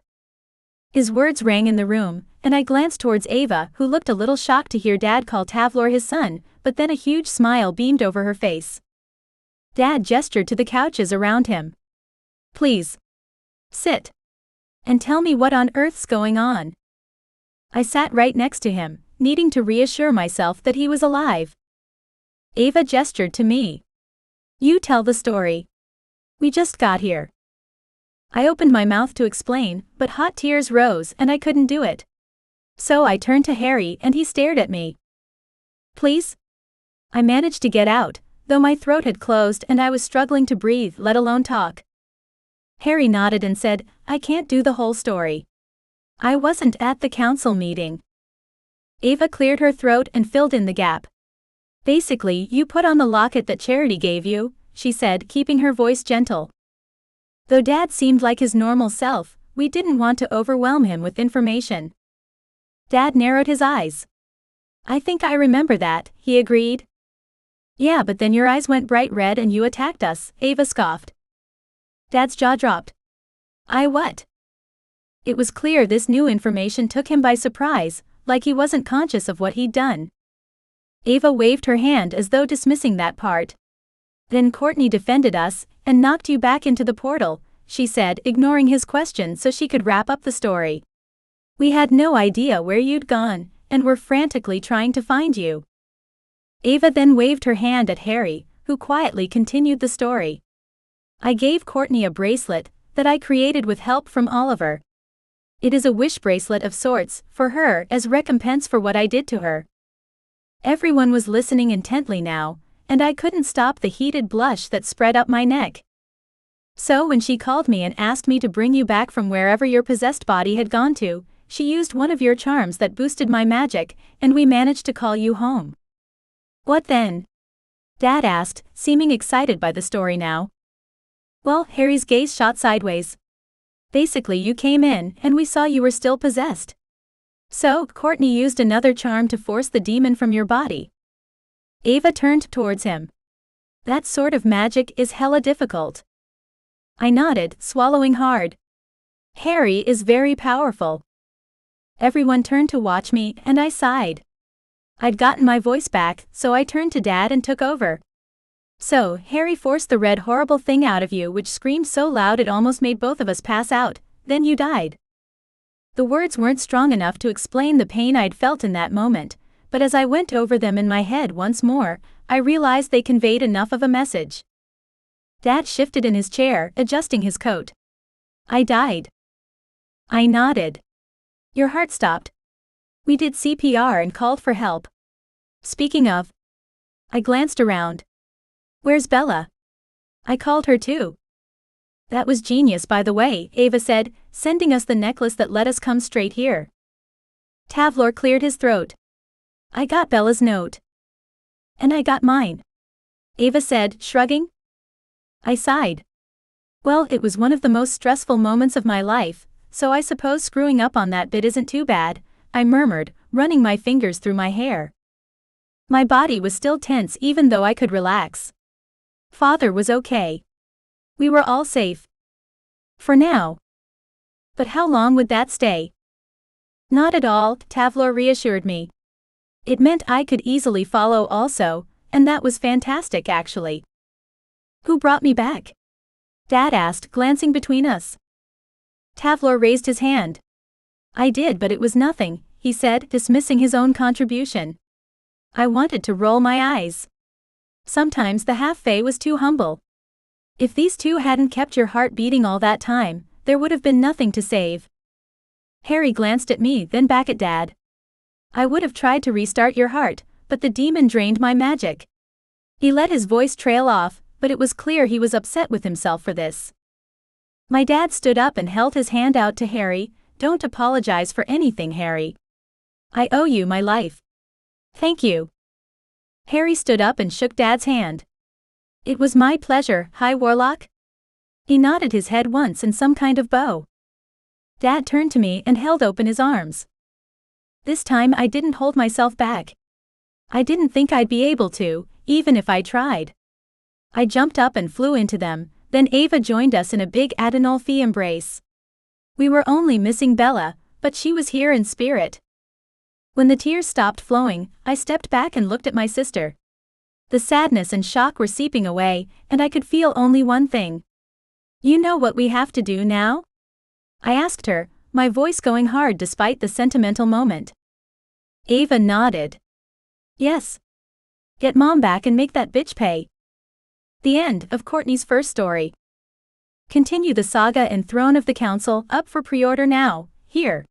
His words rang in the room, and I glanced towards Ava, who looked a little shocked to hear Dad call Tavlor his son, but then a huge smile beamed over her face. Dad gestured to the couches around him. Please. Sit. And tell me what on earth's going on. I sat right next to him, needing to reassure myself that he was alive. Ava gestured to me. You tell the story. We just got here. I opened my mouth to explain, but hot tears rose and I couldn't do it. So I turned to Harry and he stared at me. Please? I managed to get out, though my throat had closed and I was struggling to breathe, let alone talk. Harry nodded and said, I can't do the whole story. I wasn't at the council meeting. Ava cleared her throat and filled in the gap. Basically, you put on the locket that Charity gave you, she said, keeping her voice gentle. Though Dad seemed like his normal self, we didn't want to overwhelm him with information. Dad narrowed his eyes. I think I remember that, he agreed. Yeah, but then your eyes went bright red and you attacked us, Ava scoffed. Dad's jaw dropped. I what? It was clear this new information took him by surprise, like he wasn't conscious of what he'd done. Ava waved her hand as though dismissing that part. Then Courtney defended us, and knocked you back into the portal, she said, ignoring his question so she could wrap up the story. We had no idea where you'd gone, and were frantically trying to find you. Ava then waved her hand at Harry, who quietly continued the story. I gave Courtney a bracelet that I created with help from Oliver. It is a wish bracelet of sorts, for her, as recompense for what I did to her. Everyone was listening intently now, and I couldn't stop the heated blush that spread up my neck. So when she called me and asked me to bring you back from wherever your possessed body had gone to, she used one of your charms that boosted my magic, and we managed to call you home. What then? Dad asked, seeming excited by the story now. Well, Harry's gaze shot sideways. Basically, you came in, and we saw you were still possessed. So, Courtney used another charm to force the demon from your body. Ava turned towards him. That sort of magic is hella difficult. I nodded, swallowing hard. Harry is very powerful. Everyone turned to watch me, and I sighed. I'd gotten my voice back, so I turned to Dad and took over. So, Harry forced the red horrible thing out of you, which screamed so loud it almost made both of us pass out, then you died. The words weren't strong enough to explain the pain I'd felt in that moment, but as I went over them in my head once more, I realized they conveyed enough of a message. Dad shifted in his chair, adjusting his coat. I died. I nodded. Your heart stopped. We did CPR and called for help. Speaking of. I glanced around. Where's Bella? I called her too. That was genius, by the way, Ava said, sending us the necklace that let us come straight here. Tavlor cleared his throat. I got Bella's note. And I got mine. Ava said, shrugging. I sighed. Well, it was one of the most stressful moments of my life, so I suppose screwing up on that bit isn't too bad, I murmured, running my fingers through my hair. My body was still tense even though I could relax. Father was okay. We were all safe. For now. But how long would that stay? Not at all, Tavlor reassured me. It meant I could easily follow also, and that was fantastic actually. Who brought me back? Dad asked, glancing between us. Tavlor raised his hand. I did, but it was nothing, he said, dismissing his own contribution. I wanted to roll my eyes. Sometimes the half-fae was too humble. If these two hadn't kept your heart beating all that time, there would have been nothing to save. Harry glanced at me, then back at Dad. I would have tried to restart your heart, but the demon drained my magic. He let his voice trail off, but it was clear he was upset with himself for this. My dad stood up and held his hand out to Harry. Don't apologize for anything, Harry. I owe you my life. Thank you. Harry stood up and shook Dad's hand. It was my pleasure, hi Warlock. He nodded his head once in some kind of bow. Dad turned to me and held open his arms. This time I didn't hold myself back. I didn't think I'd be able to, even if I tried. I jumped up and flew into them, then Ava joined us in a big Adonolfi embrace. We were only missing Bella, but she was here in spirit. When the tears stopped flowing, I stepped back and looked at my sister. The sadness and shock were seeping away, and I could feel only one thing. You know what we have to do now? I asked her, my voice going hard despite the sentimental moment. Ava nodded. Yes. Get Mom back and make that bitch pay. The end of Courtney's first story. Continue the saga in Throne of the Council, up for pre-order now, here.